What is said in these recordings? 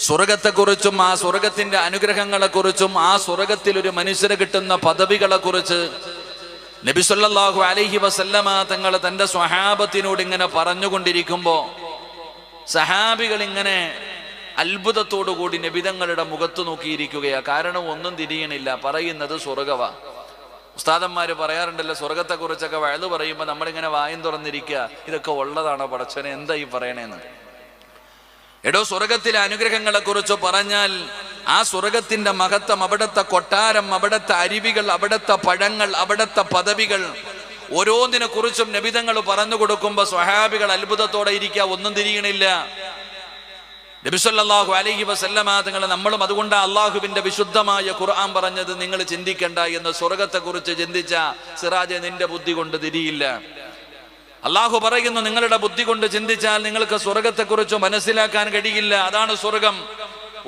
സ്വർഗത്തെക്കുറിച്ചും ആ സ്വർഗത്തിന്റെ അനുഗ്രഹങ്ങളെക്കുറിച്ചും ആ സ്വർഗത്തിൽ ഒരു മനുഷ്യന് കിട്ടുന്ന പദവികളെക്കുറിച്ച് നബി സല്ലല്ലാഹു അലൈഹി വസല്ലമ തങ്ങൾ തന്റെ സ്വഹാബത്തിനോട് ഇങ്ങനെ പറഞ്ഞുകൊണ്ടിരിക്കുമ്പോ സഹാബികൾ ഇങ്ങനെ അത്ഭുതത്തോടു കൂടി നബിതങ്ങളുടെ മുഖത്ത് നോക്കിയിരിക്കുകയാ. കാരണം ഒന്നും തിരിയണില്ല. പറയുന്നത് സ്വർഗവാ. ഉസ്താദന്മാര് പറയാറുണ്ടല്ലോ, സ്വർഗത്തെ കുറിച്ചൊക്കെ വഴുതു പറയുമ്പോ നമ്മളിങ്ങനെ വായും തുറന്നിരിക്കുക, ഇതൊക്കെ ഉള്ളതാണോ പടച്ചോനെ, എന്താ ഈ പറയണേന്ന്. എടോ, സ്വർഗത്തിലെ അനുഗ്രഹങ്ങളെ കുറിച്ച് പറഞ്ഞാൽ ആ സ്വർഗത്തിന്റെ മഹത്വം, അവിടുത്തെ കൊട്ടാരം, അവിടുത്തെ അരുവികൾ, അവിടുത്തെ പഴങ്ങൾ, അവിടുത്തെ പദവികൾ, ഓരോന്നിനെ കുറിച്ചും നബിതങ്ങൾ പറഞ്ഞു കൊടുക്കുമ്പോ സ്വഹാബികൾ അത്ഭുതത്തോടെ ഇരിക്കുക, ഒന്നും തിരിയണില്ല. നബി സല്ലല്ലാഹു അലൈഹി വസല്ലമ തങ്ങൾ നമ്മളും അതുകൊണ്ട് അള്ളാഹുവിന്റെ വിശുദ്ധമായ ഖുർആൻ പറഞ്ഞത് നിങ്ങൾ ചിന്തിക്കണ്ട എന്ന്. സ്വർഗത്തെ കുറിച്ച് ചിന്തിച്ച സിറാജെ നിന്റെ ബുദ്ധി കൊണ്ട് തിരിയില്ല. അള്ളാഹു പറയുന്നു, നിങ്ങളുടെ ബുദ്ധി കൊണ്ട് ചിന്തിച്ചാൽ നിങ്ങൾക്ക് സ്വർഗത്തെ കുറിച്ച് മനസ്സിലാക്കാൻ കഴിയില്ല. അതാണ് സ്വർഗം.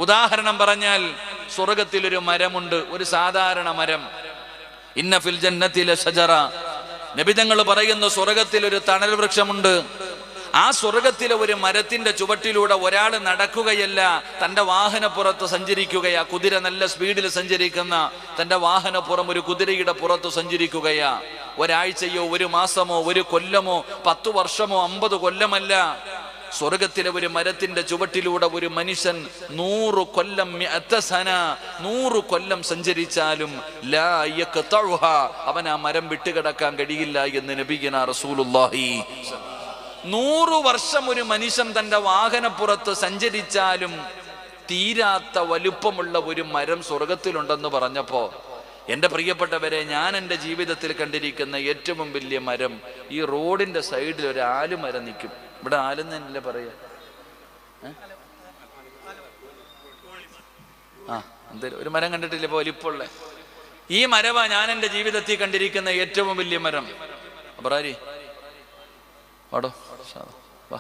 ഉദാഹരണം പറഞ്ഞാൽ, സ്വർഗത്തിൽ ഒരു മരമുണ്ട്, ഒരു സാധാരണ മരം. ഇന്ന ഫിൽ ജന്നത്തി ലശജറ. നബിതങ്ങൾ പറയുന്നു, സ്വർഗത്തിൽ ഒരു തണൽ വൃക്ഷമുണ്ട്. ആ സ്വർഗത്തിലെ ഒരു മരത്തിന്റെ ചുവട്ടിലൂടെ ഒരാൾ നടക്കുകയല്ല, തന്റെ വാഹനപ്പുറത്ത് സഞ്ചരിക്കുകയാ. കുതിര നല്ല സ്പീഡിൽ സഞ്ചരിക്കുന്ന തന്റെ വാഹനപ്പുറം ഒരു കുതിരയുടെ പുറത്ത് സഞ്ചരിക്കുകയാ. ഒരാഴ്ചയോ ഒരു മാസമോ ഒരു കൊല്ലമോ 10 വർഷമോ 50 കൊല്ലമല്ല. സ്വർഗത്തിലെ ഒരു മരത്തിന്റെ ചുവട്ടിലൂടെ ഒരു മനുഷ്യൻ 100 കൊല്ലം 100 കൊല്ലം സഞ്ചരിച്ചാലും ലാ യഖ്തഉഹ, അവൻ ആ മരം വിട്ടുകിടക്കാൻ കഴിയില്ല എന്ന് നബിയുനാ റസൂലുള്ളാഹി. 100 വർഷം ഒരു മനുഷ്യൻ തന്റെ വാഹനപ്പുറത്ത് സഞ്ചരിച്ചാലും തീരാത്ത വലുപ്പമുള്ള ഒരു മരം സ്വർഗത്തിലുണ്ടെന്ന് പറഞ്ഞപ്പോ, എൻ്റെ പ്രിയപ്പെട്ടവരെ, ഞാൻ എൻ്റെ ജീവിതത്തിൽ കണ്ടിരിക്കുന്ന ഏറ്റവും വലിയ മരം, ഈ റോഡിന്റെ സൈഡിൽ ഒരു ആലുമരം നിൽക്കും. ഇവിടെ ആലെന്നല്ലേ പറയാ, എന്തേലും ഒരു മരം കണ്ടിട്ടില്ല ഇപ്പൊ വലിപ്പമുള്ള? ഈ മരവാ ഞാൻ എൻ്റെ ജീവിതത്തിൽ കണ്ടിരിക്കുന്ന ഏറ്റവും വലിയ മരം. അബ്രാരി വാടോ, വാ.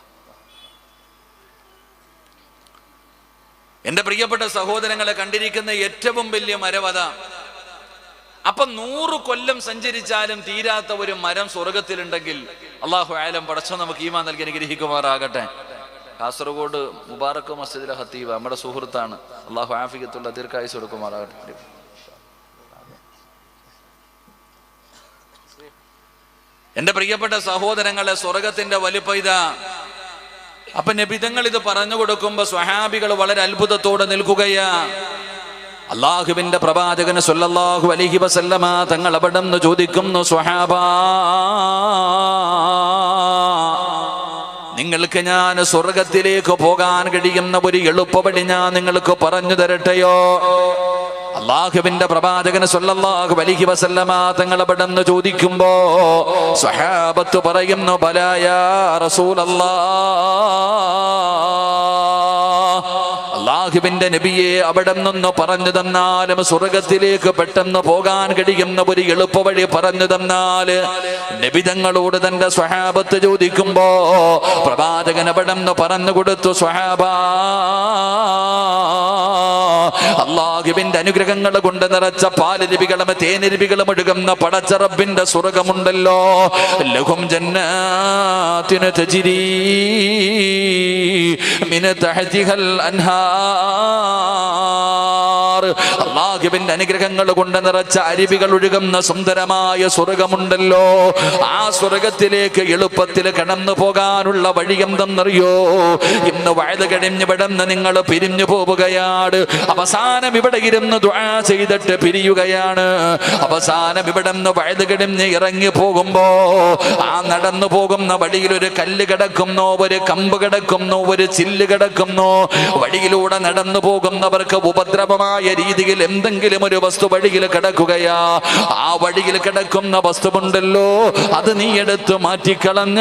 എന്റെ പ്രിയപ്പെട്ട സഹോദരങ്ങളെ, കണ്ടിരിക്കുന്ന ഏറ്റവും വലിയ മരവതാ. അപ്പൊ 100 കൊല്ലം സഞ്ചരിച്ചാലും തീരാത്ത ഒരു മരം സ്വർഗത്തിലുണ്ടെങ്കിൽ അള്ളാഹു ആലം പടച്ചോ നമുക്ക് ഈമാൻ നൽകി അനുഗ്രഹിക്കുമാറാകട്ടെ. കാസർഗോഡ് മുബാറക്ക് മസ്ജിദിലെ ഖത്തീബ് നമ്മുടെ സുഹൃത്താണ്. അള്ളാഹു ആഫിയത്തുള്ള ദീർഘായുസ് കൊടുക്കുമാറാകട്ടെ. എന്റെ പ്രിയപ്പെട്ട സഹോദരങ്ങളെ, സ്വർഗത്തിന്റെ വലിപ്പം ഇതാ. അപ്പൊ നബിതങ്ങൾ ഇത് പറഞ്ഞു കൊടുക്കുമ്പോ സ്വഹാബികൾ വളരെ അത്ഭുതത്തോടെ നിൽക്കുകയാ. അള്ളാഹുവിന്റെ പ്രവാചകൻ സല്ലല്ലാഹു അലൈഹി വസല്ലമ തങ്ങൾ അവിടെ നിന്ന് ചോദിക്കുന്നു, സ്വഹാബാ, നിങ്ങൾക്ക് ഞാൻ സ്വർഗത്തിലേക്ക് പോകാൻ കഴിയുന്ന ഒരു എളുപ്പവഴി ഞാൻ നിങ്ങൾക്ക് പറഞ്ഞു തരട്ടെയോ? അള്ളാഹുവിന്റെ പ്രവാചകൻ സല്ലല്ലാഹു അലൈഹി വസല്ലമ തങ്ങൾ അവിടെ നിന്ന് ചോദിക്കുമ്പോ സ്വഹാബത്ത് പറയുന്നു, ബലാ യാ റസൂലല്ലാഹ്, അള്ളാഹുവിന്റെ നബിയെ അവിടെ നിന്ന് പറഞ്ഞു തന്നാലും, സ്വർഗത്തിലേക്ക് പെട്ടെന്ന് പോകാൻ കഴിയുന്ന ഒരു എളുപ്പവഴി പറഞ്ഞു തന്നാല്. നബിതങ്ങളോട് തന്റെ സ്വഹാബത്ത് ചോദിക്കുമ്പോ പ്രവാചകൻ അവിടെ നിന്ന് പറഞ്ഞു കൊടുത്തു, സ്വഹാബാ, അള്ളാഹുവിന്റെ അനുഗ്രഹങ്ങൾ കൊണ്ട് നിറച്ച പാലരുവികളും തേനരുവികളും ഒഴുകുന്ന പടച്ച റബ്ബിന്റെ സ്വർഗമുണ്ടല്ലോ, ലഹും ജന്നാത്തുൻ തജ്രീ മിൻ തഹ്തിഹൽ അൻഹാർ. അള്ളാഹുവിന്റെ അനുഗ്രഹങ്ങൾ കൊണ്ട് നിറച്ച അരുവികൾ ഒഴുകുന്ന സുന്ദരമായ സ്വർഗമുണ്ടല്ലോ, ആ സ്വർഗത്തിലേക്ക് എളുപ്പത്തിൽ കടന്നു പോകാനുള്ള വഴി എന്തെന്നറിയോ? ഇന്ന് വയത് കഴിഞ്ഞ് വിടന്ന് നിങ്ങൾ പിരിഞ്ഞു പോവുകയാണ്. അവസാനം ഇവിടെ ഇരുന്ന് ദുആ ചെയ്തിട്ട് പിരിയുകയാണ്. അവസാനം ഇവിടെ നിന്ന് വയത് കഴിഞ്ഞ് ഇറങ്ങി പോകുമ്പോ ആ നടന്നു പോകുന്ന വഴിയിൽ ഒരു കല്ല് കിടക്കുന്നു, ഒരു കമ്പ് കിടക്കുന്നു, ഒരു ചില്ല് കിടക്കുന്നു. വഴിയിലൂടെ നടന്നു പോകുന്നവർക്ക് ഉപദ്രവമായ രീതിയിൽ എന്തെങ്കിലും ഒരു വസ്തു വഴിയിൽ കിടക്കുകയാ. ആ വഴിയിൽ കിടക്കുന്ന വസ്തുവുണ്ടല്ലോ, അത് നീ എടുത്ത് മാറ്റിക്കളഞ്ഞ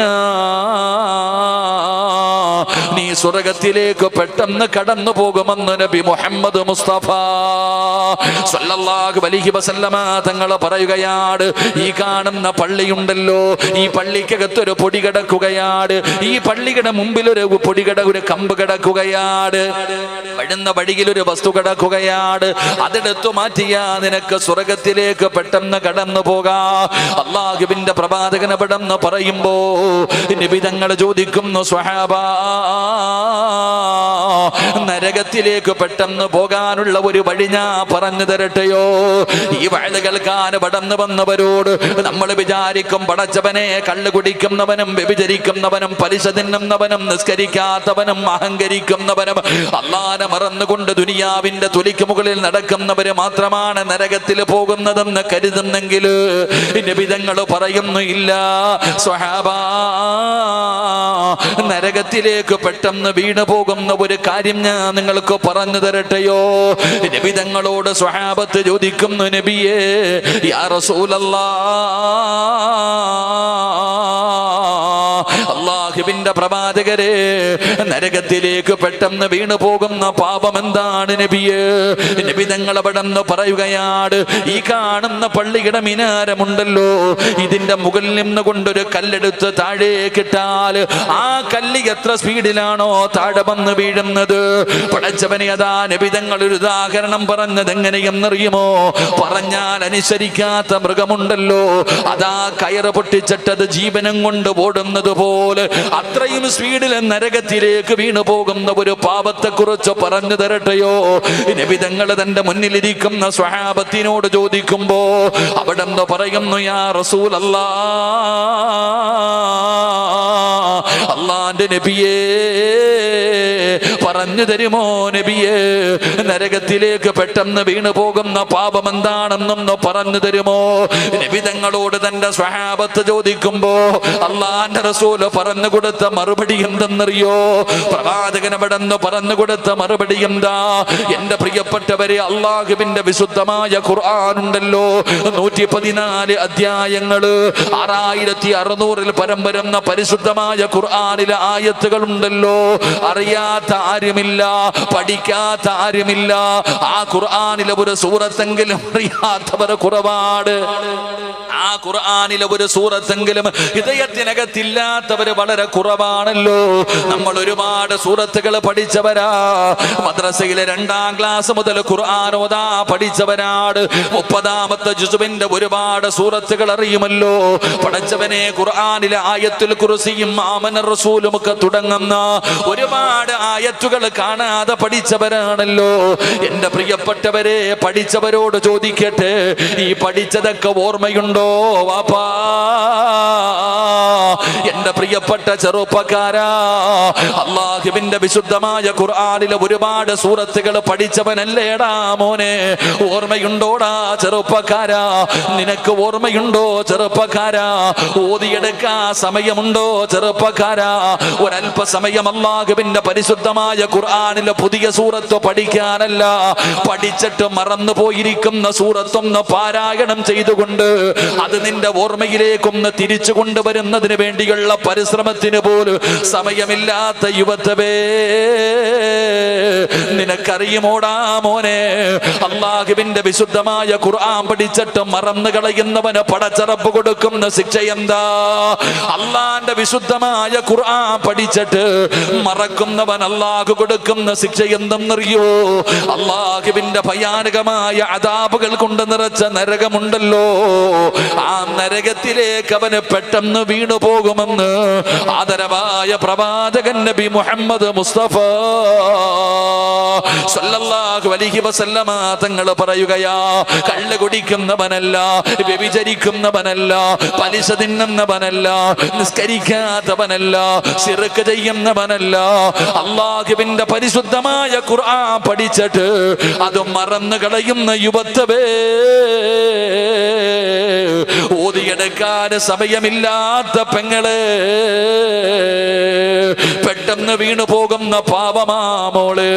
നീ സ്വർഗത്തിലേക്ക് പെട്ടെന്ന് കടന്നു പോകുമെന്ന് നബി മുഹമ്മദ് മുസ്തഫ സല്ലല്ലാഹു അലൈഹി വസല്ലമ തങ്ങൾ പറയുകയാണ്. ഈ കാണുന്ന പള്ളിയുണ്ടല്ലോ, ഈ പള്ളിക്കകത്തൊരു പൊടി കിടക്കുകയാണ്. ഈ പള്ളിയുടെ മുമ്പിൽ ഒരു കമ്പ് കിടക്കുകയാണ്. വരുന്ന വഴിയിൽ ഒരു വസ്തു കിടക്കുകയാണ്. പറയുകയാണ്, അതെടുത്തു മാറ്റിയാ നിനക്ക് സ്വർഗത്തിലേക്ക് പെട്ടെന്ന് കടന്നു പോകാം. അള്ളാഹുവിന്റെ പ്രവാചകൻ പെട്ടെന്ന് പറയുമ്പോ നബി തങ്ങൾ ചോദിക്കുന്നു, സ്വഹാബാ, നരകത്തിലേക്ക് പെട്ടെന്ന് പോകാനുള്ള ഒരു വഴി ഞാൻ പറഞ്ഞു തരട്ടെയോ? ഈ വഴി കേൾക്കാൻ പടന്നു വന്നവരോട് നമ്മൾ വിചാരിക്കും, പടച്ചവനെ, കള്ളു കുടിക്കുന്നവനും വ്യഭിചരിക്കുന്നവനും പലിശ തിന്നുന്നവനും നിസ്കരിക്കാത്തവനും അഹങ്കരിക്കുന്നവനും അല്ലാഹനെ മറന്നുകൊണ്ട് ദുനിയാവിന്റെ തൊലിക്ക് മുകളിൽ നടക്കുന്നവര് മാത്രമാണ് നരകത്തിൽ പോകുന്നതെന്ന് കരുതുന്നെങ്കിൽ നബി തങ്ങൾ പറയുന്നു, ഇല്ല സ്വഹാബാ, നരകത്തിലേക്ക് പെട്ടെന്ന് വീണു പോകുന്ന ഒരു കാര്യം ഞാൻ നിങ്ങൾക്ക് പറഞ്ഞു തരട്ടെയോ? നബി തങ്ങളോട് സ്വഹാബത്ത് ചോദിക്കുന്നു, നബിയേ, യാ റസൂലല്ലാഹ്, അല്ലാഹുവിന്റെ പ്രവാചകരെ, നരകത്തിലേക്ക് പെട്ടെന്ന് വീണു പോകുന്ന പാപം എന്താണ് നബിയേ? നബി തങ്ങൾ അവിടെന്ന് പറയുകയാണ്, ഈ കാണുന്ന പള്ളിയുടെ മിനാരമുണ്ടല്ലോ, ഇതിന്റെ മുകളിൽ നിന്ന് കൊണ്ടൊരു കല്ലെടുത്ത് താഴേക്കിട്ടാൽ ആ കല്ല് എത്ര സ്പീഡിലാണോ താഴെ വന്ന് വീഴുന്നത്, പടച്ചവനെ, അതാ നബി തങ്ങൾ ഒരു ഉദാഹരണം പറഞ്ഞത് എങ്ങനെയെന്നറിയുമോ? പറഞ്ഞാൽ അനുസരിക്കാത്ത മൃഗമുണ്ടല്ലോ, അതാ കയറ് പൊട്ടിച്ചിട്ടത് ജീവനം കൊണ്ട് ഓടുന്നത് പോലെ അത്രയും സ്പീഡിൽ നരകത്തിലേക്ക് വീണു പോകുന്ന ഒരു പാപത്തെ കുറിച്ച് പറഞ്ഞു തരട്ടെയോ? നബി തങ്ങൾ തന്റെ മുന്നിലിരിക്കുന്ന സ്വഹാബത്തിനോട് ചോദിക്കുമ്പോ അവിടെ നിന്ന് പറയുന്നു, യാ റസൂലല്ലാഹ്, അല്ലാഹുവിന്റെ നബിയേ, പറഞ്ഞു തരുമോ നബിയേ, നരകത്തിലേക്ക് പെട്ടെന്ന് വീണു പോകുന്ന പാപം എന്താണെന്നൊന്ന് പറഞ്ഞു തരുമോ? നബി തങ്ങളോട് തന്റെ സ്വഹാബത്ത് ചോദിക്കുമ്പോ അല്ലാഹുവിന്റെ റസൂൽ പറഞ്ഞു കൊടുത്ത മറുപടി എന്തെന്നറിയോ? പ്രവാചകൻ അവിടെന്ന് പറഞ്ഞു കൊടുത്ത മറുപടി എന്താ? എന്റെ പ്രിയപ്പെട്ടവരെ, അള്ളാഹുവിന്റെ വിശുദ്ധമായ ഖുർആൻ ഉണ്ടല്ലോ, 114 അധ്യായങ്ങള്, 6600 പരം വരുന്ന പരിശുദ്ധമായ ഖുർആനിലെ ആയത്തുകൾ ഉണ്ടല്ലോ. അറിയാത്ത ആരുമില്ല, പഠിക്കാത്ത ആരുമില്ല. ആ ഖുർആനിലെ ഒരു സൂറത്തെങ്കിലും അറിയാത്തവർ കുറവാണ്. ആ ഖുർആനിലെ ഒരു സൂറത്തെങ്കിലും ഹൃദയത്തിനകത്തില്ലാത്തവര് വളരെ കുറവാണല്ലോ. നമ്മൾ ഒരുപാട് സൂറത്തുകൾ പഠിച്ചവരാ, മദ്രസയിലെ 2ാം ക്ലാസ് മുതൽ ഖുർആൻ ഓതാ പഠിച്ചവരാണ്. 30ാമത്തെ ജുസുവിന്റെ ഒരുപാട് സൂറത്തുകൾ അറിയുമല്ലോ. പഠിച്ചവനെ, ഖുർആനിലെ ആയത്തുൽ കുർസിയും ആമനർ റസൂലും ഒക്കെ തുടങ്ങുന്ന ഒരുപാട് ആയത്തുകൾ കാണാതെ പഠിച്ചവരാണല്ലോ. എന്റെ പ്രിയപ്പെട്ടവരെ, പഠിച്ചവരോട് ചോദിക്കട്ടെ, ഈ പഠിച്ചതൊക്കെ ഓർമ്മയുണ്ടോ വാപ്പാ? എന്റെ പ്രിയപ്പെട്ട ചെറുപ്പക്കാരാ, അല്ലാഹുവിന്റെ വിശുദ്ധമായ ഖുർആനിലെ ഒരുപാട് സൂറത്തുകൾ പഠിച്ചവനല്ലേടാ മോനെ? ഓർമ്മയുണ്ടോടാ ചെറുപ്പക്കാരാ? നിനക്ക് ഓർമ്മയുണ്ടോ ചെറുപ്പക്കാരാ? ഓതിയെടുക്കാ സമയമുണ്ടോ ചെറുപ്പക്കാരാ? ഒരല്പസമയം അല്ലാഹുവിന്റെ പരിശുദ്ധമായ ഖുർആനിലെ പുതിയ സൂറത്ത് പഠിക്കാനല്ല, പഠിച്ചിട്ട് മറന്നു പോയിരിക്കുന്ന സൂറത്തൊന്ന് പാരായണം ചെയ്തുകൊണ്ട് അത് നിന്റെ ഓർമ്മയിലേക്കൊന്ന് തിരിച്ചു കൊണ്ടുവരുന്നതിന് വേണ്ടിയുള്ള പരിശ്രമത്തിന് പോലും സമയമില്ലാത്ത യുവത്വേ, നിനക്കറിയുമോടാ മോനെ, അല്ലാഹുവിന്റെ വിശുദ്ധമായ ഖുർആൻ പഠിച്ചിട്ട് മറന്നു കളയുന്നവന് പടച്ചറപ്പ് കൊടുക്കുന്ന ശിക്ഷ എന്താ? അല്ലാഹുവിന്റെ വിശുദ്ധമായ ഖുർആൻ പഠിച്ചിട്ട് മറക്കുന്നവൻ അല്ലാഹു കൊടുക്കുന്ന ശിക്ഷ എന്തെന്നറിയോ? അല്ലാഹുവിന്റെ ഭയാനകമായ അദാബുകൾ കൊണ്ട് നിറച്ച നരകമുണ്ടല്ലോ, ആ നരകത്തിലേക്ക് അവന് പെട്ടെന്ന് വീണു പോകുമെന്ന് ആദരവായ പ്രവാചകൻ നബി മുഹമ്മദ് മുസ്തഫ സല്ലല്ലാഹു അലൈഹി വസല്ലമ തങ്ങൾ പറയുകയാ, കള്ള് കുടിക്കുന്നവനല്ല, വ്യഭിചരിക്കുന്നവനല്ല, പലിശ തിന്നുന്നവനല്ല, നിസ്കരിക്കാത്തവനല്ല, ശിർക്ക് ചെയ്യുന്നവനല്ല, അല്ലാഹുവിന്റെ പരിശുദ്ധമായ ഖുർആൻ പഠിച്ചിട്ട് അത് മറന്നു കളയുന്ന യുവത്വേ, ഓതിയെടുക്കാൻ സമയമില്ലാത്ത പെങ്ങളെ, പെട്ടെന്ന് വീണു പോകുന്ന പാപമാമോള്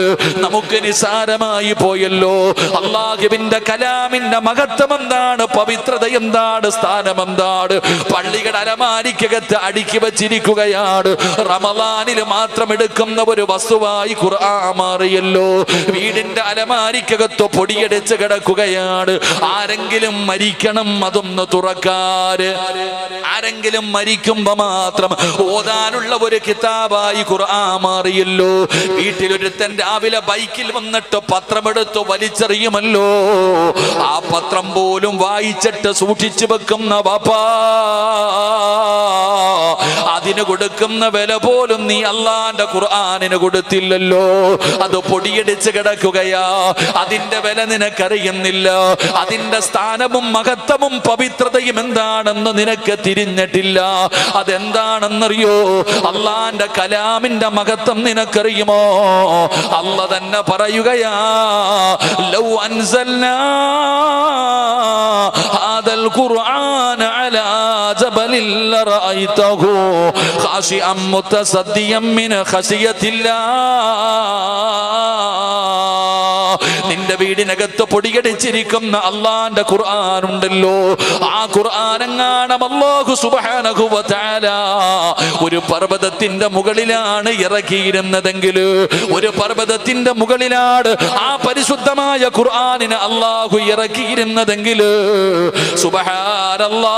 നമുക്ക് നിസാരമായി പോയല്ലോ. അല്ലാഹുവിന്റെ കലാമിന്റെ മഹത്വം എന്താണ്? പവിത്രത എന്താണ്? സ്ഥാനം എന്താണ്? പള്ളിയുടെ അലമാരിക്കകത്ത് അടുക്കി വച്ചിരിക്കുകയാണ്. റമളാനിൽ മാത്രം എടുക്കുന്ന ഒരു വസ്തുവായി ഖുർആൻ മാറിയല്ലോ. വീടിന്റെ അലമാരിക്കകത്ത് പൊടിയടിച്ച് കിടക്കുകയാണ്. ആരെങ്കിലും മരിക്കണം അതൊന്ന് തുറക്കാൻ, ആരെങ്കിലും മരിക്കുമ്പോ മാത്രം ഓതാനുള്ള ഒരു കിതാബായി ഖുർആൻ മാറിയല്ലോ. വീട്ടിലൊരുത്തൻ രാവിലെ ബൈക്കിൽ വന്നിട്ട് പത്രമെടുത്ത് വലിച്ചെറിയുമല്ലോ, ആ പത്രം പോലും വായിച്ചിട്ട് സൂക്ഷിച്ചു വെക്കുന്ന ബാപ്പാ, അതിന് കൊടുക്കുന്ന വില പോലും നീ അള്ളാന്റെ ഖുർആനിന് കൊടുത്തില്ലല്ലോ. അത് പൊടിയടിച്ച് കിടക്കുകയാ, അതിന്റെ വില നിനക്കറിയുന്നില്ല. അതിന്റെ സ്ഥാനവും മഹത്വവും പവിത്രതയും എന്താണെന്ന് നിനക്ക് തിരിഞ്ഞിട്ടില്ല. അതെന്താണെന്നറിയോ? അള്ളാന്റെ കലാമിന്റെ മഹത്വം നിനക്കറിയുമോ? അല്ല തന്നെ പറയുകയാ, ലൗ അൻസൽനാ ഹാദൽ ഖുർആന അലാ ജബലിൽ ലറഅയ്തഹു ഖാശിഅൻ മുതസദ്ദിയൻ മിൻ ഖശിയത്തില്ലാഹ്. നിന്റെ വീടിനകത്ത് പൊടിയടിച്ചിരിക്കുന്ന അള്ളാന്റെ ഖുർആൻ ഉണ്ടല്ലോ, ആ ഖുർആനെങ്ങാനും അല്ലാഹു സുബ്ഹാനഹു വ തആല ഒരു പർവ്വതത്തിന്റെ മുകളിലാണ് ഇറക്കിയിരുന്നതെങ്കിൽ, ഒരു പർവ്വതത്തിന്റെ മുകളിലാണ് ആ പരിശുദ്ധമായ ഖുർആനിനെ അല്ലാഹു ഇറക്കിയിരുന്നതെങ്കിൽ, സുബ്ഹാനല്ലാഹ്,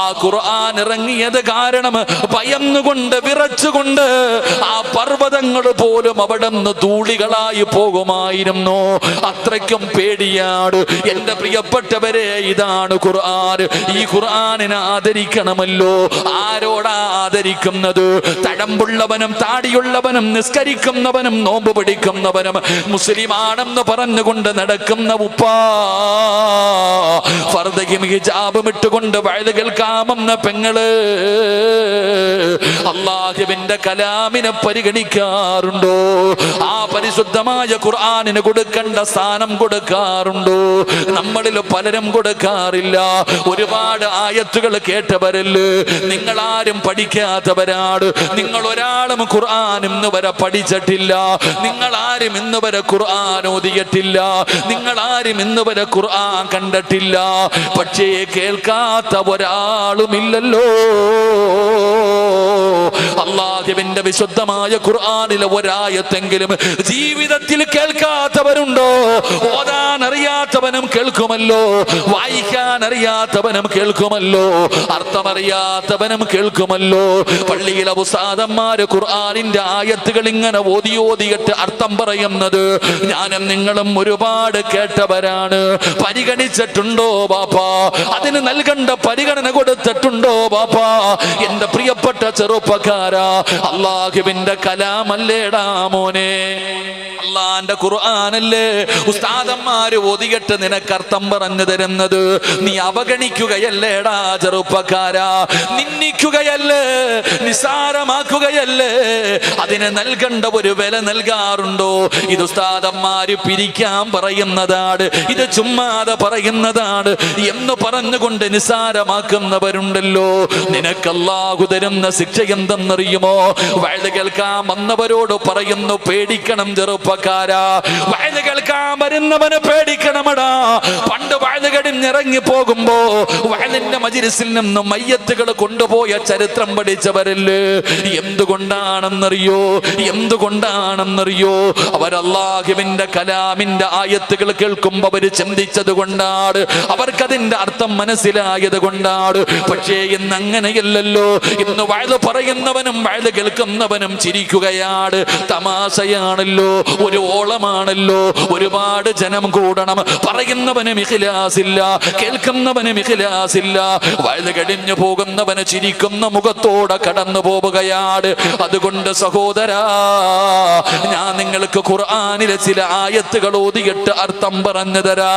ആ ഖുർആൻ ഇറങ്ങിയത് കാരണം ഭയന്നുകൊണ്ട് വിറച്ചുകൊണ്ട് ആ പർവ്വതങ്ങൾ പോലും അവിടെ നിന്ന് ധൂളികളായി പോകുമായിരുന്നു. അത്രയ്ക്കും പേടിയാണ്. എന്റെ പ്രിയപ്പെട്ടവരെ, ഇതാണ് ഖുർആൻ. ഈ ഖുർആനിനെ ആദരിക്കണമല്ലോ. ആരോടാ ആദരിക്കുന്നത്? തഴമ്പുള്ളവനും താടിയുള്ളവനും നിസ്കരിക്കുന്നവനും നോമ്പ് പിടിക്കുന്നവനും മുസ്ലിമാണെന്ന് പറഞ്ഞുകൊണ്ട് നടക്കുന്ന ഉപ്പാ, ഫർദയും ഹിജാബും ഇട്ടുകൊണ്ട് വയത് കേൾക്കാമെന്ന പെങ്ങള് അല്ലാഹുവിന്റെ കലാമിനെ പരിഗണിക്കാറുണ്ടോ? ആ പരിശുദ്ധമായ ഖുർആനിന് കൊടുക്കേണ്ട സ്ഥാനം കൊടുക്കാറുണ്ടോ? നമ്മളിൽ പലരും കൊടുക്കാറില്ല. ഒരുപാട് ആയത്തുകൾ കേട്ടവരല്ലേ, നിങ്ങളാരും പഠിക്കാത്തവരാണ്. നിങ്ങൾ ഒരാളും ഖുർആൻ ഇന്ന് വരെ പഠിച്ചിട്ടില്ല. നിങ്ങളാരും ഇന്ന് വരെ ഖുർആൻ ഓതിയിട്ടില്ല. നിങ്ങളാരും ഇന്ന് വരെ ഖുർആൻ കണ്ടിട്ടില്ല. പക്ഷേ കേൾക്കാത്ത ഒരാളുമില്ലല്ലോ. അല്ലാഹുവിന്റെ വിശുദ്ധമായ ഖുർആനിലെ ഒരായത്തെങ്കിലും ജീവിതത്തിൽ കേൾക്കാത്തവരുണ്ടോ? ഓതാൻ അറിയാത്തവനും കേൾക്കുമല്ലോ, വായിക്കാൻ അറിയാത്തവനും കേൾക്കുമല്ലോ, അർത്ഥമറിയാത്തവനും കേൾക്കുമല്ലോ. പള്ളിയിലെ ഉസ്താദന്മാര് ഖുർആനിന്റെ ആയത്തുകൾ ഇങ്ങനെ ഓതിയിട്ട് അർത്ഥം പറയുന്നത് ഞാനും നിങ്ങളും ഒരുപാട് കേട്ടവരാണ്. പരിഗണിച്ചിട്ടുണ്ടോ ബാപ്പാ? അതിന് നൽകേണ്ട പരിഗണന കൊടുത്തിട്ടുണ്ടോ ബാപ്പാ? എന്റെ പ്രിയപ്പെട്ട ചെറുപ്പക്കാരാ, അല്ലാഹുവിന്റെ കലാമല്ലേടാ മോനെ, അള്ളാന്റെ ഖുർആനല്ലേ ഉസ്താദന്മാര് ഓതിയിട്ട് നിനക്ക് അർത്ഥം പറഞ്ഞു തരുന്നത്. നീ അവഗണിക്കുകയല്ലേടാ ചെറുപ്പക്കാരാ, നിന്ദിക്കുകയല്ലേ, നിസാരമാക്കുകയല്ലേ? അതിന് നൽകേണ്ട ഒരു വില നൽകാറുണ്ടോ? ഇത് ഉസ്താദന്മാര് പിരിക്കാൻ പറയുന്നതാണ്, ഇത് ചുമ്മാതെ പറയുന്നതാണ് എന്ന് പറഞ്ഞുകൊണ്ട് നിസാരമാക്കുന്നവരുണ്ടല്ലോ. നിനക്ക് അല്ലാഹു തരുന്ന ശിക്ഷ എന്തെന്നറിയുമോ? വയത് കേൾക്കാൻ വന്നവരോട് പറയുന്നു, പേടിക്കണം ചെറുപ്പക്കാരാ. വയത് കേൾക്കാൻ വരുന്നവന് പേടിക്കണമടാ. പണ്ട് വയത് കഴിഞ്ഞിറങ്ങി പോകുമ്പോ വയലിന്റെ മജ്‌ലിസിൽ നിന്നും മയ്യത്തുകൾ കൊണ്ടുപോയ ചരിത്രം പഠിച്ചവരല്ലേ. എന്തുകൊണ്ടാണെന്നറിയോ? അവർ അല്ലാഹുവിന്റെ കലാമിന്റെ ആയത്തുകൾ കേൾക്കുമ്പോ അവര് ചിന്തിച്ചത് കൊണ്ടാണ്, അവർക്കതിന്റെ അർത്ഥം മനസ്സിലായത് കൊണ്ടാണ്. പക്ഷേ ഇന്ന് അങ്ങനെയല്ലല്ലോ. ഇന്ന് വയത് പറയുന്നവനും വയത് കേൾക്കുന്നവനും ചിരിക്കുകയാണ്, തമാശയാണല്ലോ, ഒരു ഓളമാണല്ലോ. ഒരുപാട് ജനം കൂടണം, പറയുന്നവനും ഇഖ്ലാസില്ല, കേൾക്കുന്നവനും ഇഖ്ലാസില്ല. വയത് കഴിഞ്ഞു പോകുന്നവന് ചിരിക്കുന്ന മുഖത്തോടെ കടന്നു പോവുകയാണ്. അതുകൊണ്ട് സഹോദരാ, ഞാൻ നിങ്ങൾക്ക് ഖുർആനിലെ ചില ആയത്തുകൾ ഓതിയിട്ട് അർത്ഥം പറഞ്ഞു തരാ.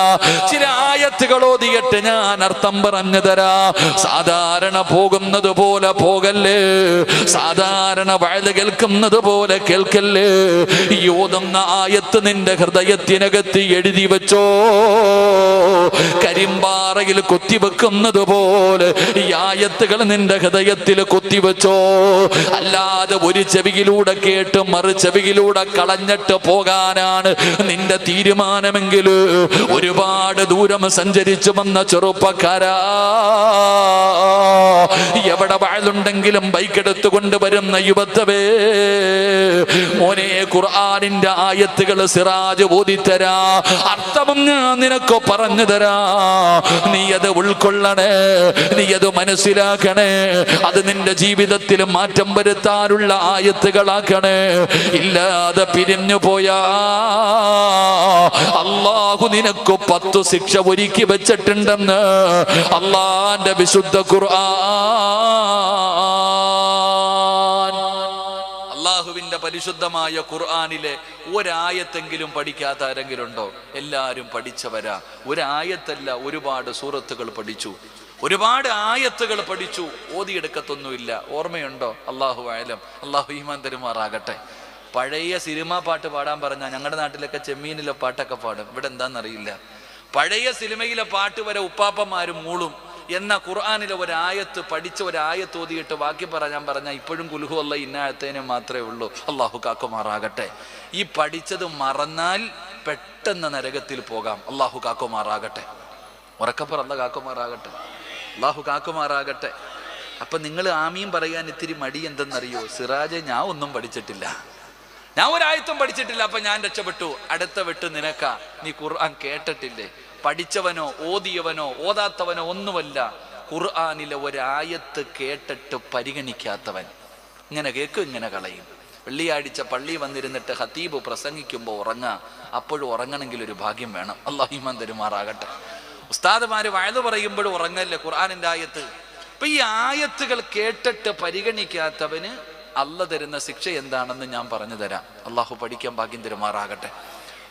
ചില ആയത്തുകൾ ഓതിയിട്ട് ഞാൻ അർത്ഥം പറഞ്ഞു തരാ. സാധാരണ പോകുന്നത് പോലെ പോകല്ലേ, സാധാരണ വയത് കേൾക്കുന്നത് പോലെ കേൾക്കല്ലേ. ഈ ഓതുന്ന ആയത്ത് നിന്റെ ഹൃദയത്തിനകത്ത് എഴുതി വെച്ചോ. കരിമ്പാറയിൽ കൊത്തിവെക്കുന്നത് പോലെ ഈ ആയത്തുകൾ നിന്റെ ഹൃദയത്തിൽ കൊത്തിവെച്ചോ. അല്ലാതെ ഒരു ചെവിയിലൂടെ കേട്ട് മറു ചെവിയിലൂടെ കളഞ്ഞ കളഞ്ഞിട്ട് പോകാനാണ് നിന്റെ തീരുമാനമെങ്കിൽ ഒരുപാട് ദൂരം സഞ്ചരിച്ചു വന്ന ചെറുപ്പക്കാരാ, എവിടെ വാഴുണ്ടെങ്കിലും ബൈക്ക് എടുത്തുകൊണ്ട് വരുന്ന യുവത്വേ, മോനെ ഖുർആനിന്റെ ആയത്തുകൾ സിറാജ് ഓതിത്തരാ, അർത്ഥവും ഞാൻ നിനക്ക് പറഞ്ഞു തരാ, നീ അത് ഉൾക്കൊള്ളണേ, നീ അത് മനസ്സിലാക്കണേ, അത് നിന്റെ ജീവിതത്തിൽ മാറ്റം വരുത്താനുള്ള ആയത്തുകളാക്കണേ. ഇല്ലാതെ പിരിഞ്ഞു പോയാ അല്ലാഹു നിനക്ക് 10 ശിക്ഷ ഒരുക്കി വെച്ചിട്ടുണ്ടെന്ന് അല്ലാഹുവിന്റെ വിശുദ്ധ ഖുർആൻ. അല്ലാഹുവിന്റെ പരിശുദ്ധമായ ഖുർആനിലെ ഒരായത്തെങ്കിലും പഠിക്കാത്ത ആരെങ്കിലും ഉണ്ടോ? എല്ലാവരും പഠിച്ചവരാ. ഒരായത്തല്ല, ഒരുപാട് സൂറത്തുകൾ പഠിച്ചു, ഒരുപാട് ആയത്തുകൾ പഠിച്ചു, ഓതിയെടുക്കത്തൊന്നുമില്ല. ഓർമ്മയുണ്ടോ? അല്ലാഹു അഅലം. അല്ലാഹു ഈമാൻ തരുമാറാകട്ടെ. പഴയ സിനിമാ പാട്ട് പാടാൻ പറഞ്ഞാൽ ഞങ്ങളുടെ നാട്ടിലൊക്കെ ചെമ്മീനിലെ പാട്ടൊക്കെ പാടും, ഇവിടെ എന്താണെന്നറിയില്ല. പഴയ സിനിമയിലെ പാട്ട് വരെ ഉപ്പാപ്പന്മാരും മൂളും. എന്ന ഖുർആനിലെ ഒരായത്ത് പഠിച്ച ഒരായത്ത് ഓതിയിട്ട് ബാക്കി പറയാൻ പറഞ്ഞാൽ ഇപ്പോഴും കുൽഹു അല്ലാഹ് ഇന്നായത്തേനെ മാത്രമേ ഉള്ളൂ. അള്ളാഹു കാക്കുമാറാകട്ടെ. ഈ പഠിച്ചത് മറന്നാൽ പെട്ടെന്ന് നരകത്തിൽ പോകാം. അള്ളാഹു കാക്കുമാറാകട്ടെ. ഉറക്കപ്പുറ അല്ലാഹ് കാക്കുമാറാകട്ടെ. അള്ളാഹു കാക്കുമാറാകട്ടെ. അപ്പൊ നിങ്ങൾ ആമീൻ പറയാൻ ഇത്തിരി മടി എന്തെന്നറിയോ? സിറാജെ, ഞാൻ ഒന്നും പഠിച്ചിട്ടില്ല, ഞാൻ ഒരായത്തും പഠിച്ചിട്ടില്ല, അപ്പൊ ഞാൻ രക്ഷപ്പെട്ടു. അടുത്ത വെട്ട് നിനക്കാ. നീ ഖുർആൻ കേട്ടിട്ടില്ലേ? പഠിച്ചവനോ ഓതിയവനോ ഓതാത്തവനോ ഒന്നുമല്ല, ഖുർആനിലെ ഒരായത്ത് കേട്ടിട്ട് പരിഗണിക്കാത്തവൻ. ഇങ്ങനെ കേൾക്കും, ഇങ്ങനെ കളയും. വെള്ളിയാഴ്ച പള്ളി വന്നിരുന്നിട്ട് ഖതീബ് പ്രസംഗിക്കുമ്പോൾ ഉറങ്ങാം. അപ്പോഴും ഉറങ്ങണമെങ്കിൽ ഒരു ഭാഗ്യം വേണം. അല്ലാഹു ഈമാൻ തരുമാറാകട്ടെ. ഉസ്താദുമാര് വഅദ് പറയുമ്പോഴും ഉറങ്ങല്ലേ ഖുർആനിന്റെ ആയത്ത്. അപ്പൊ ഈ ആയത്തുകൾ കേട്ടിട്ട് പരിഗണിക്കാത്തവന് അല്ലാഹ് തരുന്ന ശിക്ഷ എന്താണെന്ന് ഞാൻ പറഞ്ഞു തരാം. അള്ളാഹു പഠിക്കാൻ ഭാഗ്യം തരുമാറാകട്ടെ.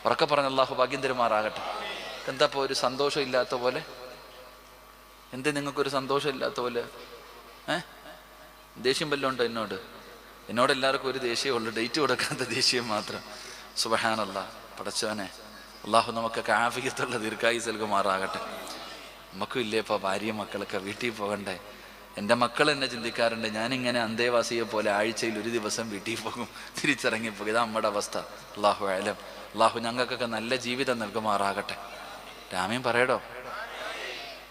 ഉറക്കെ പറഞ്ഞ അള്ളാഹു ഭാഗ്യം തരുമാറാകട്ടെ. എന്താ ഇപ്പോൾ ഒരു സന്തോഷം ഇല്ലാത്ത പോലെ? എന്ത് നിങ്ങൾക്കൊരു സന്തോഷം ഇല്ലാത്ത പോലെ? ദേഷ്യം വല്ലതും ഉണ്ടോ എന്നോട്? എന്നോട് എല്ലാവർക്കും ഒരു ദേഷ്യമേ ഉള്ളൂ, ഡേറ്റ് കൊടുക്കാത്ത ദേഷ്യം മാത്രം. സുബ്ഹാനല്ലാഹ്. പടച്ചവനെ, അള്ളാഹു നമുക്കൊക്കെ ആഫിയത്തുള്ള ദീർഘായുസ്സ് നൽകുമാറാകട്ടെ. നമുക്കും ഇല്ലേപ്പാ ഭാര്യയും മക്കളൊക്കെ വീട്ടിൽ പോകണ്ടേ? എൻ്റെ മക്കൾ എന്നെ ചിന്തിക്കാറുണ്ട്, ഞാനിങ്ങനെ അന്തേവാസിയെ പോലെ ആഴ്ചയിൽ ഒരു ദിവസം വീട്ടിൽ പോകും, തിരിച്ചിറങ്ങിപ്പോകും. ഇതാ നമ്മുടെ അവസ്ഥ. അല്ലാഹു അഅലം. അള്ളാഹു ഞങ്ങൾക്കൊക്കെ നല്ല ജീവിതം നൽകുമാറാകട്ടെ. രാമീൻ പറയടോ.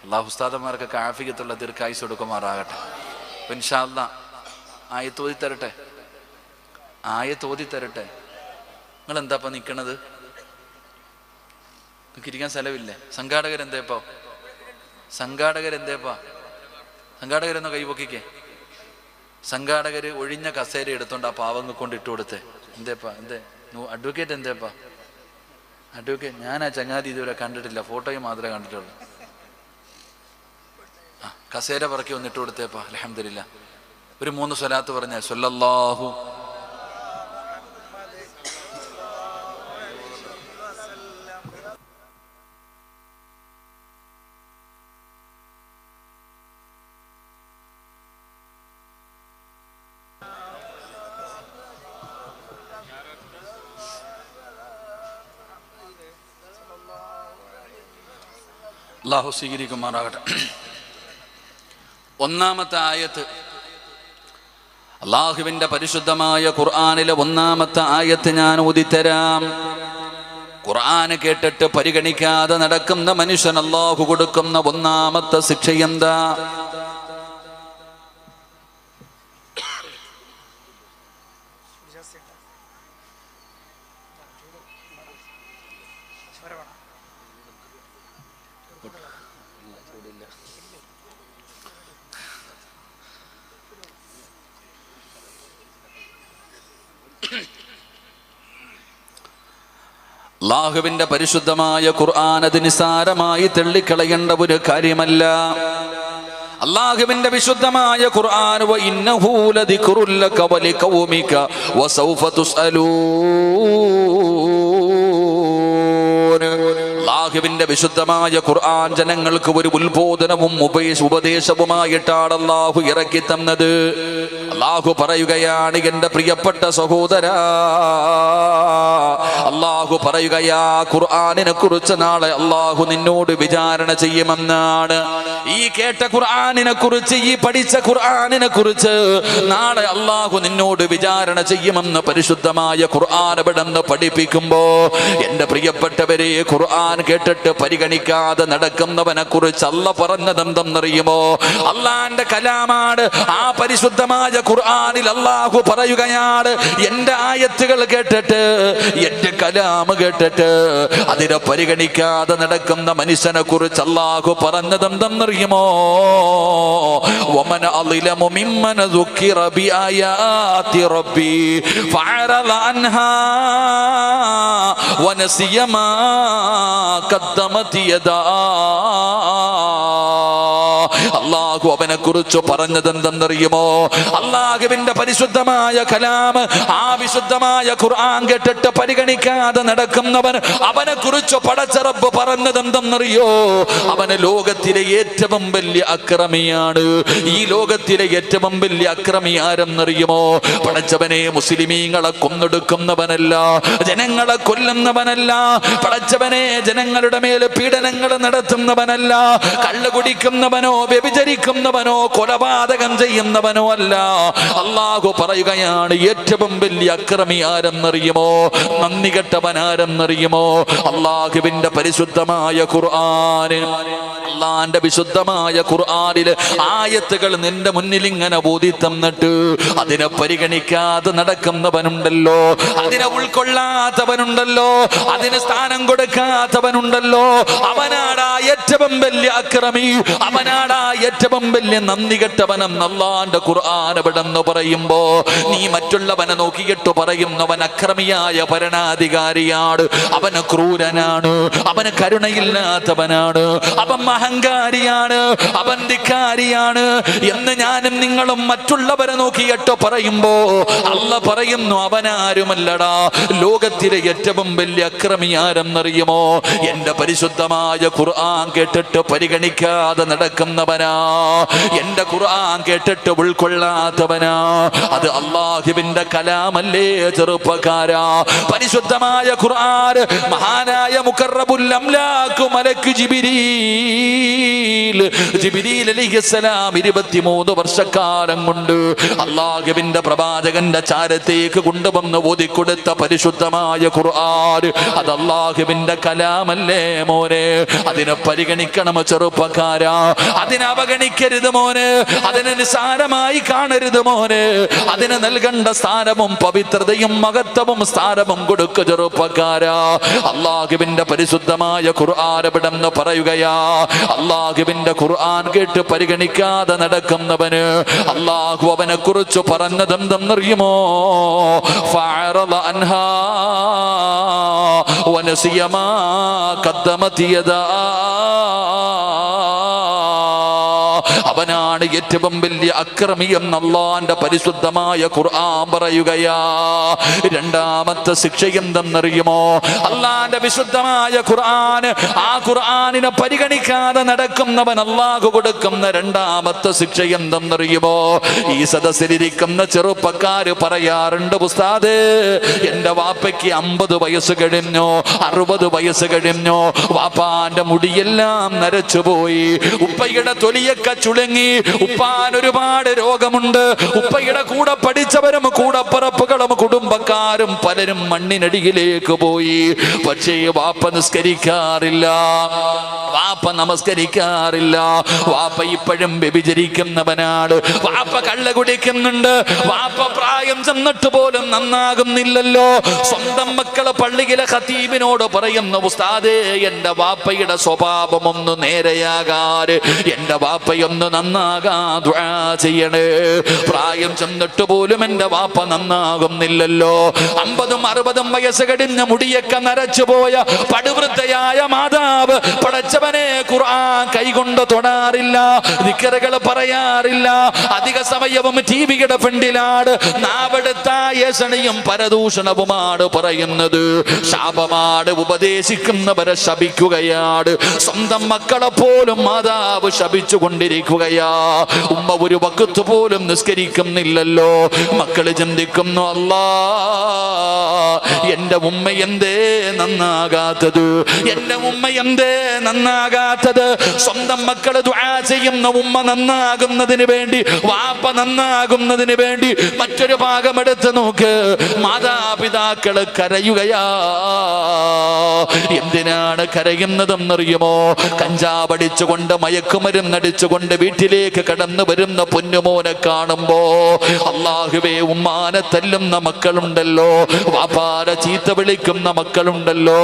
അള്ളാഹു ഉസ്താദന്മാർക്കൊക്കെ ആഫിയത്തുള്ള ദീർഘായുസ്സ് കൊടുക്കുമാറാകട്ടെ. അപ്പം ഇൻഷാ അല്ലാഹ് ആയത്ത് ഓതി തരട്ടെ, ആയത്ത് ഓതി തരട്ടെ. നിങ്ങൾ എന്താപ്പാ നിൽക്കണത്? നിങ്ങൾക്ക് ഇരിക്കാൻ സ്ഥലമില്ലേ? സംഘാടകരെന്തേപ്പാ? സംഘാടകരെന്നോ കൈപൊക്കിക്കേ. സംഘാടകര് ഒഴിഞ്ഞ കസേര എടുത്തോണ്ട് ആ പാവങ്ങൾ കൊണ്ട് ഇട്ട് കൊടുത്തേ. എന്തേപ്പാ? അഡ്വക്കേറ്റ് എന്തേപ്പാ? അഡ്വക്കേറ്റ് ഞാൻ ആ ചങ്ങാതി ഇതുവരെ കണ്ടിട്ടില്ല, ഫോട്ടോയും മാത്രമേ കണ്ടിട്ടുള്ളൂ. ആ കസേര പറക്കി ഒന്നിട്ട് കൊടുത്തേപ്പാ. അൽഹംദുലില്ലാ. ഒരു 3 സ്വലാത്ത് പറഞ്ഞേ. സ്വല്ലല്ലാഹു അല്ലാഹു സ്വീകരിക്കുമാറാകട്ടെ. ഒന്നാമത്തെ ആയത്ത്, അള്ളാഹുവിന്റെ പരിശുദ്ധമായ ഖുർആനിലെ ഒന്നാമത്തെ ആയത്ത് ഞാൻ ഓതിത്തരാം. ഖുർആൻ കേട്ടിട്ട് പരിഗണിക്കാതെ നടക്കുന്ന മനുഷ്യൻ അള്ളാഹു കൊടുക്കുന്ന ഒന്നാമത്തെ ശിക്ഷ എന്താ? അല്ലാഹുവിന്റെ പരിശുദ്ധമായ ഖുർആൻ അത് നിസാരമായി തള്ളിക്കളയേണ്ട ഒരു കാര്യമല്ല. അല്ലാഹുവിന്റെ വിശുദ്ധമായ ഖുർആൻ വ ഇന്നഹു ലദിക്റുൽ ലക വലിഖൗമിക വസൗഫ തുസ്അലൂൻ. അല്ലാഹുവിന്റെ വിശുദ്ധമായ ഖുർആൻ ജനങ്ങൾക്ക് ഒരു ഉത്ബോധനവും ഉപദേശവുമായിട്ടാണ് അല്ലാഹു ഇറക്കി തന്നത്. അല്ലാഹു പറയുകയാണ്, എന്റെ പ്രിയപ്പെട്ട സഹോദരാ, അല്ലാഹു അള്ളാഹു പറയുകയാ, ഖുർആനിനെ കുറിച്ച് നാളെ അള്ളാഹു നിന്നോട് വിചാരണ ചെയ്യുമെന്നാണ്. ഈ കേട്ട ഖുർആനിനെ കുറിച്ച്, ഈ പഠിച്ച ഖുർആനിനെ കുറിച്ച് നാളെ അള്ളാഹു നിന്നോട് വിചാരണ ചെയ്യുമെന്ന് പരിശുദ്ധമായ ഖുർആൻ ഇവിടെന്ന് പഠിപ്പിക്കുമ്പോ, എന്റെ പ്രിയപ്പെട്ടവരെ, ഖുർആൻ കേട്ടിട്ട് പരിഗണിക്കാതെ നടക്കുന്നവനെ കുറിച്ച് അല്ല പറഞ്ഞതെന്തെന്നറിയുമോ? അള്ളാന്റെ കലാമാണ്. ആ പരിശുദ്ധമായ ഖുർആനിൽ അള്ളാഹു പറയുകയാണ്, എന്റെ ആയത്തുകൾ കേട്ടിട്ട്, എന്റെ കലാമ് കേട്ടിട്ട് അതിനെ പരിഗണിക്കാതെ നടക്കുന്ന മനുഷ്യനെ കുറിച്ച് അള്ളാഹു പറഞ്ഞതെന്തെന്നറിയുമോ? വമൻ അളിലമു മിമ്മൻ ദുക്കിറ ബിആയാതി റബ്ബി ഫഅറള അൻഹാ വനസിയ മാ ഖദ്ദമത് യദാ. അള്ളാഹു അവനെ കുറിച്ച് പറഞ്ഞതെന്തെന്നറിയുമോ? അള്ളാഹുവിന്റെ പരിശുദ്ധമായ കലാം, ആ വിശുദ്ധമായ ഖുർആൻ കേട്ടിട്ട് പരിഗണിക്കാതെ നടക്കുന്നവൻ, അവനെ കുറിച്ച് പടച്ച റബ്ബ് പറഞ്ഞതെന്തെന്നറിയോ? അവന് ലോകത്തിലെ ഏറ്റവും വലിയ അക്രമിയാണ്. ഈ ലോകത്തിലെ ഏറ്റവും വലിയ അക്രമി ആരെന്നറിയുമോ? പടച്ചവനെ, മുസ്ലിമീങ്ങളെ കൊന്നൊടുക്കുന്നവനല്ല, ജനങ്ങളെ കൊല്ലുന്നവനല്ല, പടച്ചവനെ ജനങ്ങളുടെ മേൽ പീഡനങ്ങൾ നടത്തുന്നവനല്ല, കള്ളു കുടിക്കുന്നവനോ വ്യഭിചരിക്കുന്നവനോ കൊലപാതകം ചെയ്യുന്നവനോ അല്ല. അള്ളാഹു പറയുകയാണ്, ഏറ്റവും വലിയ അക്രമി ആരെന്നറിയുമോ? നന്ദി കെട്ടവൻ ആരെന്നറിയുമോ? അള്ളാഹുവിന്റെ പരിശുദ്ധമായ ഖുർആൻ, അള്ളാന്റെ വിശുദ്ധമായ ഖുർആനില് ആയത്തുകൾ നിന്റെ മുന്നിൽ ഇങ്ങനെ ഓതി തന്നിട്ട് അതിനെ പരിഗണിക്കാതെ നടക്കുന്നവനുണ്ടല്ലോ, അതിനെ ഉൾക്കൊള്ളാത്തവനുണ്ടല്ലോ, അതിന് സ്ഥാനം കൊടുക്കാത്തവനുണ്ടല്ലോ, അവനാടാ ഏറ്റവും വലിയ അക്രമി, അവനാടാ ഏറ്റവും വലിയ നന്ദി കെട്ടവനെന്ന് അള്ളാന്റെ ഖുർആൻ ഇവിടെന്ന് പറയുമ്പോ, നീ മറ്റുള്ളവനെ നോക്കിയിട്ട് പറയുന്നവൻ അക്രമിയായ ഭരണാധികാരിയാണ്, അവന് ക്രൂരനാണ്, അവന് കരുണയില്ലാത്തവനാണ്, അവൻ അഹങ്കാരിയാണ്, അവൻ ധിക്കാരിയാണ് എന്ന് ഞാനും നിങ്ങളും മറ്റുള്ളവരെ നോക്കിയിട്ട് പറയുമ്പോ, അല്ല പറയുന്നു, അവനാരുമല്ലടാ, ലോകത്തിലെ ഏറ്റവും വലിയ അക്രമി ആരെന്നറിയുമോ? എന്റെ പരിശുദ്ധമായ ഖുർആൻ കേട്ടിട്ട് പരിഗണിക്കാതെ നടക്കുന്നവനാ, എന്റെ ഖുർആൻ കേട്ടിട്ട് ഉൾക്കൊള്ളാത്തവനാ. അത് അല്ലാഹുവിന്റെ കലാമല്ലേ ചെറുപ്പക്കാരാ? പരിശുദ്ധമായ ഖുർആൻ മഹാനായ മുഖറബുൽ അംലാഖ് മലക്ക് ജിബ്രീൽ അലൈഹിസ്സലാം 23 വർഷക്കാലം കൊണ്ട് അല്ലാഹുവിന്റെ പ്രവാചകന്റെ ചാരത്തേക്ക് കൊണ്ടുവന്ന് ഓതിക്കൊടുത്ത പരിശുദ്ധമായ ഖുർആൻ, അത് അല്ലാഹുവിന്റെ കലാമല്ലേ മോനെ? അതിനെ പരിഗണിക്കണം ചെറുപ്പക്കാരാ, അതിനെ അവഗണിക്കരുത് മോനെ, അതിനെ നിസാരമായി കാണരുത് മോനെ. അതിന് നൽകേണ്ട സ്ഥാനവും പവിത്രതയും മഹത്വവും സ്ഥാനവും കൊടുക്ക ചെറുപ്പക്കാരാ. അല്ലാഹുവിന്റെ പരിശുദ്ധമായ ഖുർആൻ ഇവിടെന്ന് പറയുകയാ, അല്ലാഹുവിന്റെ ഖുർആൻ കേട്ട് പരിഗണിക്കാതെ നടക്കുന്നവന് അല്ലാഹു അവനെ കുറിച്ച് പറഞ്ഞതെന്തെന്നറിയുമോ? ഫഅറള അൻഹാ വനസിയ മാ ഖദ്ദമത് യദാ. അവനാണ് ഏറ്റവും വലിയ അക്രമി എന്ന് അല്ലാഹുവിന്റെ പരിശുദ്ധമായ ഖുർആൻ പറയുകയാ. രണ്ടാമത്തെ ശിക്ഷ എന്തെന്നറിയുമോ? അല്ലാഹുവിന്റെ വിശുദ്ധമായ ഖുർആൻ, ആ ഖുർആനിനെ പരിഗണിക്കാതെ നടക്കുന്നവൻ അല്ലാഹു കൊടുക്കുന്ന രണ്ടാമത്തെ ശിക്ഷ എന്തെന്നറിയുമോ? ഈ സദസ്സിലിരിക്കുന്ന ചെറുപ്പക്കാര് പറയാറുണ്ട്, ഉസ്താദേ, എന്റെ വാപ്പയ്ക്ക് 50 വയസ്സ് കഴിഞ്ഞു, 60 വയസ്സ് കഴിഞ്ഞു, വാപ്പാന്റെ മുടിയെല്ലാം നരച്ചുപോയി, ഉപ്പയുടെ തൊലിയൊക്കെ ചുളുങ്ങി, ഉപ്പാൻ ഒരുപാട് രോഗമുണ്ട്, ഉപ്പയുടെ കൂടെ പഠിച്ചവരും കൂടപ്പറപ്പുകളും കുടുംബക്കാരും പലരും മണ്ണിനടിയിലേക്ക് പോയി. പക്ഷേ വാപ്പ നിസ്കരിക്കാറില്ല, വാപ്പ നമസ്കരിക്കാറില്ല, വാപ്പ ഇപ്പോഴും വ്യഭിചരിക്കുന്നവനാണ്, വാപ്പ കള്ള കുടിക്കുന്നുണ്ട്, വാപ്പ പ്രായം ചെന്നിട്ട് പോലും നന്നാകുന്നില്ലല്ലോ. സ്വന്തം മക്കള് പള്ളിയിലെ ഖതീബിനോട് പറയുന്ന, ഉസ്താദേ, എന്റെ വാപ്പയുടെ സ്വഭാവം ഒന്ന് നേരെയാകാറ്, എന്റെ വാപ്പയൊന്ന് നന്നാകാ ദുആ ചെയ്യണേ. പ്രായം ചെന്നിട്ട് പോലും എന്റെ വാപ്പ നന്നാകുന്നില്ലല്ലോ. 50ഉം 60ഉം വയസ്സ് കഴിഞ്ഞ മുടിയൊക്കെ നരച്ചുപോയ പടുവൃദ്ധയായ മാതാവ് പടച്ചവനെ ഖുർആൻ കൈകൊണ്ട് തൊടാറില്ല, ദിക്റുകൾ പറയാറില്ല, അധിക സമയവും ടിവിയുടെ ഫ്രണ്ടിലാണ്, നാവെടുത്ത ഏഷണിയും പരദൂഷണവുമാണ് പറയുന്നത്, ശാപമാണ്, ഉപദേശിക്കുന്നവരെ ശപിക്കുകയാണ്. സ്വന്തം മക്കളെ പോലും മാതാവ് ശപിച്ചു കൊണ്ടിരിക്കുകയാ. ഉമ്മ ഒരു വഖത്ത് പോലും നിസ്കരിക്കുന്നില്ലല്ലോ. മക്കള് ചിന്തിക്കുന്നു, അല്ലാഹ് എന്റെ ഉമ്മ എന്തേ നന്നാകാത്തത്? എന്റെ ഉമ്മ എന്തേ നന്നാകാത്തത്? സ്വന്തം മക്കള് ദുആ ചെയ്യുന്ന ഉമ്മ നന്നാകുന്നതിന് വേണ്ടി, വാപ്പ നന്നാകുന്നതിന് വേണ്ടി മറ്റൊരു ഭാഗം എടുത്ത് നോക്ക്. മാതാപിതാക്കള് കരയുകയാ. എന്തിനാണ് കരയുന്നതെന്നറിയുമോ? കഞ്ചാവടിച്ചുകൊണ്ട് മയക്കുമരുന്നടിച്ചുകൊണ്ട് വീട്ടിലേക്ക് കടന്നു വരുന്ന പൊന്നുമോനെ കാണുമ്പോ, അല്ലാഹുവേ, ഉമ്മാനെ തല്ലുന്ന മക്കളുണ്ടല്ലോ, വാപ്പാരെ ചീത്ത വിളിക്കുന്ന മക്കളുണ്ടല്ലോ,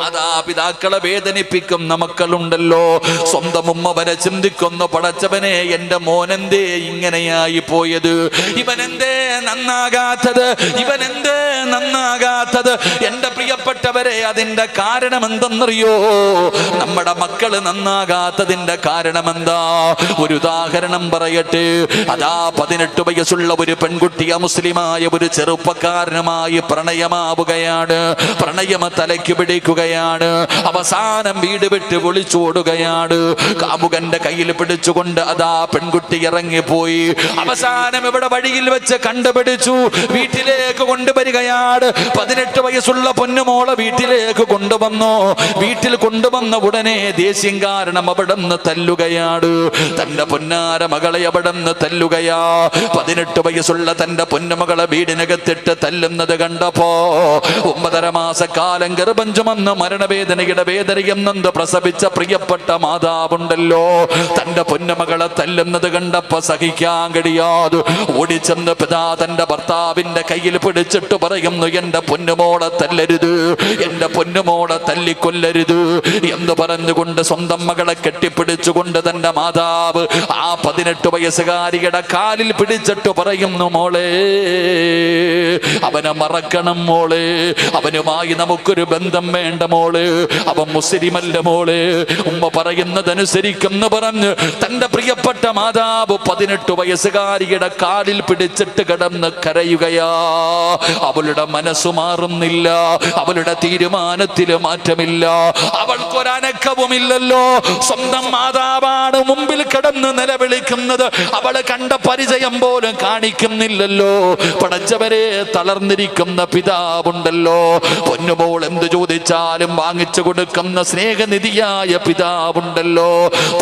മാതാപിതാക്കളെ വേദനിപ്പിക്കുന്ന മക്കളുണ്ടല്ലോ, സ്വന്തം ഉമ്മ വരെ ചിന്തിക്കുന്നു, പടച്ചവനെ എന്റെ മോനെന്തേ ഇങ്ങനെയായി പോയത്? ഇവനെന്തേ നന്നാകാത്തത്? ഇവനെന്തേ നന്നാകാത്തത്? എന്റെ പ്രിയപ്പെട്ടവരെ, അതിന്റെ കാരണം എന്തെന്നറിയോ? നമ്മുടെ മക്കള് നന്നാകാത്തതിന്റെ കാരണം എന്താ? ഒരു ഉദാഹരണം പറയട്ടെ. അതാ 18 വയസ്സുള്ള ഒരു പെൺകുട്ടിയ മുസ്ലിമായ ഒരു ചെറുപ്പക്കാരനുമായി പ്രണയമാവുകയാണ്. പ്രണയം തലയ്ക്ക് പിടിക്കുകയാണ്. അവസാനം വീട് വിട്ട് വിളിച്ചോടുകയാണ്. കാമുകന്റെ കയ്യിൽ പിടിച്ചുകൊണ്ട് അതാ പെൺകുട്ടി ഇറങ്ങിപ്പോയി. അവസാനം ഇവിടെ വഴിയിൽ വെച്ച് കണ്ടുപിടിച്ചു. വീട്ടിലേക്ക് കൊണ്ടുവരികയാണ്. 18 വയസ്സുള്ള പൊന്നുമോളെ വീട്ടിലേക്ക് കൊണ്ടുവന്നു. വീട്ടിൽ കൊണ്ടുവന്ന ഉടനെ ദേഷ്യം കാരണം അവിടെ നിന്ന് തല്ലുകയാണ്. തന്റെ പൊന്നാര മകളെ അവിടെ നിന്ന് തല്ലുകയാ. 18 വയസ്സുള്ള തന്റെ പൊന്നുമകളെ വീടിനകത്തിട്ട് തല്ലുന്നത് കണ്ടപ്പോ 9.5 മാസക്കാലം ഗർഭം ചുമന്ന് മരണവേദനയുടെ വേദനയെന്നത് പ്രസവിച്ച പ്രിയപ്പെട്ട മാതാവുണ്ടല്ലോ, തന്റെ പൊന്നുമകളെ തല്ലുന്നത് കണ്ടപ്പോ സഹിക്കാൻ കഴിയാതെ ഓടിച്ചെന്ന് പിതാ തന്റെ ഭർത്താവിന്റെ കയ്യിൽ പിടിച്ചിട്ട് പറയുന്നു, എന്റെ പൊന്നുമോളെ തല്ലരുത്, എന്റെ പൊന്നുമോളെ തല്ലിക്കൊല്ലരുത് എന്ന് പറഞ്ഞുകൊണ്ട് സ്വന്തം മകളെ കെട്ടിപ്പിടിച്ചുകൊണ്ട് തന്റെ മാതാവ് ആ 18 വയസ്സുകാരിയുടെ കാലിൽ പിടിച്ചിട്ട് പറയുന്നു, മോളെ, അവനെ മറക്കണം മോളെ, അവനുമായി നമുക്കൊരു ബന്ധം വേണ്ട മോളെ, അവൻ മുസ്ലിമല്ല മോളെ, ഉമ്മ പറയുന്നതനുസരിക്കെന്ന് പറഞ്ഞ് തന്റെ പ്രിയപ്പെട്ട മാതാവ് 18 വയസ്സുകാരിയുടെ കാലിൽ പിടിച്ചിട്ട് കിടന്ന് കരയുകയാ. അവളുടെ മനസ്സു മാറുന്നില്ല, അവളുടെ തീരുമാനത്തിൽ മാറ്റമില്ല, അവൾക്കൊരനക്കവുമില്ലല്ലോ. സ്വന്തം മാതാവാണ് മുമ്പിൽ കിടന്ന് നിലവിളിക്കുന്നത്, അവളെ കണ്ട പരിചയം പോലും കാണിക്കുന്നില്ലല്ലോ. പടച്ചവരെ, തളർന്നിരിക്കുന്ന പിതാവുണ്ടല്ലോ, പൊന്നുമോൾ എന്ത് ചോദിച്ചാലും വാങ്ങിച്ചു കൊടുക്കുന്ന സ്നേഹനിധിയായ പിതാവുണ്ടല്ലോ,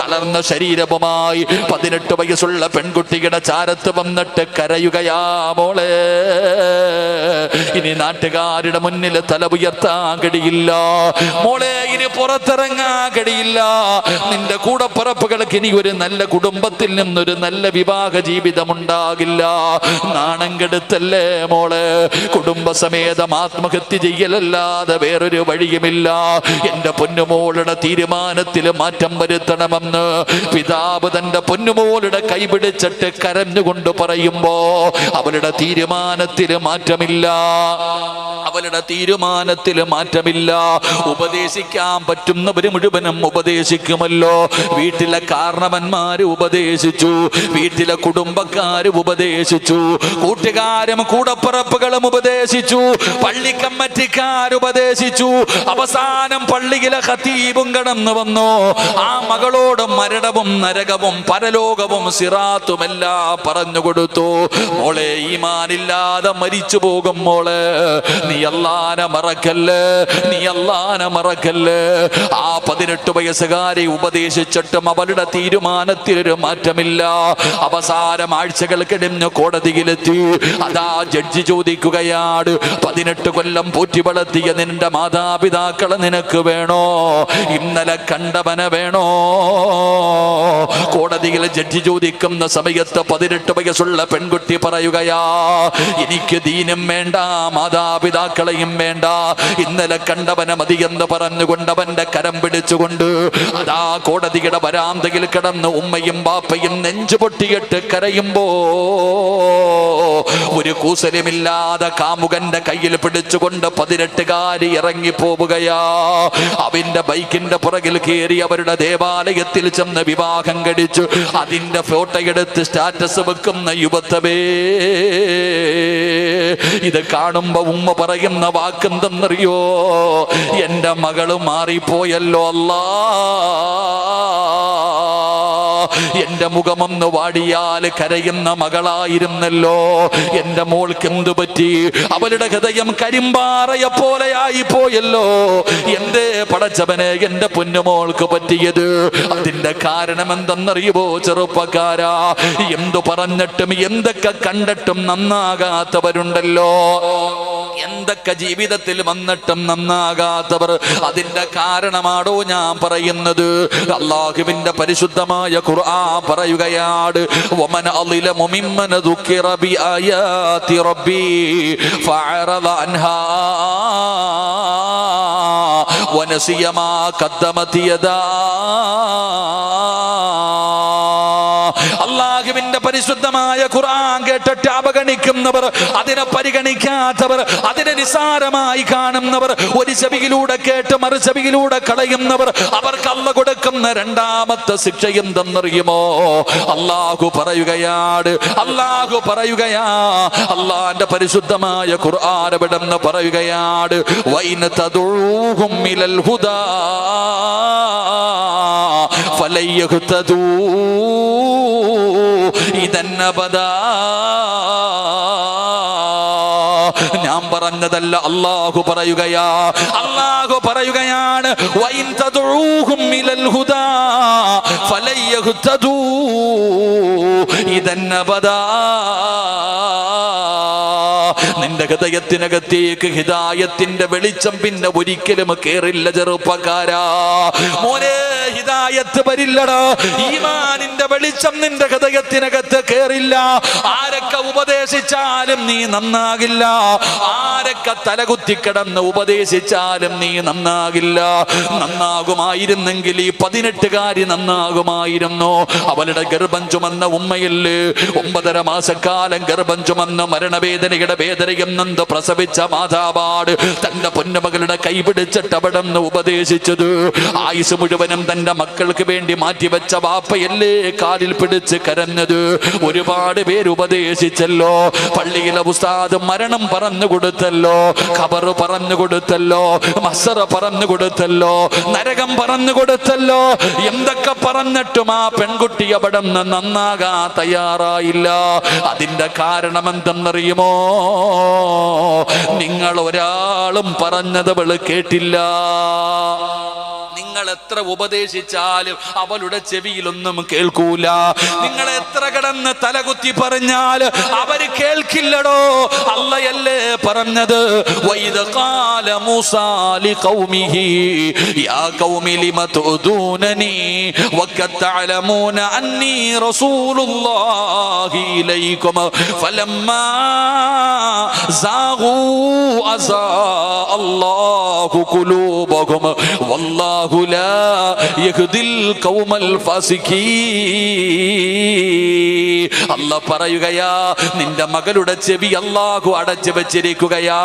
തളർന്ന ശരീരവുമായി 18 വയസ്സുള്ള പെൺകുട്ടിയുടെ ചാരത്ത് വന്നിട്ട് കരയുകയാ. മോളെ, ഇനി നാട്ടുകാരുടെ മുന്നിൽ തല ഉയർത്താൻ കഴിയില്ല മോളെ, ഇനി പുറത്തിറങ്ങാൻ കഴിയില്ല. നിന്റെ കൂടപ്പിറപ്പുകൾക്ക് ഇനി ഒരു നല്ല കുടുംബത്തിൽ നിന്നൊരു നല്ല വിവാഹ ജീവിതം ഉണ്ടാകില്ല. നാണം കെടുത്തല്ലേ മോളെ, കുടുംബസമേതം ആത്മഹത്യ ചെയ്യലല്ലാതെ വേറൊരു വഴിയുമില്ല. എന്റെ പൊന്നുമോളുടെ തീരുമാനത്തിൽ മാറ്റം വരുത്തണമെന്ന് പിതാവ് തന്റെ പൊന്നുമോളുടെ കൈപിടിച്ചിട്ട് കരഞ്ഞുകൊണ്ട് പറയുമ്പോ അവളുടെ തീരുമാനത്തിൽ മാറ്റമില്ല, അവളുടെ തീരുമാനത്തിൽ മാറ്റമില്ല. ഉപദേശിക്കാൻ പറ്റുന്നവര് മുഴുവനും ഉപദേശിക്കുമല്ലോ. വീട്ടിലെ കാരണവന്മാര് ഉപദേശിച്ചു, വീട്ടിലെ കുടുംബക്കാര് ഉപദേശിച്ചു, കൂട്ടുകാരും കൂടപ്പിറപ്പുകളും ഉപദേശിച്ചു, പള്ളി കമ്മിറ്റിക്കാർ ഉപദേശിച്ചു. അവസാനം പള്ളിയിലെ ഖതീബും കടന്നു വന്നു. ആ മകളോട് മരണവും നരകവും പരലോകവും സിറാത്തുമെല്ലാം പറഞ്ഞു കൊടുത്തു. മോളെ, ഈമാനില്ലാതെ മരിച്ചു പോകും മോളെ, നീ അല്ലാഹനെ മറക്കല്ലേ, നീ അല്ലാഹനെ മറക്കല്ലേ. ആ 18 വയസ്സുകാരെ ഉപദേശിച്ചിട്ടും അവളുടെ തീരുമാനത്തിലൊരു മാറ്റമില്ല. അവസാനം ആഴ്ചകൾ കഴിഞ്ഞ് കോടതിയിലെത്തി. അതാ ജഡ്ജി ചോദിക്കുകയാണ്, 18 കൊല്ലം പോറ്റി വളർത്തിയ നിന്റെ മാതാപിതാക്കളെ നിനക്ക് വേണോ? ഇന്നലെ കണ്ടവനെ വേണോ? കോടതിയിൽ ജഡ്ജി ചോദിക്കുന്ന സമയത്ത് 18 വയസ്സുള്ള പെൺകുട്ടി പറയുകയാ, എനിക്ക് ദീനും വേണ്ട, മാതാപിതാക്കളെയും വേണ്ട, ഇന്നലെ കണ്ടവനെ മതിയെന്ന് പറഞ്ഞുകൊണ്ട് അവന്റെ കരം പിടിച്ചുകൊണ്ട് അതാ കോടതിയുടെ വരാന്തയിൽ കിടന്ന് ഉമ്മയും ബാപ്പയും നെഞ്ചുപൊട്ടിയിട്ട് കരയുമ്പോ ഒരു കൂസലുമില്ലാതെ കാമുകന്റെ കയ്യിൽ പിടിച്ചുകൊണ്ട് 18കാരി ഇറങ്ങി പോവുകയാ. അവന്റെ ബൈക്കിന്റെ പുറകിൽ കയറി അവരുടെ ദേവാലയത്തിൽ ചെന്ന് വിവാഹം കഴിച്ചു. അതിന്റെ ഫോട്ടോ എടുത്ത് സ്റ്റാറ്റസ് വെക്കുന്ന യുവത്വമേ, ഇത് കാണുമ്പോ ഉമ്മ പറയുന്ന വാക്കെന്തെന്നറിയോ? എന്റെ മകള് മാറിപ്പോയല്ലോ അല്ലാ, എന്റെ മുഖമൊന്ന് വാടിയാൽ കരയുന്ന മകളായിരുന്നല്ലോ, എന്റെ മോൾക്ക് എന്തു പറ്റി? അവളുടെ ഹൃദയം കരിമ്പാറയെ പോലെയായി പോയല്ലോ. എന്തേ പടച്ചവനെ എന്റെ പൊന്നുമോൾക്ക് പറ്റിയത്? അതിന്റെ കാരണം എന്തെന്നറിയുമോ ചെറുപ്പക്കാരാ? എന്തു പറഞ്ഞിട്ടും എന്തൊക്കെ കണ്ടിട്ടും നന്നാകാത്തവരുണ്ടല്ലോ, എന്തൊക്കെ ജീവിതത്തിൽ വന്നിട്ടും നന്നാകാത്തവർ. അതിന്റെ കാരണമാണോ ഞാൻ പറയുന്നത്? അല്ലാഹുവിന്റെ പരിശുദ്ധമായ ഖുർആൻ പറയുകയാണ്, വമൻ അളിലമു മിമ്മൻ ദുക്കിറ ബിആയാതി റബ്ബി ഫഅറദ അൻഹാ വനസിയ മാ ഖദ്ദമത് യദാ. അല്ലാഹുവിന്റെ പരിശുദ്ധമായ ഖുർആൻ കേട്ടിട്ട് അവഗണിക്കുന്നവർ, അതിനെ പരിഗണിക്കാത്തവർ, അതിനെ നിസാരമായി കാണുന്നവർ, ഒരു ചെവിയിലൂടെ കേട്ട് മറു ചെവിയിലൂടെ കളയുന്നവർ, അവർക്ക് അല്ലാഹു കൊടുക്കുന്ന രണ്ടാമത്തെ ശിക്ഷ എന്തെന്നറിയുമോ? അല്ലാഹു പറയുകയാണ്, അല്ലാഹുവിന്റെ പരിശുദ്ധമായ ഖുർആൻ എവിടെന്ന് പറയുകയാണ്, വൈന തദഊഹും മിനൽ ഹുദാ ഫലയഹ്തദൂ ഇദന്നബദാ. ഞാൻ പറഞ്ഞതല്ല, അല്ലാഹു പറയുകയാ. അല്ലാഹു പറയുകയാണ്, വഇൻ തദഊഹും മിനൽ ഹുദാ ഫലയഹ്തദൂ ഇദന്നബദാ. നിന്റെ ഹൃദയത്തിനകത്തേക്ക് ഹിദായത്തിന്റെ വെളിച്ചം പിന്നെ ഒരിക്കലും കേറില്ല ചെറുപ്പക്കാരാ. മോനെ, ഹിദായത്ത് വരില്ലടാ, ഈമാനിന്റെ വെളിച്ചം നിന്റെ ഹൃദയത്തിനകത്ത് കേറില്ല. ആരൊക്കെ ഉപദേശിച്ചാലും നീ നന്നാകില്ല, ആരൊക്കെ തലകുത്തിക്കിടന്ന് ഉപദേശിച്ചാലും നീ നന്നാകില്ല. നന്നാകുമായിരുന്നെങ്കിൽ ഈ 18കാരി നന്നാകുമായിരുന്നു. അവളുടെ ഗർഭം ചുമന്ന ഉമ്മയല്ലേ, 9.5 മാസക്കാലം ഗർഭം ചുമന്ന മരണവേദനയുടെ വേദനയും നൊന്ത് പ്രസവിച്ച മാതാവാട് തന്റെ പൊന്നുമകളുടെ കൈപിടിച്ചിട്ട് അവിടെ നിന്ന് ഉപദേശിച്ചത്. ആയുസ് മുഴുവനും തന്റെ മക്കൾക്ക് വേണ്ടി മാറ്റിവെച്ച വാപ്പയല്ലേ കാലിൽ പിടിച്ച് കരഞ്ഞത്. ഒരുപാട് പേര് ഉപദേശിച്ചല്ലോ. പള്ളിയിലെ ഉസ്താദ് മരണം പറഞ്ഞു കൊടുത്തല്ലോ, ഖബർ പറഞ്ഞു കൊടുത്തല്ലോ, മസ്സറ പറഞ്ഞു കൊടുത്തല്ലോ, നരകം പറഞ്ഞു കൊടുത്തല്ലോ. എന്തൊക്കെ പറഞ്ഞിട്ടും ആ പെൺകുട്ടി അവിടെ നിന്ന് നന്നാകാൻ തയ്യാറായില്ല. അതിന്റെ കാരണം എന്തെന്നറിയുമോ? നിങ്ങൾ ഒരാളും പറഞ്ഞത് അവള് കേട്ടില്ല. നിങ്ങൾ എത്ര ഉപദേശിച്ചാലും അവളുടെ ചെവിയിലൊന്നും കേൾക്കൂല. നിങ്ങൾ എത്ര കിടന്ന് തലകുത്തി പറഞ്ഞാൽ അവര് കേൾക്കില്ലടോ. അല്ലയല്ലേ പറഞ്ഞത്, വഇദ ഖാല മൂസാ ലിഖൗമിഹി യാ ഖൗമി ലിമ തുദൂനനി വഖദ് തഅലമൂന അന്നി റസൂലുള്ളാഹി ഇലൈക്കും ഫലമ്മാ സാഗൂ അസാ അല്ലാഹു ഖുലൂബഹും വല്ലാഹു ലാ യഹ്ദിൽ ഖൗമൽ ഫാസിഖീൻ. അല്ലാഹു പറയുകയാ, നിന്റെ മകളുടെ ചെവി അല്ലാഹു അടച്ചു വെച്ചിരിക്കുകയാ.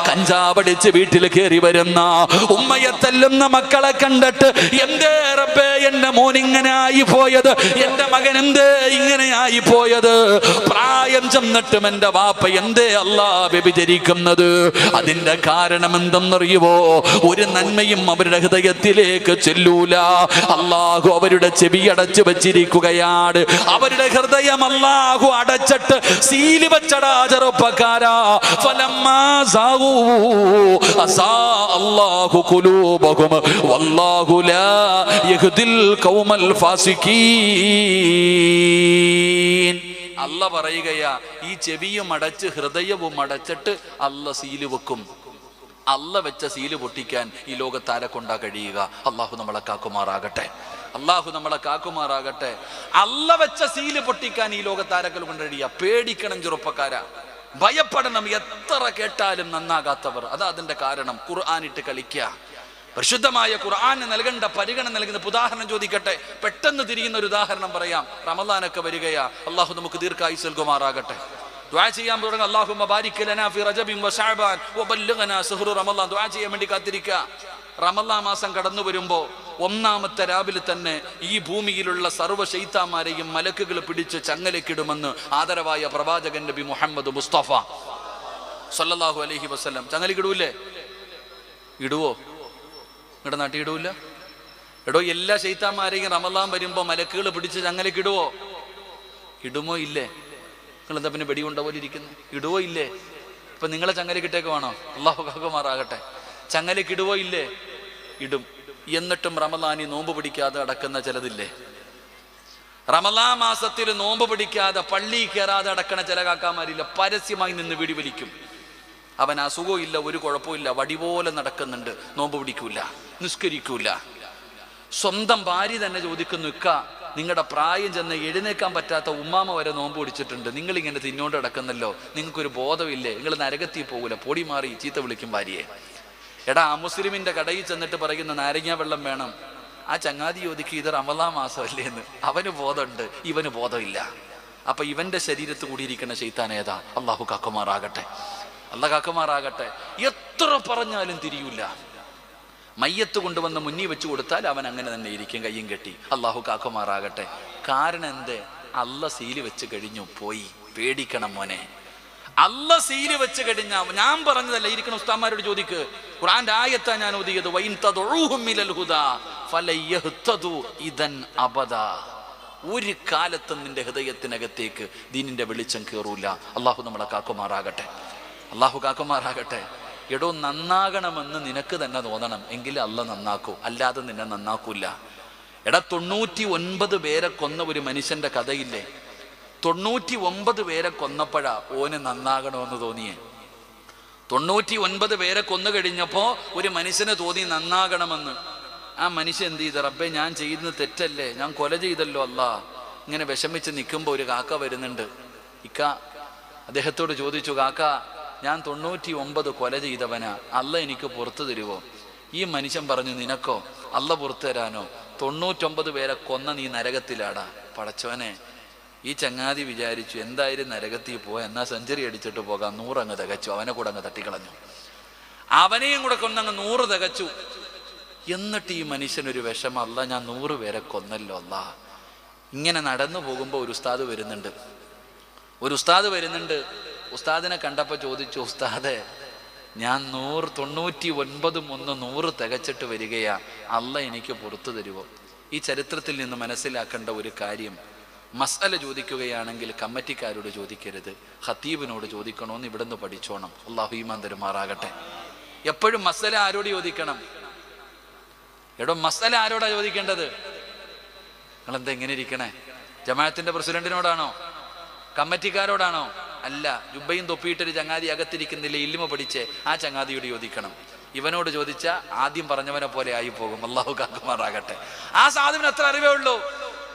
കഞ്ചാവടിച്ച് വീട്ടിൽ കയറി വരുന്ന ഉമ്മയെ തല്ലുന്ന മക്കളെ കണ്ടിട്ട്, എന്തേ റബ്ബേ എന്റെ മോൻ ഇങ്ങനെ ആയി പോയത്, എന്റെ മകൻ എന്തേ ഇങ്ങനെ ആയി പോയത്? പ്രായം ചെന്നിട്ടും എന്റെ വാപ്പ എന്തേ അല്ലാഹ് വ്യഭിചരിക്കുന്നത്? അതിന്റെ കാരണം എന്തെന്നറിയുവോ? ഒരു നന്മയും അവരുടെ ഹൃദയത്തിലേക്ക് ചെല്ലൂല. അല്ലാഹു അവരുടെ ചെവി അടച്ചു വെച്ചിരിക്കുകയാണ്. അവരുടെ ഹൃദയം അല്ലാഹു അടച്ചിട്ട് സീലി വെച്ചടാ ചെറുപ്പക്കാരാ. ഫലമ്മാ സാഗൂ അസാ അല്ലാഹു ഖുലൂബഹും വല്ലാഹു ലാ യഹ്ദിൽ ഖൗമൽ ഫാസിഖീൻ. അല്ല പറയുകയാ, ഈ ചെവിയും അടച്ച് ഹൃദയവും അടച്ചിട്ട് അല്ല സീല് വെക്കും. അല്ല വെച്ച സീല് പൊട്ടിക്കാൻ ഈ ലോകത്താരെ കൊണ്ടാ കഴിയുക? അള്ളാഹു നമ്മളെ കാക്കുമാറാകട്ടെ, അള്ളാഹു നമ്മളെ കാക്കുമാറാകട്ടെ. അല്ല വെച്ച സീല് പൊട്ടിക്കാൻ ഈ ലോകത്താരക്കൾ കൊണ്ട് കഴിയുക? പേടിക്കണം ചെറുപ്പക്കാരാ, ഭയപ്പെടണം. എത്ര കേട്ടാലും നന്നാകാത്തവർ, അതാ അതിന്റെ കാരണം. ഖുർആനിട്ട് കളിക്കുക. പരിശുദ്ധമായ ഖുർആന് നൽകേണ്ട പരിഗണന നൽകുന്ന ഉദാഹരണം ചോദിക്കട്ടെ, പെട്ടെന്ന് തിരിയുന്ന ഒരു ഉദാഹരണം പറയാം. റമളാനൊക്കെ വരികയാ. അള്ളാഹു നമുക്ക് ദീർഘായുസ്സ് നൽകുമാറാകട്ടെ. ദുആ ചെയ്യാൻ തുടങ്ങുക. അല്ലാഹുമ്മ ബാരിക് ലനാ ഫി റജബിൻ വ ശഅബാൻ വബല്ലിഗ്നാ ശഹ്റു റമളാൻ. ദുആ ചെയ്യാൻ വേണ്ടി കാത്തിരിക്കുക. റമളാൻ മാസം കടന്നു വരുമ്പോൾ ഒന്നാമത്തെ രാവിലെ തന്നെ ഈ ഭൂമിയിലുള്ള സർവ്വ ശൈത്താന്മാരെയും മലക്കുകൾ പിടിച്ച് ചങ്ങലക്കിടുമെന്ന് ആദരവായ പ്രവാചകൻ നബി മുഹമ്മദ് മുസ്തഫ സല്ലല്ലാഹു അലൈഹി വസല്ലം. ചങ്ങലക്കിടൂല്ലേ? ഇടുവോ? നിങ്ങളുടെ നാട്ടിൽ ഇടൂല്ല? എടോ, എല്ലാ ശൈത്താന്മാരെയും റമദാൻ വരുമ്പോ മലക്കുകൾ പിടിച്ച് ചങ്ങലക്ക് ഇടുവോ? ഇടുമോ ഇല്ലേ? നിങ്ങൾ എന്താ പിന്നെ വെടികൊണ്ട പോലെ ഇരിക്കുന്നു? ഇടുവോ ഇല്ലേ? ഇപ്പൊ നിങ്ങളെ ചങ്ങലക്കിട്ടേക്ക് വേണോ? അള്ളാഹു കാക്കുമാറാകട്ടെ. ചങ്ങലക്കിടുവോ ഇല്ലേ? ഇടും. എന്നിട്ടും റമദാനി നോമ്പ് പിടിക്കാതെ അടക്കുന്ന ചിലതില്ലേ? റമദാൻ മാസത്തിൽ നോമ്പ് പിടിക്കാതെ പള്ളി കയറാതെ അടക്കണ ചില കാക്കാമാരില്ല. പരസ്യമായി നിന്ന് വീടി വലിക്കും. അവൻ അസുഖവും ഇല്ല, ഒരു കുഴപ്പമില്ല, വടി പോലെ നടക്കുന്നുണ്ട്, നോമ്പ് പിടിക്കൂല, നിസ്കരിക്കൂല. സ്വന്തം ഭാര്യ തന്നെ ചോദിക്കുന്നു, ഇക്ക നിങ്ങളുടെ പ്രായം ചെന്ന് എഴുന്നേക്കാൻ പറ്റാത്ത ഉമ്മാമ വരെ നോമ്പ് പിടിച്ചിട്ടുണ്ട്, നിങ്ങളിങ്ങനെ തിന്നോണ്ട് കിടക്കുന്നല്ലോ, നിങ്ങൾക്കൊരു ബോധമില്ലേ? നിങ്ങൾ നരകത്തിൽ പോകൂല, പൊടി മാറി ചീത്ത വിളിക്കും ഭാര്യയെ. എടാ, മുസ്ലിമിന്റെ കടയിൽ ചെന്നിട്ട് പറയുന്ന നാരങ്ങ വെള്ളം വേണം. ആ ചങ്ങാതി ചോദിക്കും, ഇത് റമദാൻ മാസമല്ലേ എന്ന്. അവന് ബോധമുണ്ട്, ഇവന് ബോധമില്ല. അപ്പൊ ഇവന്റെ ശരീരത്ത് കൂടിയിരിക്കുന്ന ശൈത്താൻ ഏതാ? അള്ളാഹു കാക്കുമാറാകട്ടെ, അള്ളാഹ് കാക്കുമാറാകട്ടെ. എത്ര പറഞ്ഞാലും തിരിയൂല. മയ്യത്ത് കൊണ്ടുവന്ന് മുന്നിൽ വെച്ച് കൊടുത്താൽ അവൻ അങ്ങനെ തന്നെ ഇരിക്കും, കയ്യും കെട്ടി. അള്ളാഹു കാക്കുമാറാകട്ടെ. കാരണം എന്തേ? അല്ല സീല് വെച്ച് കഴിഞ്ഞു, പോയി. പേടിക്കണം മോനെ. അല്ല സീല് വെച്ച് കഴിഞ്ഞ, ഞാൻ പറഞ്ഞതല്ല, ഇരിക്കുന്ന ഉസ്താദ്മാരോട് ചോദിക്ക്. ഖുർആന്റെ ആയത്താ ഞാൻ ഓതിയത്. വഇൻ തദഉഹും മിനൽ ഹുദാ ഫലയഹ്തദു ഇദൻ അബദാ. ഒരു കാലത്തും നിന്റെ ഹൃദയത്തിനകത്തേക്ക് ദീനിന്റെ വെളിച്ചം കയറൂല. അള്ളാഹു നമ്മളെ കാക്കുമാറാകട്ടെ, അള്ളാഹു കാക്കുമാറാകട്ടെ. എടോ, നന്നാകണമെന്ന് നിനക്ക് തന്നെ തോന്നണം, എങ്കിൽ അല്ല നന്നാക്കൂ, അല്ലാതെ നിന്നെ നന്നാക്കൂല. എടാ, 99 പേരെ കൊന്ന ഒരു മനുഷ്യന്റെ കഥയില്ലേ? 99 പേരെ കൊന്നപ്പോഴാ ഓന് നന്നാകണമെന്ന് തോന്നിയേ. 99 പേരെ കൊന്നു കഴിഞ്ഞപ്പോ ഒരു മനുഷ്യന് തോന്നി നന്നാകണമെന്ന്. ആ മനുഷ്യൻ എന്ത് ചെയ്ത? റബ്ബേ, ഞാൻ ചെയ്യുന്നത് തെറ്റല്ലേ, ഞാൻ കൊല ചെയ്തല്ലോ അല്ലാ. ഇങ്ങനെ വിഷമിച്ച് നിൽക്കുമ്പോൾ ഒരു കാക്ക വരുന്നുണ്ട്. ഇക്ക അദ്ദേഹത്തോട് ചോദിച്ചു, കാക്ക, ഞാൻ 99 കൊല ചെയ്തവനാ, അല്ല എനിക്ക് പുറത്തു തരുവോ? ഈ മനുഷ്യൻ പറഞ്ഞു, നിനക്കോ? അല്ല പുറത്തു തരാനോ? 99 പേരെ കൊന്ന നീ നരകത്തിലാടാ. പടച്ചോനെ, ഈ ചങ്ങാതി വിചാരിച്ചു എന്തായാലും നരകത്തിൽ പോവാ, എന്നാ സെഞ്ചുറി അടിച്ചിട്ട് പോകാം. 100 അങ്ങ് തികച്ചു. അവനെ കൂടെ അങ്ങ് തട്ടിക്കളഞ്ഞു. അവനെയും കൂടെ കൊന്നങ്ങ് 100 തികച്ചു. എന്നിട്ട് ഈ മനുഷ്യനൊരു വിഷമം, അല്ല ഞാൻ 100 പേരെ കൊന്നല്ലോ അല്ല. ഇങ്ങനെ നടന്നു പോകുമ്പോൾ ഒരു ഉസ്താദ് വരുന്നുണ്ട്. ഉസ്താദിനെ കണ്ടപ്പോൾ ചോദിച്ചു, ഉസ്താദെ, ഞാൻ 99 തികച്ചിട്ട് വരികയാ, അല്ല എനിക്ക് പുറത്തു തരുമോ? ഈ ചരിത്രത്തിൽ നിന്ന് മനസ്സിലാക്കേണ്ട ഒരു കാര്യം, മസ്അല ചോദിക്കുകയാണെങ്കിൽ കമ്മിറ്റിക്കാരോട് ചോദിക്കരുത്, ഖതീബിനോട് ചോദിക്കണമെന്ന് ഇവിടുന്ന് പഠിച്ചോണം. അല്ലാഹു ഈമാൻ തരുമാറാകട്ടെ. എപ്പോഴും മസ്അല ആരോട് ചോദിക്കണം? എടോ, മസ്അല ആരോടാ ചോദിക്കേണ്ടത്? നിങ്ങളെന്താ എങ്ങനെ ഇരിക്കണേ? ജമാഅത്തിന്റെ പ്രസിഡന്റിനോടാണോ? കമ്മിറ്റിക്കാരോടാണോ? അല്ല. ജുബയും തൊപ്പിയിട്ടൊരു ചങ്ങാതി അകത്തിരിക്കുന്നില്ല, ഇല്ലിമ പഠിച്ച് ആ ചങ്ങാതിയോട് ചോദിക്കണം. ഇവനോട് ചോദിച്ചാൽ ആദ്യം പറഞ്ഞവനെ പോലെ ആയി പോകും. അല്ലാഹു കാക്കുമാറാകട്ടെ. ആ സാധുവിന് അത്ര അറിവേ ഉള്ളൂ,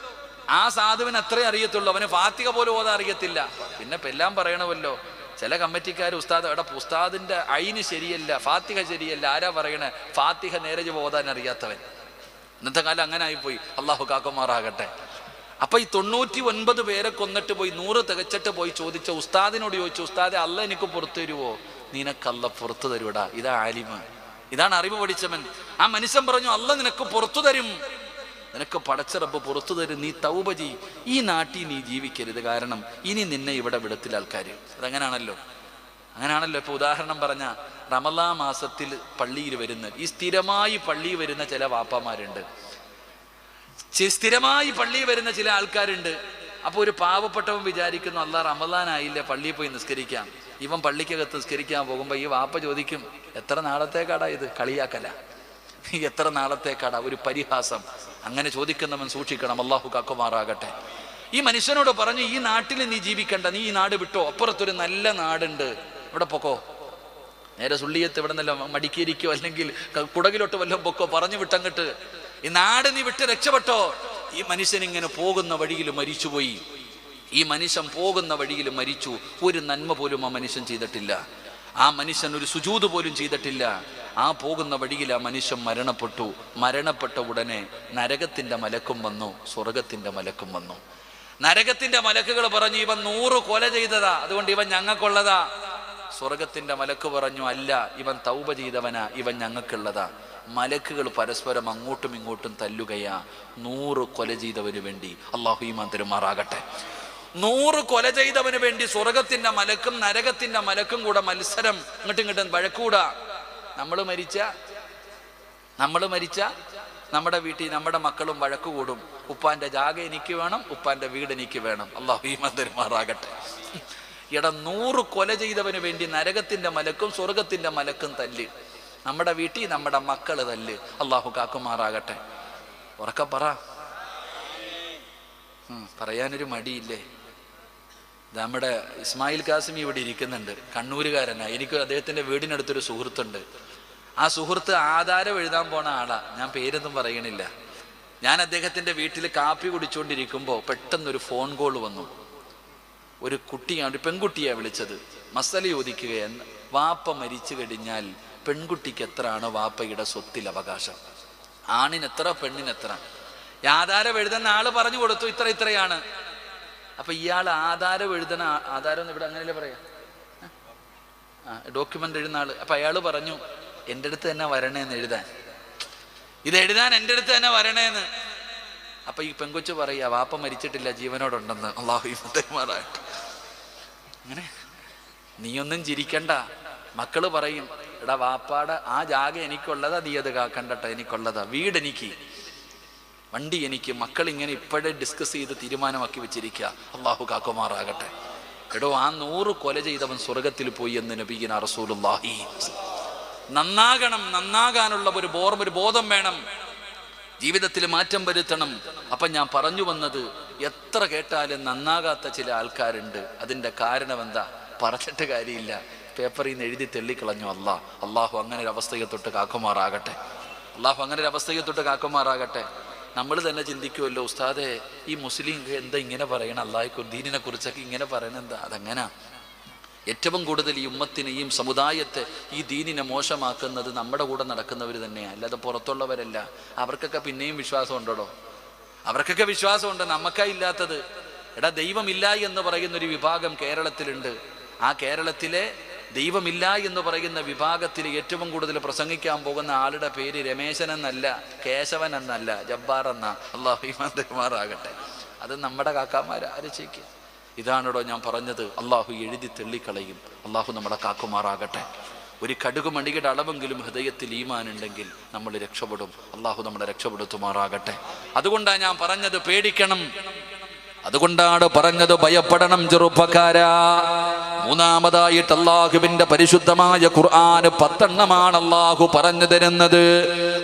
ആ സാധുവിന് അത്രേ അറിയത്തുള്ളൂ. അവന് ഫാത്തിഹ പോലും ഓതാൻ അറിയത്തില്ല. പിന്നെ ഇപ്പം എല്ലാം പറയണമല്ലോ. ചില കമ്മിറ്റിക്കാർ ഉസ്താദ്, എടാ ഉസ്താദിന്റെ ഐന് ശരിയല്ല, ഫാത്തിഹ ശരിയല്ല. ആരാ പറയണേ? ഫാത്തിഹ നേരെ ഓതാൻ അറിയാത്തവൻ. ഇന്നത്തെ കാലം അങ്ങനെ ആയിപ്പോയി. അള്ളാഹു കാക്കുമാറാകട്ടെ. അപ്പൊ ഈ 99 പേരെ കൊന്നിട്ട് പോയി 100 തികച്ചിട്ട് പോയി ചോദിച്ച ഉസ്താദിനോട് ചോദിച്ചു, ഉസ്താദെ, അല്ല എനിക്ക് പുറത്തു തരുവോ? നിനക്കല്ല പുറത്തു തരൂടാ. ഇതാ ആലിമ്, ഇതാണ് അറിവ് പഠിച്ചവൻ. ആ മനുഷ്യൻ പറഞ്ഞു, അല്ല നിനക്ക് പുറത്തു തരും, നിനക്ക് പടച്ച റബ്ബ് പുറത്തു തരും. നീ തൗബ ചെയ്യ്, ഈ നാട്ടിൽ നീ ജീവിക്കരുത്, കാരണം ഇനി നിന്നെ ഇവിടെ വിടത്തില്ല ആൾക്കാർ. അതങ്ങനാണല്ലോ, അങ്ങനെയാണല്ലോ. ഇപ്പൊ ഉദാഹരണം പറഞ്ഞ, റമദാൻ മാസത്തിൽ പള്ളിയിൽ വരുന്ന, ഈ സ്ഥിരമായി പള്ളിയിൽ വരുന്ന ചില വാപ്പമാരുണ്ട്, സ്ഥിരമായി പള്ളിയിൽ വരുന്ന ചില ആൾക്കാരുണ്ട്. അപ്പൊ ഒരു പാവപ്പെട്ടവൻ വിചാരിക്കുന്നു, അല്ലാ റമദാൻ ആയില്ലേ, പള്ളിയിൽ പോയി നിസ്കരിക്കാം. ഇവൻ പള്ളിക്കകത്ത് നിസ്കരിക്കാൻ പോകുമ്പോ ഈ വാപ്പ ചോദിക്കും, എത്ര നാളത്തേക്കാടാ ഇത്? കളിയാക്കല. എത്ര നാളത്തേക്കാടാ? ഒരു പരിഹാസം. അങ്ങനെ ചോദിക്കുന്നവൻ സൂക്ഷിക്കണം. അല്ലാഹു കാക്കുമാറാകട്ടെ. ഈ മനുഷ്യനോട് പറഞ്ഞു, ഈ നാട്ടിൽ നീ ജീവിക്കണ്ട, നീ ഈ നാട് വിട്ടോ, അപ്പുറത്തൊരു നല്ല നാടുണ്ട്, ഇവിടെ പൊക്കോ. നേരെ സുള്ളിയത്ത് ഇവിടെ നല്ല മടിക്കേരിക്കോ അല്ലെങ്കിൽ കുടകിലോട്ട് വല്ലതും പൊക്കോ, പറഞ്ഞു വിട്ടങ്ങട്ട്. ഈ നാട് നീ വിട്ട് രക്ഷപ്പെട്ടോ. ഈ മനുഷ്യൻ ഇങ്ങനെ പോകുന്ന വഴിയിൽ മരിച്ചുപോയി. ഈ മനുഷ്യൻ പോകുന്ന വഴിയിൽ മരിച്ചു. ഒരു നന്മ പോലും ആ മനുഷ്യൻ ചെയ്തിട്ടില്ല. ആ മനുഷ്യൻ ഒരു സുജൂദ് പോലും ചെയ്തിട്ടില്ല. ആ പോകുന്ന വഴിയിൽ ആ മനുഷ്യൻ മരണപ്പെട്ടു. മരണപ്പെട്ട ഉടനെ നരകത്തിന്റെ മലക്കും വന്നു, സ്വർഗത്തിന്റെ മലക്കും വന്നു. നരകത്തിന്റെ മലക്കുകൾ പറഞ്ഞു, ഇവൻ 100 കൊല ചെയ്തതാ, അതുകൊണ്ട് ഇവൻ ഞങ്ങൾക്കുള്ളതാ. സ്വർഗത്തിന്റെ മലക്ക് പറഞ്ഞു, അല്ല, ഇവൻ തൗബ ചെയ്തവനാ, ഇവൻ ഞങ്ങൾക്കുള്ളതാ. മലക്കുകൾ പരസ്പരം അങ്ങോട്ടും ഇങ്ങോട്ടും തല്ലുകയാ, 100 കൊല ചെയ്തവന് വേണ്ടി. അല്ലാഹു ഈമാൻ തരുമാറാകട്ടെ. 100 കൊല ചെയ്തവന് വേണ്ടി സ്വർഗത്തിന്റെ മലക്കും നരകത്തിന്റെ മലക്കും കൂടെ മത്സരം, ഇങ്ങോട്ടും വഴക്കൂടാ. നമ്മൾ മരിച്ച നമ്മുടെ വീട്ടിൽ നമ്മുടെ മക്കളും വഴക്ക് കൂടും. ഉപ്പാന്റെ ജാഗ എനിക്ക് വേണം, ഉപ്പാന്റെ വീട് എനിക്ക് വേണം. അല്ലാഹു ഈമാൻ തരുമാറാകട്ടെ. 100 കൊല ചെയ്തവന് വേണ്ടി നരകത്തിന്റെ മലക്കും സ്വർഗത്തിന്റെ മലക്കും തല്ല്. നമ്മുടെ വീട്ടിൽ നമ്മുടെ മക്കള് തല്ല്. അല്ലാഹു കാക്കുമാറാകട്ടെ. ഉറക്കെ പറ. പറയാനൊരു മടിയില്ലേ? നമ്മുടെ ഇസ്മായിൽ കാസിമി ഇവിടെ ഇരിക്കുന്നുണ്ട്, കണ്ണൂരുകാരനാണ്. എനിക്ക് അദ്ദേഹത്തിന്റെ വീടിനടുത്തൊരു സുഹൃത്തുണ്ട്. ആ സുഹൃത്ത് ആധാരം എഴുതാൻ പോണ ആളാ. ഞാൻ പേരൊന്നും പറയണില്ല. ഞാൻ അദ്ദേഹത്തിന്റെ വീട്ടിൽ കാപ്പി കുടിച്ചുകൊണ്ടിരിക്കുമ്പോൾ പെട്ടെന്നൊരു ഫോൺ കോൾ വന്നു. ഒരു കുട്ടിയാണ്, ഒരു പെൺകുട്ടിയാണ് വിളിച്ചത്. മസല ചോദിക്കുകയെന്ന്. വാപ്പ മരിച്ചു കഴിഞ്ഞാൽ പെൺകുട്ടിക്ക് എത്രയാണ് വാപ്പയുടെ സ്വത്തിൽ അവകാശം? ആണിനെത്ര, പെണ്ണിനെത്ര? ആധാരം എഴുതുന്ന ആള് പറഞ്ഞു കൊടുത്തു, ഇത്രയാണ്. അപ്പൊ ഇയാൾ ആധാരം എഴുതണ, ആധാരം ഇവിടെ അങ്ങനെയല്ലേ പറയാ, ഡോക്യുമെന്റ് എഴുതുന്ന ആള്. അപ്പൊ അയാള് പറഞ്ഞു, എൻ്റെ അടുത്ത് തന്നെ വരണേന്ന് എഴുതാൻ, ഇത് എഴുതാൻ എൻ്റെ അടുത്ത് തന്നെ വരണേന്ന്. അപ്പൊ ഈ പെങ്കൊച്ചു പറയാ, വാപ്പ മരിച്ചിട്ടില്ല, ജീവനോടുണ്ടെന്ന്. അല്ലാഹു ഈമാറായിട്ട്. അങ്ങനെ നീയൊന്നും ചിരിക്കണ്ട. മക്കള് പറയും, എടാ വാപ്പാടെ ആ ജാഗ എനിക്കുള്ളതാ, നീ അത് കാക്കണ്ടട്ട, എനിക്കുള്ളതാ. വീട് എനിക്ക്, വണ്ടി എനിക്ക്. മക്കൾ ഇങ്ങനെ ഇപ്പോഴേ ഡിസ്കസ് ചെയ്ത് തീരുമാനമാക്കി വെച്ചിരിക്കുക. അല്ലാഹു കാക്കുമാറാകട്ടെ. എടോ, ആ 100 കൊല ചെയ്തവൻ സ്വർഗത്തിൽ പോയി എന്ന് നബിയിന റസൂലുള്ളാഹി. നന്നാകണം. നന്നാകാനുള്ള ഒരു ബോധം വേണം. ജീവിതത്തിൽ മാറ്റം വരുത്തണം. അപ്പം ഞാൻ പറഞ്ഞു വന്നത്, എത്ര കേട്ടാലും നന്നാകാത്ത ചില ആൾക്കാരുണ്ട്. അതിൻ്റെ കാരണം എന്താ? പറഞ്ഞിട്ട് കാര്യമില്ല, പേപ്പറിൽ നിന്ന് എഴുതി തെള്ളിക്കളഞ്ഞു. അള്ളാഹു അങ്ങനെ ഒരു അവസ്ഥയെ തൊട്ട് കാക്കുമാറാകട്ടെ. അള്ളാഹു അങ്ങനെ ഒരു അവസ്ഥയെ തൊട്ട് കാക്കുമാറാകട്ടെ. നമ്മൾ തന്നെ ചിന്തിക്കുമല്ലോ, ഉസ്താദെ ഈ മുസ്ലിം എന്താ ഇങ്ങനെ പറയണം, അള്ളാഹു ദീനിനെ കുറിച്ചൊക്കെ ഇങ്ങനെ പറയണ എന്താ? അതെങ്ങനാ? ഏറ്റവും കൂടുതൽ ഈ ഉമ്മത്തിനെയും സമുദായത്തെ ഈ ദീനിനെ മോശമാക്കുന്നത് നമ്മുടെ കൂടെ നടക്കുന്നവർ തന്നെയാണ്, അല്ലാതെ പുറത്തുള്ളവരല്ല. അവർക്കൊക്കെ പിന്നെയും വിശ്വാസം ഉണ്ടോ? അവർക്കൊക്കെ വിശ്വാസമുണ്ട്, നമുക്കാ ഇല്ലാത്തത്. എടാ, ദൈവമില്ല എന്ന് പറയുന്നൊരു വിഭാഗം കേരളത്തിലുണ്ട്. ആ കേരളത്തിലെ ദൈവമില്ല എന്ന് പറയുന്ന വിഭാഗത്തിൽ ഏറ്റവും കൂടുതൽ പ്രസംഗിക്കാൻ പോകുന്ന ആളുടെ പേര് രമേശൻ എന്നല്ല, കേശവൻ എന്നല്ല, ജബ്ബാർ എന്ന. അല്ലാഹു ഈമാൻ തരുമാറാകട്ടെ. അത് നമ്മുടെ കാക്കാമാരാരച്ചേക്ക്. ഇതാണോ ഞാൻ പറഞ്ഞത്? അള്ളാഹു എഴുതി തെള്ളിക്കളയും. അള്ളാഹു നമ്മളെ കാക്കുമാറാകട്ടെ. ഒരു കടുക് മണിയുടെ അളവെങ്കിലും ഹൃദയത്തിൽ ഈമാൻ ഉണ്ടെങ്കിൽ നമ്മൾ രക്ഷപ്പെടും. അള്ളാഹു നമ്മളെ രക്ഷപ്പെടുത്തുമാറാകട്ടെ. അതുകൊണ്ടാണ് ഞാൻ പറഞ്ഞത്, പേടിക്കണം. അതുകൊണ്ടാണ് പറഞ്ഞത്, ഭയപ്പെടണം ചെറുപ്പക്കാരാ. മൂന്നാമതായിട്ട് അള്ളാഹുവിന്റെ പരിശുദ്ധമായ ഖുർആൻ 10 എണ്ണമാണ് അള്ളാഹു പറഞ്ഞു തരുന്നത്.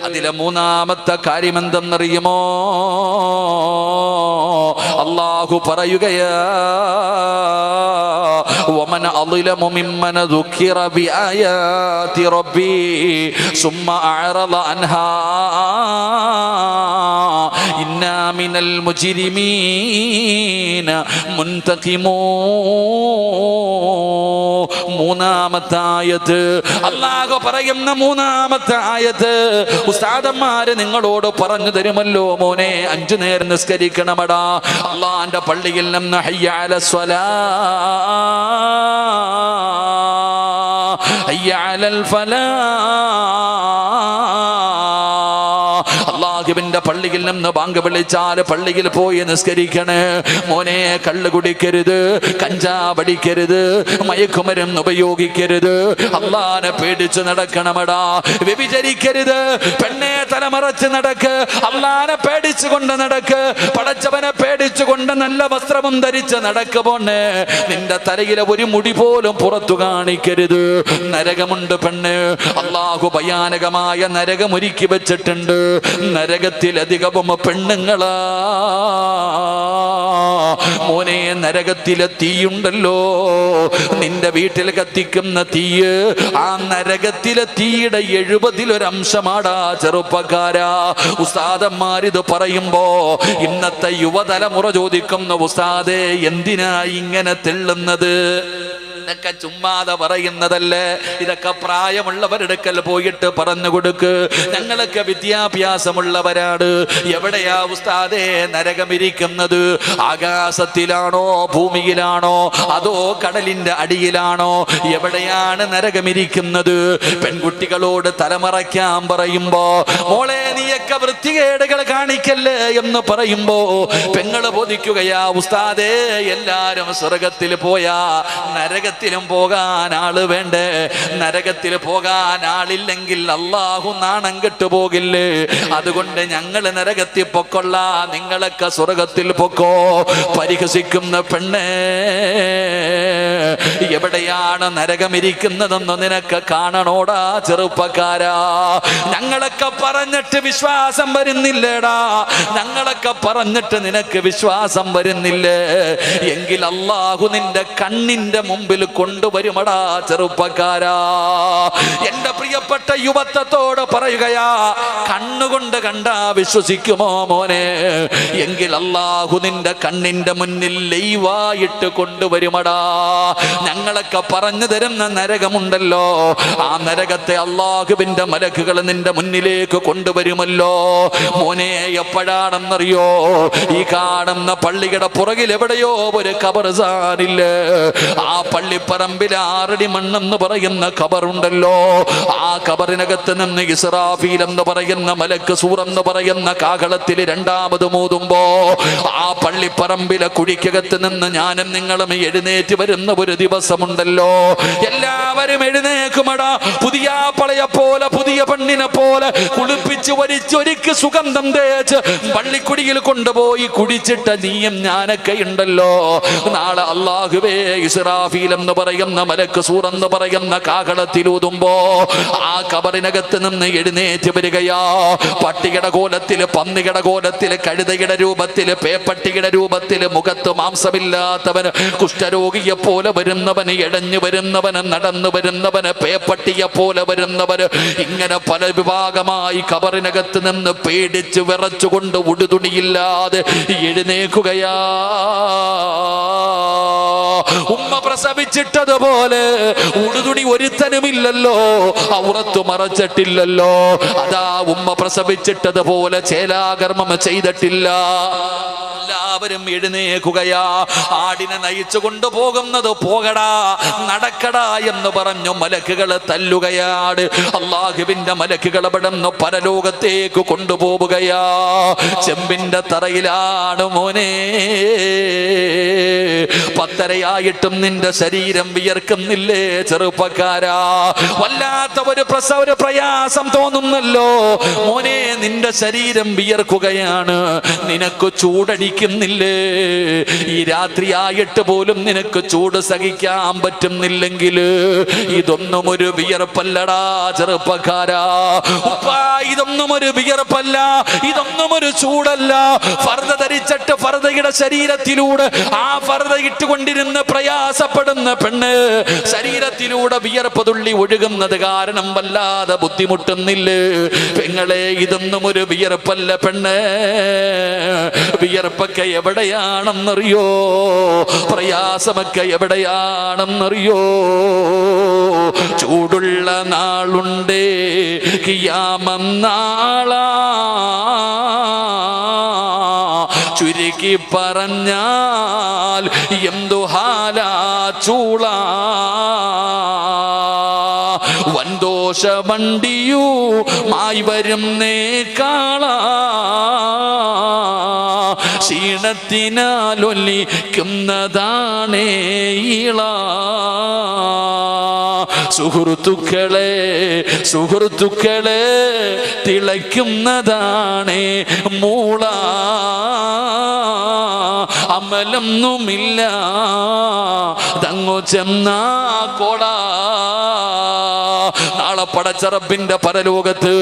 അതിലെ മൂന്നാമത്തെ കാര്യം എന്തെന്നറിയുമോ? അള്ളാഹു പറയുകയാ, വമൻ അളിലമു മിമ്മൻ ദുക്കിറ ബിആയാതി റബ്ബി സുമ്മ അഅറള അൻഹാ ഇന്നാ മിനൽ മുജ്രിമീന മുൻതഖിമൂൻ. മൂന്നാമത്തെ ആയത്ത് അല്ലാഹു പറയുന്ന മൂന്നാമത്തെ ആയത്ത് ഉസ്താദന്മാര് നിങ്ങളോട് പറഞ്ഞു തരുമല്ലോ, മോനെ 5 നേരം നിസ്കരിക്കണമടാ. അള്ളാന്റെ പള്ളിയിൽ നിന്ന് ഹയ്യ അലസ് സ്വലാ, ഹയ്യ അലൽ ഫലാ. അള്ളാഹുവിന്റെ പള്ളിയിൽ നിന്ന് ബാങ്ക് വിളിച്ചാൽ പള്ളിയിൽ പോയി നിസ്കരിക്കണേ മോനെ. കള്ള് കുടിക്കരുത്, കഞ്ചാവ് അടിക്കരുത്, മയക്കുമരുന്ന് ഉപയോഗിക്കരുത്. അള്ളാനെ പേടിച്ച് നടക്കണമടാ. വ്യഭിചരിക്കരുത്, പെണ്ണെ തലമറച്ച് നടക്ക്. അള്ളാനെ പേടിച്ചുകൊണ്ട് നടക്ക്. പടച്ചവനെ പേടിച്ചുകൊണ്ട് നല്ല വസ്ത്രവും ധരിച്ച് നടക്ക് പോണേ. നിന്റെ തലയിലെ ഒരു മുടി പോലും പുറത്തു കാണിക്കരുത്. നരകമുണ്ട് പെണ്ണ്. അള്ളാഹു ഭയാനകമായ നരകം ഒരുക്കി വെച്ചിട്ടുണ്ട്. നരകത്തിലധികവും പെണ്ണുങ്ങളാ മോനെ. നരകത്തിലെ തീയുണ്ടല്ലോ, നിന്റെ വീട്ടിൽ കത്തിക്കുന്ന തീയ്, ആ നരകത്തിലെ തീയുടെ 70 അംശമാടാ ചെറുപ്പക്കാരാ. ഉസ്താദന്മാരിത് പറയുമ്പോ ഇന്നത്തെ യുവതലമുറ ചോദിക്കുന്ന, ഉസ്താദേ എന്തിനാ ഇങ്ങനെ തെള്ളുന്നത്? ഇതൊക്കെ ചുമ്മാതെ പറയുന്നതല്ലേ? ഇതൊക്കെ പ്രായമുള്ളവരെടുക്കൽ പോയിട്ട് പറഞ്ഞു കൊടുക്ക്. ഞങ്ങളൊക്കെ വിദ്യാഭ്യാസമുള്ളവരാണ്. എവിടെയാ ഉസ്താദേ നരകമിരിക്കുന്നത്? ആകാശത്തിലാണോ, ഭൂമിയിലാണോ, അതോ കടലിന്റെ അടിയിലാണോ? എവിടെയാണ് നരകമിരിക്കുന്നത്? പെൺകുട്ടികളോട് തലമറയ്ക്കാൻ പറയുമ്പോ, മോളെ നീയൊക്കെ അങ്ങനെയൊക്കെ വൃത്തികേടുകൾ കാണിക്കല്ലേ എന്ന് പറയുമ്പോ പെങ്ങള് ബോധിക്കുകയാ, ഉസ്താദേ എല്ലാരും സ്വർഗത്തിൽ പോയാ നരകത്തിലും പോകാൻ ആള് വേണ്ടേ? നരകത്തിൽ പോകാൻ ആളില്ലെങ്കിൽ അള്ളാഹു നാണം കെട്ടുപോകില്ലേ? അതുകൊണ്ട് ഞങ്ങള് നരകത്തിൽ പൊക്കൊള്ള, നിങ്ങളൊക്കെ സ്വർഗത്തിൽ പൊക്കോ. പരിഹസിക്കുന്ന പെണ്ണേ, എവിടെയാണ് നരകമിരിക്കുന്നതെന്ന് നിനക്ക് കാണണോടാ ചെറുപ്പക്കാരാ. ഞങ്ങളൊക്കെ പറഞ്ഞിട്ട് വിശ്വാസം വരുന്നില്ലേടാ, ഞങ്ങളൊക്കെ പറഞ്ഞിട്ട് നിനക്ക് വിശ്വാസം വരുന്നില്ലേ? എങ്കിൽ അള്ളാഹു നിന്റെ കണ്ണിന്റെ മുമ്പിൽ കൊണ്ടുവരുമടാ ചെറുപ്പക്കാരാ. എന്റെ പ്രിയപ്പെട്ട യുവത്വത്തോട് പറയുകയാ, കണ്ണുകൊണ്ട് കണ്ടാ വിശ്വസിക്കുമോ മോനെ? എങ്കിൽ അള്ളാഹു നിന്റെ കണ്ണിന്റെ മുന്നിൽ ലൈവായിട്ട് കൊണ്ടുവരുമടാ. ഞങ്ങളൊക്കെ പറഞ്ഞു തരുന്ന നരകമുണ്ടല്ലോ, ആ നരകത്തെ അള്ളാഹുവിന്റെ മലക്കുകൾ നിന്റെ മുന്നിലേക്ക് കൊണ്ടുവരുമല്ലോ മോനെ. എപ്പോഴാണെന്നറിയോ? ഈ കാണുന്ന പള്ളിയുടെ പുറകിൽ എവിടെയോ ഒരു ഖബർസ്ഥാനില്ലേ, ആ പള്ളിപ്പറമ്പിൽ 6 അടി മണ്ണെന്ന് പറയുന്ന ഖബറുണ്ടല്ലോ. ആ ഖബറിനകത്ത് നിന്ന് ഇസ്രാഫീൽ എന്ന് പറയുന്ന മലക്ക് സൂറെന്ന് പറയുന്ന കാഹളത്തിൽ രണ്ടാമത് മൂതുമ്പോ ആ പള്ളിപ്പറമ്പിലെ കുഴിക്കകത്ത് നിന്ന് ഞാനും നിങ്ങളും എഴുന്നേറ്റ് വരുന്ന ഒരു ദിവസമുണ്ടല്ലോ. എല്ലാവരും എഴുന്നേക്കുമടാ. പുതിയ പളയെ പോലെ, പുതിയ പെണ്ണിനെ പോലെ കുളിപ്പിച്ച് വരിച്ചൊരുക്ക് സുഗന്ധം തേച്ച് പള്ളിക്കുടിയിൽ കൊണ്ടുപോയി കുടിച്ചിട്ട നീയും ഞാനൊക്കെ ഉണ്ടല്ലോ. നാളെ അല്ലാഹുവേ ഇസ്രാഫീൽ എന്ന് പറയുന്ന മലക്ക് സൂറെന്ന് പറയുന്ന കാഹളത്തിലൂതുമ്പോ ആ ഖബറിനകത്ത് നിന്ന് എഴുന്നേറ്റ് വരികയാ. പട്ടിയുടെ കോലത്തില്, പന്നിയുടെ കോലത്തില്, കഴുതയുടെ രൂപത്തില്, പേപ്പട്ടിയുടെ രൂപത്തില്, മുഖത്ത് മാംസമില്ലാത്തവന്, കുഷ്ഠരോഗിയെ പോലെ വരുന്നവന്, ഇടഞ്ഞു വരുന്നവന്, നടന്നു വരുന്നവന്, പേപ്പട്ടിയെ പോലെ വരുന്നവന്, ഇങ്ങനെ പല വിഭാഗമായി ഖബറിനകത്ത് നിന്ന് പേടിച്ച് വിറച്ചുകൊണ്ട് ഉടുതുണിയില്ലാതെ എഴുന്നേക്കുകയാ. ഉമ്മ പ്രസവിച്ചിട്ടതുപോലെ ഉടുതുണി ഒരുത്തനുമില്ലല്ലോ, ഔറത്ത് മറച്ചിട്ടില്ലല്ലോ. അതാ ഉമ്മ പ്രസവിച്ചിട്ടതുപോലെ ചേലാകർമ്മം ചെയ്തിട്ടില്ല. എല്ലാവരും എഴുന്നേക്കുകയാ. ആടിനെ നയിച്ചു കൊണ്ടുപോകുന്നത് പോകടാ, നടക്കടാ എന്ന് പറഞ്ഞു മലക്കുകൾ തല്ലുകയാണ്. അള്ളാഹുവിന്റെ മലക്കുകൾ അവിടുന്ന് പരലോകത്തേക്ക് കൊണ്ടുപോവുകയാ. ചെമ്പിന്റെ തറയിലാണ് മോനെ. 10:30 നിന്റെ ശരീരം വിയർക്കുന്നില്ലേ ചെറുപ്പക്കാരാ? വല്ലാത്ത ഒരു പ്രയാസം തോന്നുന്നല്ലോ മോനെ. നിന്റെ ശരീരം വിയർക്കുകയാണ്, നിനക്ക് ചൂടടിക്കുന്നില്ലേ? ഈ രാത്രിയായിട്ട് പോലും നിനക്ക് ചൂട് സഹിക്കാൻ പറ്റുന്നില്ലെങ്കിൽ ഇതൊന്നും ഒരു വിയർപ്പല്ലടാ ചെറുപ്പക്കാരാ. ഇതൊന്നും ഒരു വിയർപ്പല്ല, ഇതൊന്നും ഒരു ചൂടല്ല. ഫർദ ധരിച്ചിട്ട് ഫർദയുടെ ശരീരത്തിലൂടെ ആ ഫർദ ഇട്ടുകൊണ്ടിരുന്ന് പ്രയാസപ്പെടുന്ന പെണ്ണ് ശരീരത്തിലൂടെ വിയർപ്പ് തുള്ളി ഒഴുകുന്നത് കാരണം വല്ലാതെ ബുദ്ധിമുട്ടുന്നില്ലേ പെങ്ങളെ? ഇതൊന്നും ഒരു വിയർപ്പല്ല പെണ്ണ്. വിയർപ്പൊക്കെ എവിടെയാണെന്നറിയോ? പ്രയാസമൊക്കെ എവിടെയാണെന്നറിയോ? ചൂടുള്ള നാളുണ്ടേ ഖിയാമം നാളാ, ചുരുക്കി പറഞ്ഞാൽ എന്തു ഹാലാ ചൂള. വൻദോഷ വണ്ടിയുമായി വരുന്നേക്കാള, ക്ഷീണത്തിനാലൊലിക്കുന്നതാണേ ഈള. സുഹൃത്തുക്കളെ സുഹൃത്തുക്കളെ തിളയ്ക്കുന്നതാണേ മൂള. അമലൊന്നുമില്ല തങ്ങു ചെന്നാ കോടാ. നാളെ പടച്ചറബിന്റെ പരലോകത്ത്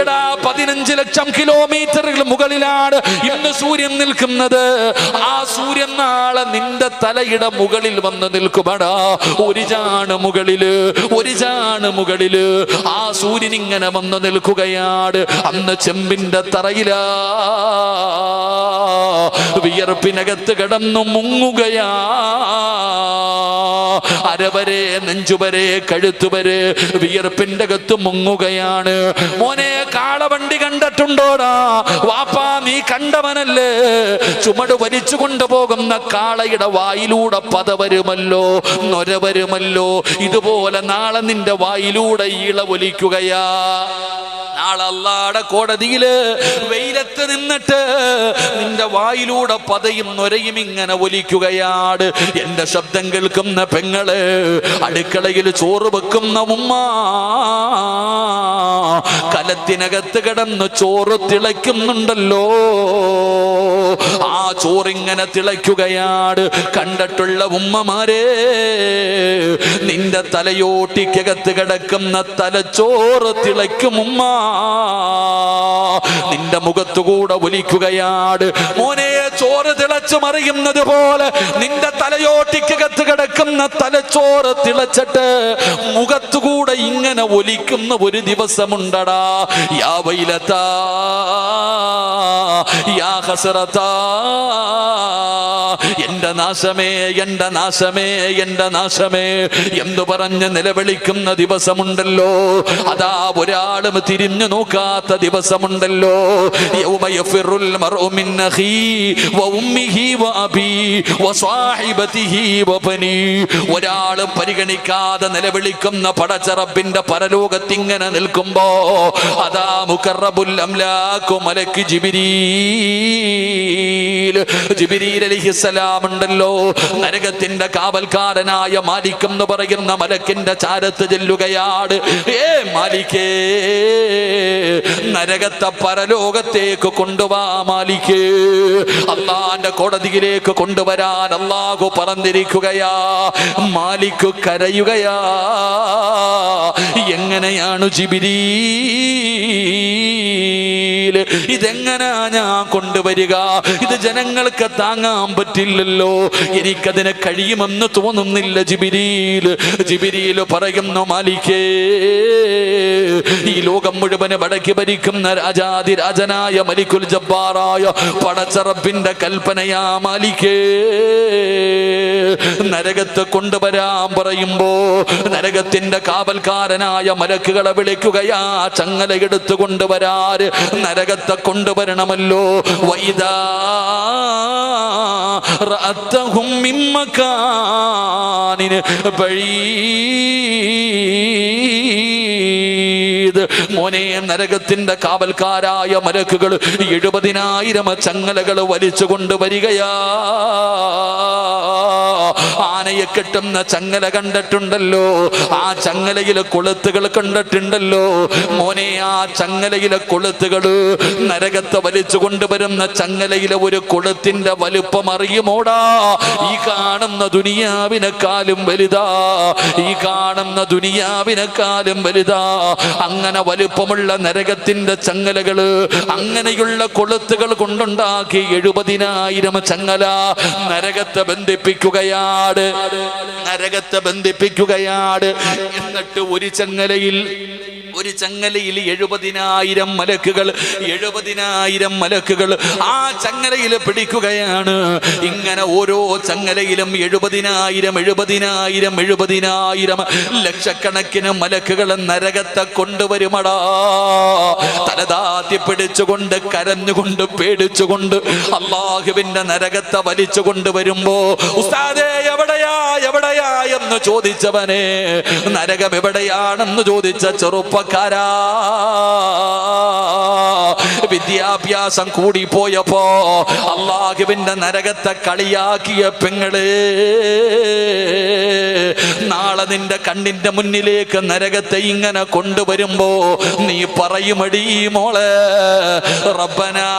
എടാ 15 ലക്ഷം കിലോമീറ്ററുകൾ മുകളിലാണ് ഇന്ന് സൂര്യൻ നിൽക്കുന്നത്. ആ സൂര്യൻ നാളെ നിന്റെ തലയുടെ മുകളിൽ വന്ന് നിൽക്കുമടാ. ഒരു ചാണ് മുകളില് ആ സൂര്യൻ ഇങ്ങനെ വന്ന് നിൽക്കുകയാണ്. അന്ന് ചെമ്പിന്റെ തറയിലാ വിയർപ്പിനകത്ത് കിടന്നു മുങ്ങുകയാ. അരവരെ, നെഞ്ചുവരെ, കഴുത്തുവരെ വിയർപ്പിന്റെ അകത്ത് മുങ്ങുകയാണ്. മോനെ, കാളവണ്ടി കണ്ടിട്ടുണ്ടോടാ? വാപ്പാ, നീ കണ്ടവനല്ലേ? ചുമട് വലിച്ചു കൊണ്ടുപോകുന്ന കാളയുടെ വായിലൂടെ പത വരുമല്ലോ, നൊര വരുമല്ലോ. ഇതുപോലെ നാളെ നിന്റെ വായിലൂടെ ഈള ഒലിക്കുകയാ. നാളെ അല്ലാഹുവിന്റെ കോടതിയില് വെയിലത്ത് നിന്നിട്ട് നിന്റെ വായിലൂടെ പതയും നൊരയും ഇങ്ങനെ ഒലിക്കുകയാണ്. എന്റെ ശബ്ദം കേൾക്കുന്ന പെങ്ങള്, അടുക്കളയിൽ ചോറ് വെക്കുന്ന ഉമ്മ, കലത്തിനകത്ത് കിടന്ന് ചോറ് തിളയ്ക്കുന്നുണ്ടല്ലോ. ആ ചോറിങ്ങനെ തിളയ്ക്കുകയാണ്. കണ്ടിട്ടുള്ള ഉമ്മമാരെ, നിന്റെ തലയോട്ടിക്കകത്ത് കിടക്കുന്ന തലച്ചോറ് തിളയ്ക്കും ഉമ്മ, നിന്റെ മുഖത്തുകൂടെ ഒലിക്കുകയാണ്. മോനെ, ചോറ് തിളച്ചു മറിയുന്നത് പോലെ നിന്റെ തലയോട്ടിക്കകത്ത് കിടക്കുന്ന തലച്ചോറ് തിളച്ചിട്ട് മുഖത്തുകൂടെ ഇങ്ങനെ ഒലിക്കുന്ന ഒരു ദിവസമുണ്ടടാ. യാ വൈലതാ യാ ഹസ്റതാ, എന്റെ നാശമേ, എന്റെ നാശമേ, എന്റെ നാശമേ എന്ന് പറഞ്ഞ് നിലവിളിക്കുന്ന ദിവസമുണ്ടല്ലോ. അതാ ഒരാളും തിരിഞ്ഞു നോക്കാത്ത ദിവസമുണ്ടല്ലോ. യൗമ യഫിറുൽ മർഉ മിൻ അഖീ വ ഉമ്മിഹി വ അബീ വ സ്വഹിബതിഹി വ ബനീ. ഒരാളും പരിഗണിക്കാതെ നിലവിളിക്കുന്ന പടച്ച റബ്ബിന്റെ പരലോകത്തിങ്ങനെ നിൽക്കുമ്പോ അതാ മുഖറബുൽ അംലാഖു മലക്ക് ജിബ്രീൽ അലൈഹിസ്സലാം ഉണ്ടല്ലോ, നരകത്തിന്റെ കാവൽക്കാരനായ മാലിക് എന്ന് പറയുന്ന മലക്കിന്റെ ചാരത്ത് ചെല്ലുകയാണ്. മാലിക്കേ, നരകത്തെ പരലോകത്തേക്ക് കൊണ്ടുവാ മാലിക്കേ. അല്ലാഹുവിന്റെ കോടതിയിലേക്ക് കൊണ്ടുവരാൻ അല്ലാഹു പറഞ്ഞിരിക്കുകയാ. മാലിക് കരയുകയാ. എങ്ങനെയാണ് ജിബ്രീൽ, ഇതെങ്ങനാ ഞാൻ കൊണ്ടുവരിക? ഇത് ജനങ്ങൾക്ക് താങ്ങാൻ പറ്റില്ലല്ലോ, എനിക്കതിന് കഴിയുമെന്ന് തോന്നുന്നില്ല ജിബ്രീൽ പറയുന്നു, മാലിക്കേ, ഈ ലോകം മുഴുവന് വടക്കി ഭരിക്കുന്ന രാജാതിരാജനായ മലിക്കുൽ ജബ്ബാറായ പടച്ച റബ്ബിന്റെ കൽപ്പനയാ മാലിക്കേ. നരകത്തെ കൊണ്ടുവരാൻ പറയുമ്പോ നരകത്തിന്റെ കാവൽക്കാരനായ മലക്കുകളെ വിളിക്കുകയാ, ചങ്ങല എടുത്തു കൊണ്ടുവരാറ്, നരകത്തെ കൊണ്ടുവരണമല്ലോ. വൈദാ റഅത്തഹും മിൻ മകാനിൻ ബഈദ്. മോനെ, നരകത്തിന്റെ കാവൽക്കാരായ മലക്കുകൾ 70,000 ചങ്ങലകൾ വലിച്ചു കൊണ്ടുവരികയാ. ആനയെ കെട്ടുന്ന ചങ്ങല കണ്ടിട്ടുണ്ടല്ലോ, ആ ചങ്ങലയിലെ കൊളുത്തുകൾ കണ്ടിട്ടുണ്ടല്ലോ. മോനെ, ആ ചങ്ങലയിലെ കൊളുത്തുകൾ നരകത്തെ വലിച്ചു കൊണ്ടുവരുന്ന ചങ്ങലയിലെ ഒരു കൊളുത്തിന്റെ വലുപ്പം അറിയുമോടാ? ഈ കാണുന്ന ദുനിയാവിനെക്കാളും വലുതാ, ഈ കാണുന്ന ദുനിയാവിനെക്കാളും വലുതാ. അങ്ങനെ വലുപ്പമുള്ള നരകത്തിന്റെ ചങ്ങലകള്, അങ്ങനെയുള്ള കൊളുത്തുകൾ കൊണ്ടുണ്ടാക്കി 70,000 ചങ്ങല നരകത്തെ ബന്ധിപ്പിക്കുകയാണ്, നരകത്തെ ബന്ധിപ്പിക്കുകയാണ്. എന്നിട്ട് ഒരു ചങ്ങലയിൽ 70,000 മലക്കുകൾ, 70,000 മലക്കുകൾ ആ ചങ്ങലയിൽ പിടിക്കുകയാണ്. ഇങ്ങനെ ഓരോ ചങ്ങലയിലും 70,000 ലക്ഷക്കണക്കിന് മലക്കുകൾ നരകത്തെ കൊണ്ടുവരുമടാ. തലതാത്തി പിടിച്ചുകൊണ്ട്, കരഞ്ഞുകൊണ്ട്, പേടിച്ചുകൊണ്ട് അല്ലാഹുവിന്റെ നരകത്തെ വലിച്ചു കൊണ്ടുവരുമ്പോ, ഉസ്താദേ എവിടെയാ എവിടെയാ എന്ന് ചോദിച്ചവനെ, നരകം എവിടെയാണെന്ന് ചോദിച്ച ചെറുപ്പക്കാരാ, വിദ്യാഭ്യാസം കൂടിപ്പോയപ്പോ അല്ലാഹുവിന്റെ നരകത്തെ കളിയാക്കിയ പെങ്ങളെ, നാളെ നിന്റെ കണ്ണിന്റെ മുന്നിലേക്ക് നരകത്തെ ഇങ്ങനെ കൊണ്ടുവരുമ്പോ നീ പറയുമടി മോളെ, റബ്ബനാ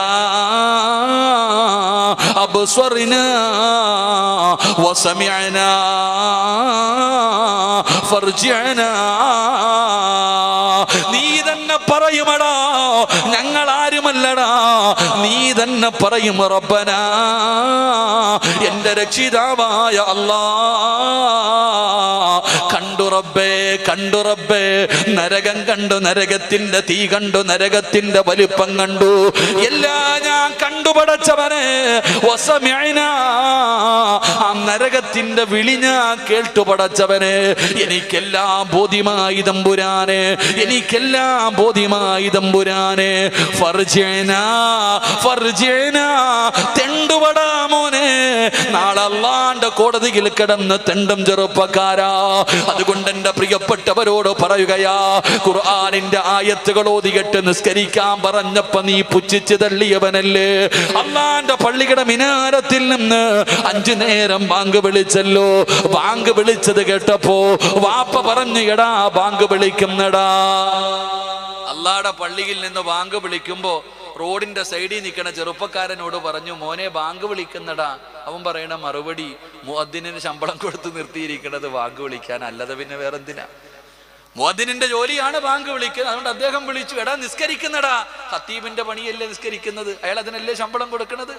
അബ്സ്വറിനാ വസമിഅനാ ഫർജിഅനാ. നീ തന്നെ പറയുമടാ, ഞങ്ങൾ ആരുമല്ലടാ, നീ തന്നെ പറയും, റബ്ബനാ, എന്റെ രക്ഷിതാവായ അല്ലാഹ്, കണ്ടു റബ്ബേ, കണ്ടു റബ്ബേ, നരകം കണ്ടു, നരകത്തിന്റെ തീ കണ്ടു, നരകത്തിന്റെ വലിപ്പം കണ്ടു, എല്ലാം ഞാൻ കണ്ടു പടച്ചവനെ. വസമിഅനാ, ആ നരകത്തിന്റെ വിളി ഞാൻ കേട്ടു പടച്ചവനെ. എനിക്കെല്ലാം ബോധ്യമായി തമ്പുരാനെ, എനിക്കെല്ലാം ബോധ്യമായി തമ്പുരാനെ. ഫർജിഅനാ തെണ്ടുപടാ മോനെ, നാളെ അല്ലാഹുവിന്റെ കോടതിയിൽ കിടന്ന് തെണ്ടും ചെറുപ്പക്കാരാ. അതുകൊണ്ട് എന്റെ പ്രിയപ്പെട്ടവരോട് പറയുകയാ, ഖുർആനിന്റെ ആയത്തുകൾ ഓതിയിട്ട് നിസ്കരിക്കാൻ പറഞ്ഞപ്പോ നീ പുച്ഛിച്ച് തള്ളിയവനല്ലേ? അല്ലാഹുവിന്റെ പള്ളിയുടെ മിനാരത്തിൽ നിന്ന് 5 നേരം ബാങ്ക് വിളിച്ചല്ലോ. ബാങ്ക് വിളിച്ചത് കേട്ടപ്പോ വാപ്പ പറഞ്ഞു, എടാ ബാങ്ക് വിളിക്കുന്നടാ. അല്ലാഹുവിന്റെ പള്ളിയിൽ നിന്ന് ബാങ്ക് വിളിക്കുമ്പോ റോഡിന്റെ സൈഡിൽ നിൽക്കണ ചെറുപ്പക്കാരനോട് പറഞ്ഞു, മോനെ ബാങ്ക് വിളിക്കുന്നടാ. അവൻ പറയണ മറുപടി, മുഅദ്ദിനിന് ശമ്പളം കൊടുത്ത് നിർത്തിയിരിക്കണത് ബാങ്ക് വിളിക്കാൻ, അല്ലാതെ പിന്നെ വേറെന്തിനാ? മുഅദ്ദിനിന്റെ ജോലിയാണ് ബാങ്ക് വിളിക്കുന്നത്, അതുകൊണ്ട് അദ്ദേഹം വിളിച്ചു. എടാ നിസ്കരിക്കുന്നടാ. ഖത്തീബിന്റെ പണിയല്ലേ നിസ്കരിക്കുന്നത്, അയാൾ അതിനല്ലേ ശമ്പളം കൊടുക്കുന്നത്?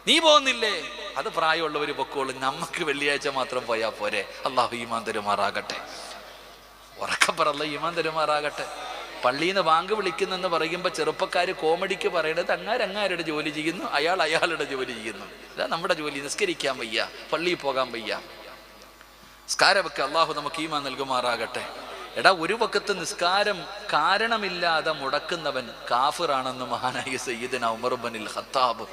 നീ പോകുന്നില്ലേ? അത് പ്രായമുള്ളവര് പൊക്കോളും, നമുക്ക് വെള്ളിയാഴ്ച മാത്രം പോയാ പോരെ. അല്ലാഹു ഈമാൻ തരുമാറാകട്ടെ. ഉറക്കപ്പറല്ല, ഈമാൻ തരുമാറാകട്ടെ. പള്ളിയിൽ നിന്ന് ബാങ്ക് വിളിക്കുന്നെന്ന് പറയുമ്പോൾ ചെറുപ്പക്കാർ കോമഡിക്ക് പറയണത് അങ്ങാരുടെ ജോലി ചെയ്യുന്നു, അയാളുടെ ജോലി ചെയ്യുന്നു. അല്ല, നമ്മുടെ ജോലി നിസ്കരിക്കാൻ വയ്യ, പള്ളിയിൽ പോകാൻ വയ്യ. നിസ്കാരമൊക്കെ അള്ളാഹു നമുക്ക് ഈമാൻ നൽകുമാറാകട്ടെ. എടാ, ഒരു വക്കത്ത് നിസ്കാരം കാരണമില്ലാതെ മുടക്കുന്നവൻ കാഫിറാണെന്ന് മഹാനായ സയ്യിദുനാ ഉമർ ഇബ്നുൽ ഖത്താബ്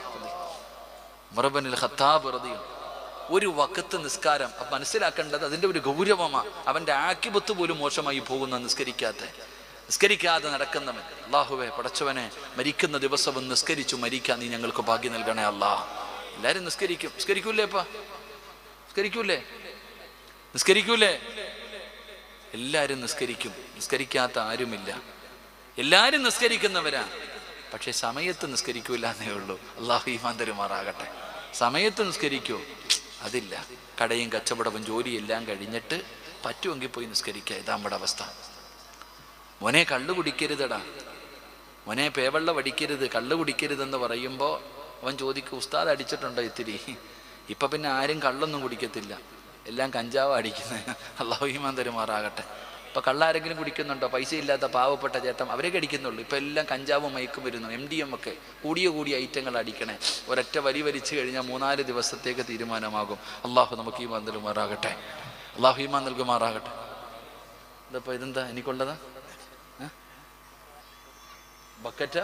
റളിയല്ലാഹു. ഒരു വക്കത്ത് നിസ്കാരം മനസ്സിലാക്കേണ്ടത് അതിൻ്റെ ഒരു ഗൗരവമാണ്. അവൻ്റെ ആക്കിബത്ത് പോലും മോശമായി പോകുന്ന നിസ്കരിക്കാതെ നടക്കുന്നവൻ. അല്ലാഹുവേ, പടച്ചവനെ, മരിക്കുന്ന ദിവസവും നിസ്കരിച്ചു മരിക്കാൻ നീ ഞങ്ങൾക്ക് ഭാഗ്യം നൽകണേ അല്ലാഹ്. എല്ലാവരും നിസ്കരിക്കൂലേ? എല്ലാവരും നിസ്കരിക്കും, നിസ്കരിക്കാത്ത ആരുമില്ല. എല്ലാവരും നിസ്കരിക്കുന്നവരാ, പക്ഷെ സമയത്ത് നിസ്കരിക്കൂല എന്നേ ഉള്ളൂ. അല്ലാഹു ഈമാൻ തരുമാറാകട്ടെ. സമയത്ത് നിസ്കരിക്കൂ, അതില്ല. കടയും കച്ചവടവും ജോലിയെല്ലാം കഴിഞ്ഞിട്ട് പറ്റുമെങ്കിൽ പോയി നിസ്കരിക്കുക. ഇതാ നമ്മുടെ അവസ്ഥ. മോനെ കള്ളു കുടിക്കരുതടാ, മോനെ പേവെള്ളം അടിക്കരുത്, കള്ളു കുടിക്കരുതെന്ന് പറയുമ്പോൾ അവൻ ചോദിക്കും, ഉസ്താദ് അടിച്ചിട്ടുണ്ടോ ഇത്തിരി? ഇപ്പം പിന്നെ ആരും കള്ളൊന്നും കുടിക്കത്തില്ല, എല്ലാം കഞ്ചാവ് അടിക്കുന്നത്. അല്ലാഹു ഈമാൻ തരുമാറാകട്ടെ. ഇപ്പം കള്ളാരെങ്കിലും കുടിക്കുന്നുണ്ടോ? പൈസ ഇല്ലാത്ത പാവപ്പെട്ട ചേട്ടൻ, അവരൊക്കെ അടിക്കുന്നുള്ളൂ. ഇപ്പം എല്ലാം കഞ്ചാവും മയക്കും വരുന്നു, MDM ഒക്കെ കൂടിയ ഐറ്റങ്ങൾ അടിക്കണേ. ഒരൊറ്റ വലിച്ചു കഴിഞ്ഞാൽ 3-4 ദിവസത്തേക്ക് തീരുമാനമാകും. അള്ളാഹു നമുക്ക് ഈമാൻ നൽകുമാറാകട്ടെ. അള്ളാഹു ഈമാൻ നൽകുമാറാകട്ടെ. ഇതപ്പോൾ ഇതെന്താ എനിക്കുള്ളതാ? ബക്കറ്റാ?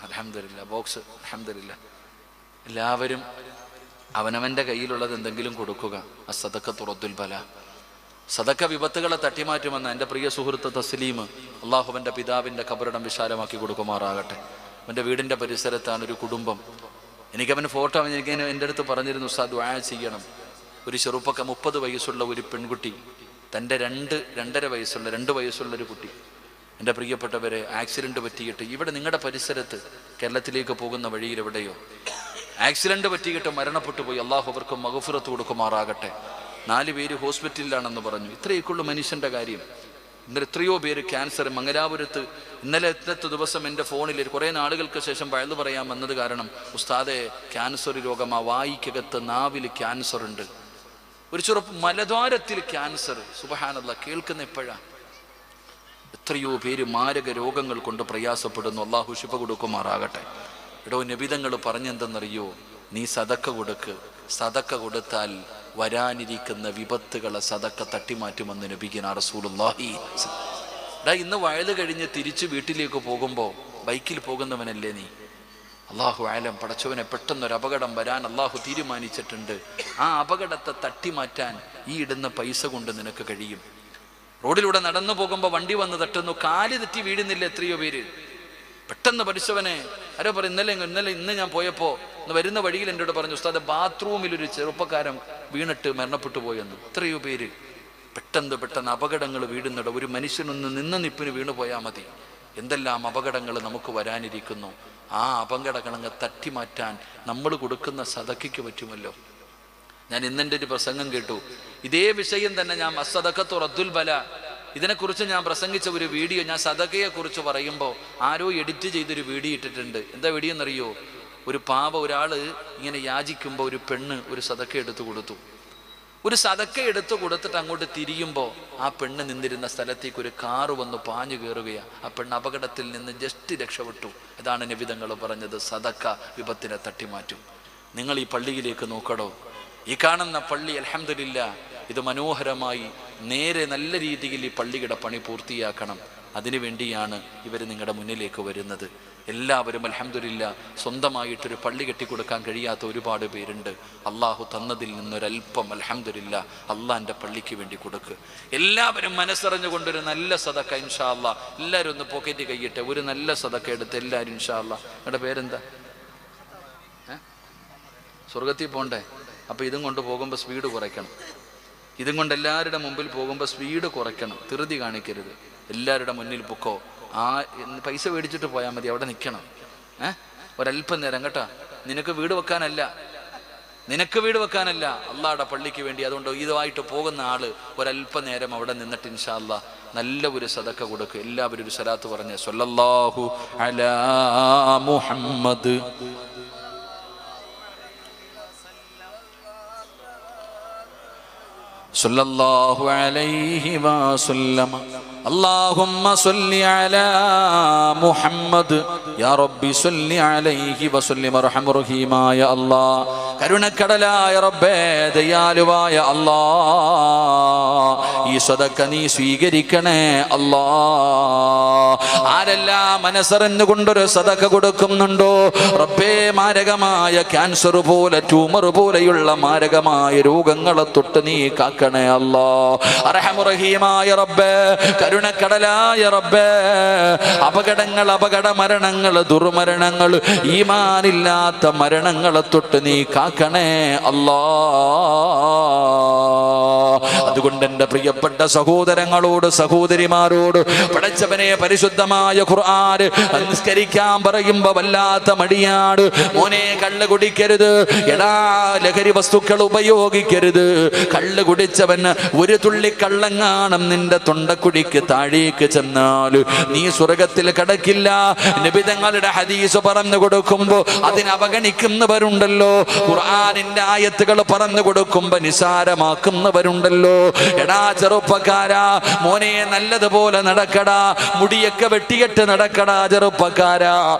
അൽഹംദുലില്ലാ. ബോക്സ്? അൽഹംദുലില്ലാ. എല്ലാവരും അവനവൻ്റെ കയ്യിലുള്ളത് എന്തെങ്കിലും കൊടുക്കുക. അസ്സദഖത്തു റദ്ദുൽ ബലാ. സദക്ക വിപത്തുകളെ തട്ടിമാറ്റുമെന്ന് എൻ്റെ പ്രിയ സുഹൃത്ത് തസ്ലീം, അള്ളാഹുവിൻ്റെ പിതാവിൻ്റെ ഖബറിടം വിശാലമാക്കി കൊടുക്കുമാറാകട്ടെ. അവൻ്റെ വീടിൻ്റെ പരിസരത്താണ് ഒരു കുടുംബം. എനിക്കവന് ഫോട്ടോ എൻ്റെ അടുത്ത് പറഞ്ഞിരുന്നു, ഉസ്താദ് ദുആ ചെയ്യണം. ഒരു ചെറുപ്പക്ക 30 വയസ്സുള്ള ഒരു പെൺകുട്ടി, തൻ്റെ 2 വയസ്സുള്ളൊരു കുട്ടി. എൻ്റെ പ്രിയപ്പെട്ടവരെ, ആക്സിഡൻറ്റ് പറ്റിയിട്ട് ഇവിടെ നിങ്ങളുടെ പരിസരത്ത് കേരളത്തിലേക്ക് പോകുന്ന വഴിയിൽ എവിടെയോ ആക്സിഡൻറ്റ് പറ്റിയിട്ട് മരണപ്പെട്ടു പോയി. അള്ളാഹു അവർക്ക് മഗ്ഫിറത്ത് കൊടുക്കുമാറാകട്ടെ. 4 പേര് ഹോസ്പിറ്റലിലാണെന്ന് പറഞ്ഞു. ഇത്രയൊക്കെയുള്ള മനുഷ്യൻ്റെ കാര്യം. ഇന്നലെ എത്രയോ പേര് ക്യാൻസർ. മംഗലാപുരത്ത് ഇന്നത്തെ ദിവസം എൻ്റെ ഫോണിൽ കുറേ നാളുകൾക്ക് ശേഷം വയലു പറയാൻ വന്നത് കാരണം, ഉസ്താദെ ക്യാൻസർ രോഗമാ, വായിക്കകത്ത് നാവിൽ ക്യാൻസർ ഉണ്ട്, ഒരു മലദ്വാരത്തിൽ ക്യാൻസർ. സുബ്ഹാനല്ലാഹ്, കേൾക്കുന്ന എപ്പോഴാ? എത്രയോ പേര് മാരക രോഗങ്ങൾ കൊണ്ട് പ്രയാസപ്പെടുന്നു. അള്ളാഹു ശിഫ കൊടുക്കുമാറാകട്ടെ. എടോ, നബിതങ്ങൾ പറഞ്ഞെന്തെന്നറിയോ? നീ സദക്ക കൊടുക്ക്. സദക്ക കൊടുത്താൽ വരാനിരിക്കുന്ന വിപത്തുകളെ സദക്ക തട്ടിമാറ്റുമെന്ന് നബിയുനാ റസൂലുള്ളാഹി. ഇന്ന് വയല് കഴിഞ്ഞ് തിരിച്ച് വീട്ടിലേക്ക് പോകുമ്പോൾ ബൈക്കിൽ പോകുന്നവനല്ലേ നീ? അള്ളാഹു ആലം, പടച്ചവനെ, പെട്ടെന്നൊരു അപകടം വരാൻ അള്ളാഹു തീരുമാനിച്ചിട്ടുണ്ട്. ആ അപകടത്തെ തട്ടിമാറ്റാൻ ഈ ഇടുന്ന പൈസ കൊണ്ട് നിനക്ക് കഴിയും. റോഡിലൂടെ നടന്നു പോകുമ്പോൾ വണ്ടി വന്ന് തട്ടുന്നു, കാല് തെറ്റി വീഴുന്നില്ല എത്രയോ പേര്. പെട്ടെന്ന് പഠിച്ചവനെ ആരോ പറയും, ഇന്ന് ഞാൻ പോയപ്പോൾ വരുന്ന വഴിയിൽ എന്നോട് പറഞ്ഞു, ഉസ്താദ് ബാത്റൂമിൽ ഒരു ചെറുപ്പക്കാരൻ വീണിട്ട് മരണപ്പെട്ടു പോയെന്ന്. എത്രയോ പേര് പെട്ടെന്ന് അപകടങ്ങൾ വീടുന്നിട. ഒരു മനുഷ്യനൊന്ന് നിന്ന നിപ്പിന് വീണു പോയാൽ മതി, എന്തെല്ലാം അപകടങ്ങൾ നമുക്ക് വരാനിരിക്കുന്നു. ആ അപകടങ്ങളങ്ങ് തട്ടിമാറ്റാൻ നമ്മൾ കൊടുക്കുന്ന സദക്കയ്ക്ക് പറ്റുമല്ലോ. ഞാൻ ഇന്നെൻ്റെ ഒരു പ്രസംഗം കേട്ടു, ഇതേ വിഷയം തന്നെ. ഞാൻ അസ്സദഖത്തു റദ്ദുൽ ബലാ, ഇതിനെക്കുറിച്ച് ഞാൻ പ്രസംഗിച്ച ഒരു വീഡിയോ, ഞാൻ സദക്കയെക്കുറിച്ച് പറയുമ്പോൾ ആരോ എഡിറ്റ് ചെയ്തൊരു വീഡിയോ ഇട്ടിട്ടുണ്ട്. എന്താ വീഡിയോ എന്നറിയോ? ഒരു ഒരാൾ ഇങ്ങനെ യാചിക്കുമ്പോൾ ഒരു പെണ്ണ് ഒരു സദക്ക എടുത്തു കൊടുത്തു. ഒരു സദക്ക എടുത്തു കൊടുത്തിട്ട് അങ്ങോട്ട് തിരിയുമ്പോൾ ആ പെണ്ണ് നിന്നിരുന്ന സ്ഥലത്തേക്ക് ഒരു കാറ് വന്ന് പാഞ്ഞു കയറുകയാണ്. ആ പെണ്ണ് അപകടത്തിൽ നിന്ന് ജസ്റ്റ് രക്ഷപ്പെട്ടു. ഇതാണ് നബിതങ്ങൾ പറഞ്ഞത്, സദക്ക വിപത്തിനെ തട്ടിമാറ്റും. നിങ്ങൾ ഈ പള്ളിയിലേക്ക് നോക്കടോ. ഈ കാണുന്ന പള്ളി അൽഹംദുലില്ലാ, ഇത് മനോഹരമായി നേരെ നല്ല രീതിയിൽ ഈ പള്ളിയുടെ പണി പൂർത്തിയാക്കണം. അതിനു വേണ്ടിയാണ് ഇവർ നിങ്ങളുടെ മുന്നിലേക്ക് വരുന്നത്. എല്ലാവരും അൽഹംദുലില്ലാ സ്വന്തമായിട്ടൊരു പള്ളി കെട്ടിക്കൊടുക്കാൻ കഴിയാത്ത ഒരുപാട് പേരുണ്ട്. അള്ളാഹു തന്നതിൽ നിന്നൊരൽപ്പം അൽഹംദുലില്ലാ അള്ളാഹിൻ്റെ പള്ളിക്ക് വേണ്ടി കൊടുക്കുക. എല്ലാവരും മനസ്സറിഞ്ഞുകൊണ്ടൊരു നല്ല സദക്ക ഇൻഷാ അല്ലാ, എല്ലാവരും ഒന്ന് പോക്കറ്റ് കൈയിട്ട് ഒരു നല്ല സദക്ക എടുത്ത് എല്ലാവരും ഇൻഷാ അല്ലാ. നിങ്ങളുടെ പേരെന്താ? സ്വർഗത്തിൽ പോണ്ടേ? അപ്പോൾ ഇതും കൊണ്ട് പോകുമ്പോൾ സ്പീഡ് കുറയ്ക്കണം. ഇതും കൊണ്ട് എല്ലാവരുടെ മുമ്പിൽ പോകുമ്പോൾ സ്പീഡ് കുറയ്ക്കണം, ധൃതി കാണിക്കരുത്. എല്ലാവരുടെ മുന്നിൽ പൊക്കോ. പൈസ മേടിച്ചിട്ട് പോയാൽ മതി, അവിടെ നിൽക്കണം. ഒരല്പം നേരം കേട്ടോ. നിനക്ക് വീട് വെക്കാനല്ല, അള്ളാഹുടെ പള്ളിക്ക് വേണ്ടി. അതുകൊണ്ട് ഇതുമായിട്ട് പോകുന്ന ആള് ഒരല്പം നേരം അവിടെ നിന്നിട്ട് ഇൻഷാ അല്ലാ നല്ല ഒരു സദക്ക കൊടുക്കുക. എല്ലാവരും ഒരു സ്വലാത്ത് പറഞ്ഞ് സ്വല്ലല്ലാഹു അലാ മുഹമ്മദ് സല്ലല്ലാഹു അലൈഹി വസല്ലം. അല്ലാഹുമ്മ സ്വല്ലി അലാ മുഹമ്മദ് യാ റബ്ബി സ്വല്ലി അലൈഹി വസല്ലം. അർഹമർ റഹീമായ അല്ലാഹ്, കരുണക്കടലായ റബ്ബേ, ദയാലുവായ അല്ലാഹ്, ഈ സദക്ക നീ സ്വീകരിക്കണേ അല്ലാഹ്. ആരെല്ലാം മനസ്സറിഞ്ഞുകൊണ്ടൊരു സദക്ക കൊടുക്കുന്നുണ്ടോ റബ്ബേ, മാരകമായ ക്യാൻസർ പോലെ ട്യൂമർ പോലെയുള്ള മാരകമായ രോഗങ്ങളെ തൊട്ട് നീ കാക്കണേ അല്ലാഹ്. അർഹമർ റഹീമായ റബ്ബേ, കരുണക്കടലായ റബ്ബേ, അപകടങ്ങൾ, അപകട മരണങ്ങൾ, ദുർമരണങ്ങൾ, ഈമാനില്ലാത്ത മരണങ്ങളെ തൊട്ട് നീ കാക്കണേ അല്ലാഹ്. അതുകൊണ്ട് എൻ്റെ പ്രിയപ്പെട്ട സഹോദരങ്ങളോട്, സഹോദരിമാരോട് പടച്ചവനെ പരിശുദ്ധമായ ഖുർആൻ നിസ്കരിക്കാൻ പറയുമ്പോ വല്ലാത്ത മടിയാണ്. മോനെ, കള്ള് കുടിക്കരുത്, എടാ ലഹരി വസ്തുക്കൾ ഉപയോഗിക്കരുത്. കള്ള് കുടിച്ചവൻ ഒരു തുള്ളി കള്ളങ്ങാണം നിന്റെ തൊണ്ടക്കുടിക്ക് താഴേക്ക് ചെന്നാൽ നീ സ്വർഗത്തിൽ കടക്കില്ല. നബി തങ്ങളുടെ ഹദീസ് പറഞ്ഞു കൊടുക്കുമ്പോ അതിനെ അവഗണിക്കുന്നവരുണ്ടല്ലോ. ഖുർആനിന്റെ ആയത്തുകൾ പറഞ്ഞു കൊടുക്കുമ്പോ നിസാരമാക്കുന്നവരുണ്ടല്ലോ. എടാ ചെറുപ്പക്കാരാ, മോനെ നല്ലതുപോലെ നടക്കടാ, മുടിയൊക്കെ വെട്ടിയിട്ട് നടക്കടാ ചെറുപ്പക്കാരാ.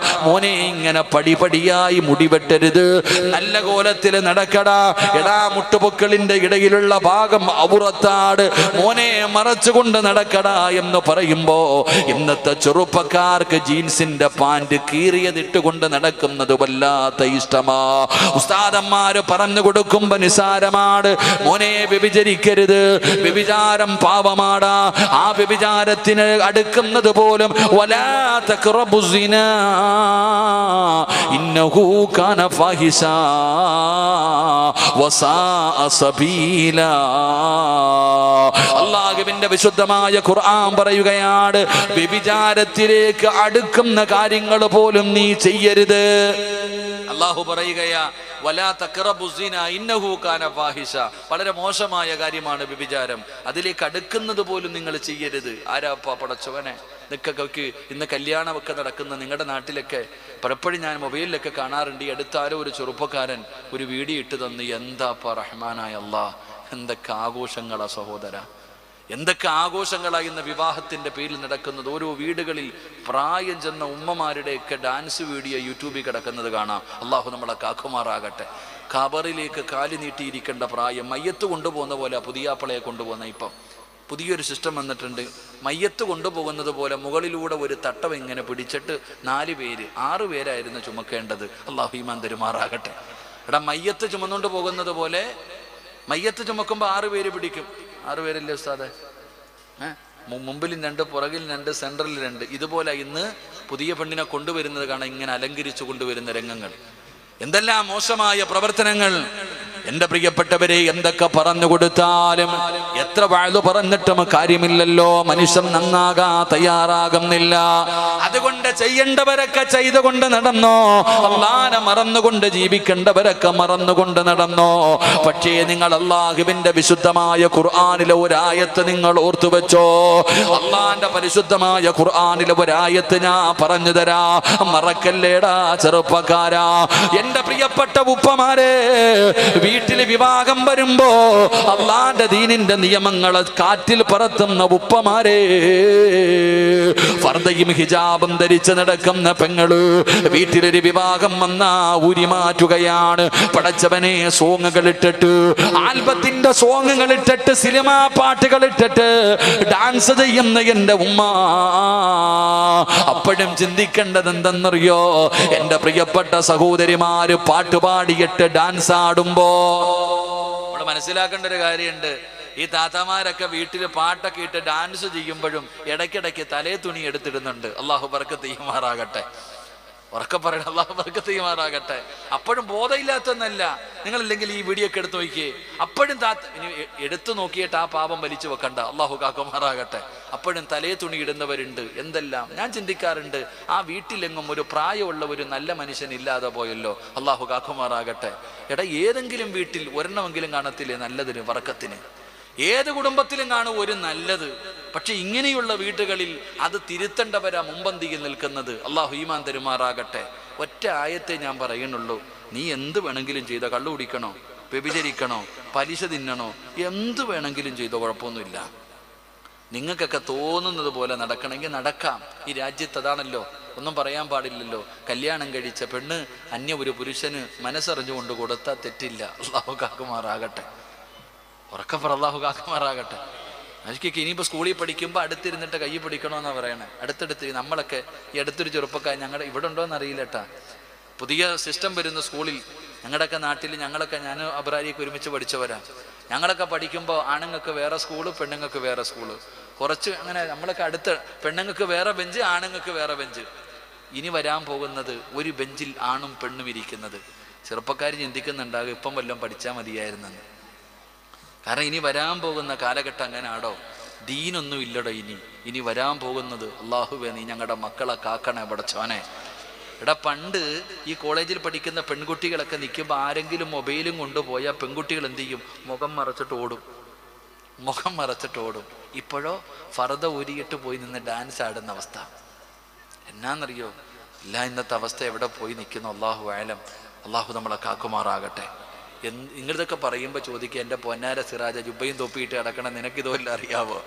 മോനെ ഇങ്ങനെ പടിപടിയായി മുടി വെട്ടരുത്, നല്ല കോലത്തിൽ നടക്കടാ. എടാ മുട്ടുപൊക്കളിന്റെ ഇടയിലുള്ള ഭാഗം ഔറത്താട്, മോനെ മറച്ചുകൊണ്ട് നടക്കടാ എന്ന് പറയുമ്പോ ഇന്നത്തെ ചെറുപ്പക്കാർക്ക് ജീൻസിന്റെ പാന്റ് കീറിയതിട്ടുകൊണ്ട് നടക്കുന്നത് വല്ലാത്ത ഇഷ്ടമാ. ഉസ്താദന്മാര് പറഞ്ഞു കൊടുക്കുമ്പോ നിസാരമാണ്. മോനെ വ്യഭിചരിക്കരുത്, വ്യഭിചാരം പാപമാടാ. ആ വ്യഭിചാരത്തിന് അടുക്കുന്നത് പോലും വലാ തഖ്റബു സിനാ ഇന്നഹു കാന ഫാഹിശാ വസാഅ സബീലാ. അല്ലാഹുവിന്റെ വിശുദ്ധമായ ഖുർആൻ പറയുകയാണ്, വ്യഭിചാരത്തിലേക്ക് അടുക്കുന്ന കാര്യങ്ങൾ പോലും നീ ചെയ്യരുത്. അല്ലാഹു പറയുകയാ വലാ തഖ്റബു സിനാ ഇന്നഹു കാന ഫാഹിശ. വളരെ മോശമായ കാര്യമാണ് വ്യഭിചാരം, അതിലേക്ക് അടുക്കുന്നത് പോലും നിങ്ങൾ ചെയ്യരുത്. ആരാപ്പാ പടച്ചവനെ? നിങ്ങൾക്കൊക്കെ ഇന്ന് കല്യാണമൊക്കെ നടക്കുന്ന നിങ്ങളുടെ നാട്ടിലൊക്കെ പലപ്പോഴും ഞാൻ മൊബൈലിലൊക്കെ കാണാറുണ്ട്. ഈ അടുത്താരോ ഒരു ചെറുപ്പക്കാരൻ ഒരു വീഡിയോ ഇട്ട് തന്നു. എന്താപ്പാ റഹ്മാനായ അല്ലാഹ്, എന്തൊക്കെ ആഘോഷങ്ങളാ സഹോദര, എന്തൊക്കെ ആഘോഷങ്ങളായി ഇന്ന് വിവാഹത്തിന്റെ പേരിൽ നടക്കുന്നത്. ഓരോ വീടുകളിൽ പ്രായം ചെന്ന ഉമ്മമാരുടെയൊക്കെ ഡാൻസ് വീഡിയോ യൂട്യൂബിൽ കിടക്കുന്നത് കാണാം. അള്ളാഹു നമ്മളെ കാക്കുമാറാകട്ടെ. ഖബറിലേക്ക് കാലി നീട്ടിയിരിക്കേണ്ട പ്രായം, മയ്യത്ത് കൊണ്ടുപോകുന്ന പോലെ പുതിയാപ്പളയെ കൊണ്ടുപോകുന്ന ഇപ്പം പുതിയൊരു സിസ്റ്റം വന്നിട്ടുണ്ട്. മയ്യത്ത് കൊണ്ടുപോകുന്നത് പോലെ മുകളിലൂടെ ഒരു തട്ടം ഇങ്ങനെ പിടിച്ചിട്ട് 4 പേര് 6 പേരായിരുന്നു ചുമക്കേണ്ടത്. അള്ളാഹു ഈമാൻ തരുമാറാകട്ടെ. എടാ, മയ്യത്ത് ചുമന്നുകൊണ്ട് പോകുന്നത് പോലെ മയ്യത്ത് ചുമക്കുമ്പോൾ 6 പേര് പിടിക്കും. 6 പേരല്ലേ ഉസ്താദെ? മുമ്പിലും 2, പുറകിൽ 2, സെൻട്രലിൽ 2. ഇതുപോലെ ഇന്ന് പുതിയ പെണ്ണിനെ കൊണ്ടുവരുന്നത് കാണാൻ ഇങ്ങനെ അലങ്കരിച്ചു കൊണ്ടുവരുന്ന രംഗങ്ങൾ. എന്തെല്ലാം മോശമായ പ്രവർത്തനങ്ങൾ. എന്റെ പ്രിയപ്പെട്ടവരെ, എന്തൊക്കെ പറഞ്ഞു കൊടുത്താലും എത്ര വാഴ്ന്നു പറഞ്ഞിട്ടും കാര്യമില്ലല്ലോ. മനുഷ്യൻ നന്നാകാൻ തയ്യാറാകുന്നില്ല. അതുകൊണ്ട് ചെയ്യേണ്ടവരൊക്കെ ചെയ്തുകൊണ്ട് നടന്നോ, അല്ലാഹനെ മറന്നുകൊണ്ട് ജീവിക്കേണ്ടവരൊക്കെ മറന്നുകൊണ്ട് നടന്നോ. പക്ഷേ നിങ്ങൾ അല്ലാഹുവിന്റെ വിശുദ്ധമായ ഖുർആനിലെ ഒരായത്ത് നിങ്ങൾ ഓർത്തു വെച്ചോ. അല്ലാഹന്റെ പരിശുദ്ധമായ ഖുർആനിലെ ഒരായത്ത് ഞാൻ പറഞ്ഞു തരാ, മറക്കല്ലേടാ ചെറുപ്പക്കാരാ. എന്റെ പ്രിയപ്പെട്ട ഉപ്പമാരെ, വീട്ടിൽ വിവാഹം വരുമ്പോ അള്ളാന്റെ ദീനിന്റെ നിയമങ്ങളെ കാറ്റിൽ പറത്തുന്ന ഉപ്പമാരെ, ഫർദയും ഹിജാബും ധരിച്ച് നടക്കുന്ന പെങ്ങള് വീട്ടിലൊരു വിവാഹം വന്നാ ഉരിമാറ്റുകയാണ്. പടച്ചവനെ, സോങ്ങുകൾ ഇട്ടിട്ട്, ആൽബത്തിന്റെ സോങ്ങുകൾ ഇട്ടിട്ട്, സിനിമാ പാട്ടുകൾ ഇട്ടിട്ട് ഡാൻസ് ചെയ്യുന്ന എന്റെ ഉമ്മ, അപ്പോഴും ചിന്തിക്കേണ്ടത് എന്തെന്നറിയോ? എന്റെ പ്രിയപ്പെട്ട സഹോദരിമാര് പാട്ടുപാടിയിട്ട് ഡാൻസ് ആടുമ്പോ നമ്മൾ മനസ്സിലാക്കേണ്ട ഒരു കാര്യമുണ്ട്. ഈ താത്താമാരൊക്കെ വീട്ടിൽ പാട്ടൊക്കെ ഇട്ട് ഡാൻസ് ചെയ്യുമ്പോഴും ഇടയ്ക്കിടയ്ക്ക് തലേ തുണി എടുത്തിടുന്നുണ്ട്. അള്ളാഹു ബർക്കത്ത് ചെയ്യുമാറാകട്ടെ. ഉറക്കെ പറയണം, അള്ളാഹു ബർക്കത്ത് ചെയ്യുമാറാകട്ടെ. അപ്പോഴും ബോധമില്ലാത്തൊന്നല്ല. നിങ്ങളില്ലെങ്കിൽ ഈ വീഡിയോ ഒക്കെ എടുത്തു നോക്കിയേ. അപ്പോഴും ഇനി എടുത്തു നോക്കിയിട്ട് ആ പാപം വലിച്ചു വെക്കണ്ട. അള്ളാഹു കാക്കുമാറാകട്ടെ. അപ്പോഴും തലേ തുണി ഇടുന്നവരുണ്ട്. എന്തെല്ലാം ഞാൻ ചിന്തിക്കാറുണ്ട്. ആ വീട്ടിലെങ്ങും ഒരു പ്രായമുള്ള ഒരു നല്ല മനുഷ്യൻ ഇല്ലാതെ പോയല്ലോ. അള്ളാഹു കാക്കുമാറാകട്ടെ. എടാ, ഏതെങ്കിലും വീട്ടിൽ ഒരെണ്ണമെങ്കിലും കാണത്തില്ലേ നല്ലതിന്, വറക്കത്തിന്? ഏത് കുടുംബത്തിലും കാണും ഒരു നല്ലത്. പക്ഷെ ഇങ്ങനെയുള്ള വീട്ടുകളിൽ അത് തിരുത്തേണ്ടവരാ മുമ്പന്തിയിൽ നിൽക്കുന്നത്. അള്ളാഹു ഈമാൻ തരുമാറാകട്ടെ. ഒറ്റ ആയത്തെ ഞാൻ പറയുന്നുള്ളൂ. നീ എന്ത് വേണമെങ്കിലും ചെയ്തോ, കള്ളു കുടിക്കണോ, വ്യഭിചരിക്കണോ, പലിശ തിന്നണോ, എന്ത് വേണമെങ്കിലും ചെയ്തോ, കുഴപ്പമൊന്നുമില്ല. നിങ്ങൾക്കൊക്കെ തോന്നുന്നത് പോലെ നടക്കണമെങ്കിൽ നടക്കാം. ഈ രാജ്യത്ത് അതാണല്ലോ, ഒന്നും പറയാൻ പാടില്ലല്ലോ. കല്യാണം കഴിച്ച പെണ്ണ് അന്യ ഒരു പുരുഷന് മനസ്സറിഞ്ഞുകൊണ്ട് കൊടുത്താൽ തെറ്റില്ല. അള്ളാഹു കാക്കുമാറാകട്ടെ. ഉറക്കപ്പറ, അള്ളാഹു കാക്കുമാറാകട്ടെ. എനിക്ക് ഇനിയിപ്പോൾ സ്കൂളിൽ പഠിക്കുമ്പോൾ അടുത്തിരുന്നിട്ട് കൈ പിടിക്കണമെന്നാണ് പറയണേ. അടുത്തടുത്ത് നമ്മളൊക്കെ ഈ അടുത്തൊരു ചെറുപ്പക്കാരൻ ഞങ്ങളുടെ ഇവിടെ ഉണ്ടോ എന്ന് അറിയില്ല കേട്ടാ, പുതിയ സിസ്റ്റം വരുന്ന സ്കൂളിൽ ഞങ്ങളുടെയൊക്കെ നാട്ടിൽ ഞാൻ അബ്രാരിയൊക്കെ ഒരുമിച്ച് പഠിച്ചവരാ. ഞങ്ങളൊക്കെ പഠിക്കുമ്പോൾ ആണുങ്ങൾക്ക് വേറെ സ്കൂള്, പെണ്ണുങ്ങൾക്ക് വേറെ സ്കൂള്. കുറച്ച് അങ്ങനെ നമ്മളൊക്കെ അടുത്ത് പെണ്ണുങ്ങൾക്ക് വേറെ ബെഞ്ച്, ആണുങ്ങൾക്ക് വേറെ ബെഞ്ച്. ഇനി വരാൻ പോകുന്നത് ഒരു ബെഞ്ചിൽ ആണും പെണ്ണും ഇരിക്കുന്നത്. ചെറുപ്പക്കാർ ചിന്തിക്കുന്നുണ്ടാകും ഇപ്പം വല്ലതും പഠിച്ചാൽ മതിയായിരുന്നെന്ന്. കാരണം ഇനി വരാൻ പോകുന്ന കാലഘട്ടം അങ്ങനെ ആടോ. ദീനൊന്നും ഇല്ലടോ. ഇനി വരാൻ പോകുന്നത് അള്ളാഹുവേ നീ ഞങ്ങളുടെ മക്കളെ കാക്കണേ പടച്ചോനെ. എടാ, പണ്ട് ഈ കോളേജിൽ പഠിക്കുന്ന പെൺകുട്ടികളൊക്കെ നിൽക്കുമ്പോൾ ആരെങ്കിലും മൊബൈലും കൊണ്ടുപോയാൽ പെൺകുട്ടികൾ എന്ത് ചെയ്യും? മുഖം മറച്ചിട്ട് ഓടും. ഇപ്പോഴോ ഫർദ ഊരിയിട്ട് പോയി നിന്ന് ഡാൻസ് ആടുന്ന അവസ്ഥ. എന്നാന്നറിയോ? ഇല്ല, ഇന്നത്തെ അവസ്ഥ എവിടെ പോയി നിൽക്കുന്നു? അള്ളാഹു ആലം. അള്ളാഹു നമ്മളെ കാക്കുമാറാകട്ടെ. നിങ്ങളിതൊക്കെ പറയുമ്പോൾ ചോദിക്കുക, എൻ്റെ പൊന്നാര സിറാജ, ജുബയും തൊപ്പിയിട്ട് കിടക്കണം, നിനക്കിതുമല്ല അറിയാവോ?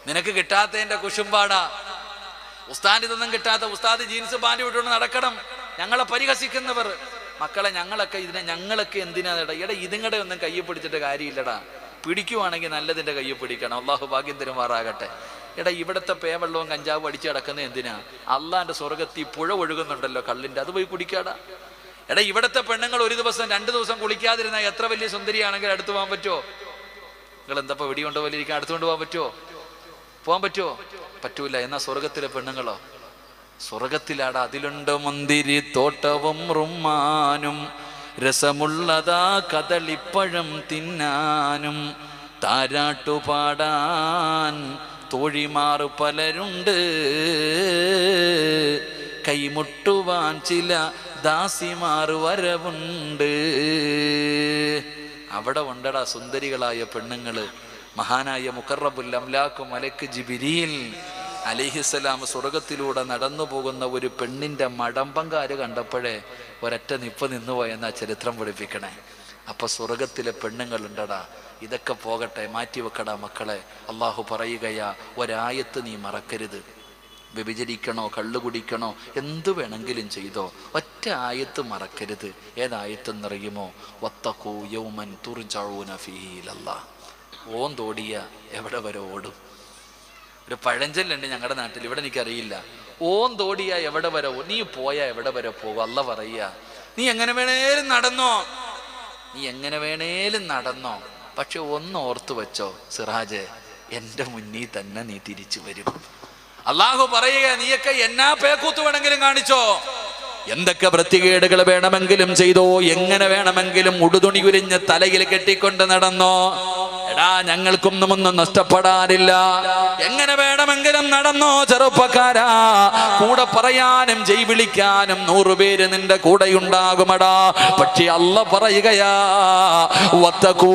നിനക്ക് കിട്ടാത്തതിൻ്റെ കുശുമ്പാടാ. ഉസ്താദ് ഇതൊന്നും കിട്ടാത്ത ഉസ്താദ് ജീൻസ് പാൻറ് വിട്ടുകൊണ്ട് നടക്കണം. ഞങ്ങളെ പരിഹസിക്കുന്നവർ. മക്കളെ, ഞങ്ങളൊക്കെ എന്തിനാ എടാ, ഇതുങ്ങളുടെ ഒന്നും കയ്യിൽ പിടിച്ചിട്ട് കാര്യമില്ലടാ. പിടിക്കുവാണെങ്കിൽ നല്ലതിൻ്റെ കയ്യിൽ പിടിക്കണം. അള്ളാഹു ഭാഗ്യം തരുമാറാകട്ടെ. എടാ, ഇവിടുത്തെ പേവെള്ളവും കഞ്ചാവും അടിച്ച് കിടക്കുന്നത് എന്തിനാ? അള്ളാന്റെ സ്വർഗത്തിൽ പുഴ ഒഴുകുന്നുണ്ടല്ലോ കള്ളിൻ്റെ, അത് പോയി കുടിക്കാടാ. എടാ, ഇവിടുത്തെ പെണ്ണുങ്ങൾ ഒരു ദിവസം 2 ദിവസം കുളിക്കാതിരുന്നാൽ എത്ര വലിയ സുന്ദരിയാണെങ്കിൽ അടുത്ത് പോകാൻ പറ്റുമോ? നിങ്ങൾ എന്താ വെടികൊണ്ട് പോലെ ഇരിക്കാൻ അടുത്തുകൊണ്ട് പോകാൻ പറ്റുമോ? പറ്റൂല. എന്നാ സ്വർഗത്തിലെ പെണ്ണുങ്ങളോ? സ്വർഗത്തിലാടാ. അതിലുണ്ട് മുന്തിരി തോട്ടവും റുമ്മാനും, രസമുള്ളതാ കദളിപ്പഴം തിന്നാനും, താരാട്ടുപാടാൻ തോഴിമാർ പലരുണ്ട്, കൈമുട്ടുവാൻ ചില ദാസിമാർ വരവുണ്ട്. അവിടെ ഉണ്ടടാ സുന്ദരികളായ പെണ്ണുങ്ങള്. മഹാനായ മുഖറബുൽ അംലാഖ് മലക്ക് ജിബ്രീൽ അലൈഹിസ്സലാം സ്വർഗത്തിലൂടെ നടന്നു പോകുന്ന ഒരു പെണ്ണിന്റെ മടമ്പങ്കാര് കണ്ടപ്പോഴേ ഒരൊറ്റ നിപ്പ് നിന്നുപോയെന്നാ ചരിത്രം പഠിപ്പിക്കണേ. അപ്പൊ സ്വർഗത്തിലെ പെണ്ണുങ്ങളുണ്ടടാ. ഇതൊക്കെ പോകട്ടെ, മാറ്റിവെക്കടാ മക്കളെ. അള്ളാഹു പറയുകയാ, ഒരായത്ത് നീ മറക്കരുത്. വ്യഭിചരിക്കണോ, കള്ളുകുടിക്കണോ, എന്തു വേണമെങ്കിലും ചെയ്തോ, ഒറ്റ ആയത്ത് മറക്കരുത്. ഏതായത്തെന്നറിയുമോ? വത്തഖൂ യൗമൻ തുർജഊന ഫീഹി ഇലല്ലാഹ്. ഓൻ തോടിയ എവിടെ വരെ ഓടും? ഒരു പഴഞ്ചൊല്ലുണ്ട് ഞങ്ങളുടെ നാട്ടിൽ, ഇവിടെ എനിക്കറിയില്ല. ഓൻ തോടിയ എവിടെ വരെ, നീ പോയാ എവിടെ വരെ പോകും? അല്ല പറയുക, നീ എങ്ങനെ വേണേലും നടന്നോ, പക്ഷെ ഒന്ന് ഓർത്തു വെച്ചോ സിറാജ്, എൻ്റെ മുന്നിൽ തന്നെ നീ തിരിച്ചു വരും. അള്ളാഹു പറയുക, നീയൊക്കെ എന്നാ പേക്കൂത്ത് വേണമെങ്കിലും കാണിച്ചോ, എന്തൊക്കെ വൃത്തികേടുകൾ വേണമെങ്കിലും ചെയ്തോ, എങ്ങനെ വേണമെങ്കിലും ഉടുതുണി ഉരിഞ്ഞ് തലയിൽ കെട്ടിക്കൊണ്ട് നടന്നോ, എടാ ഞങ്ങൾക്കൊന്നും ഒന്നും നഷ്ടപ്പെടാനില്ല. എങ്ങനെ വേണമെങ്കിലും നടന്നോ ചെറുപ്പക്കാരാ. കൂടെ പറയാനും ജയ് വിളിക്കാനും 100 പേര് നിന്റെ കൂടെയുണ്ടാകുമടാ. പക്ഷെ അല്ല പറയുകയാ, വത്തഖൂ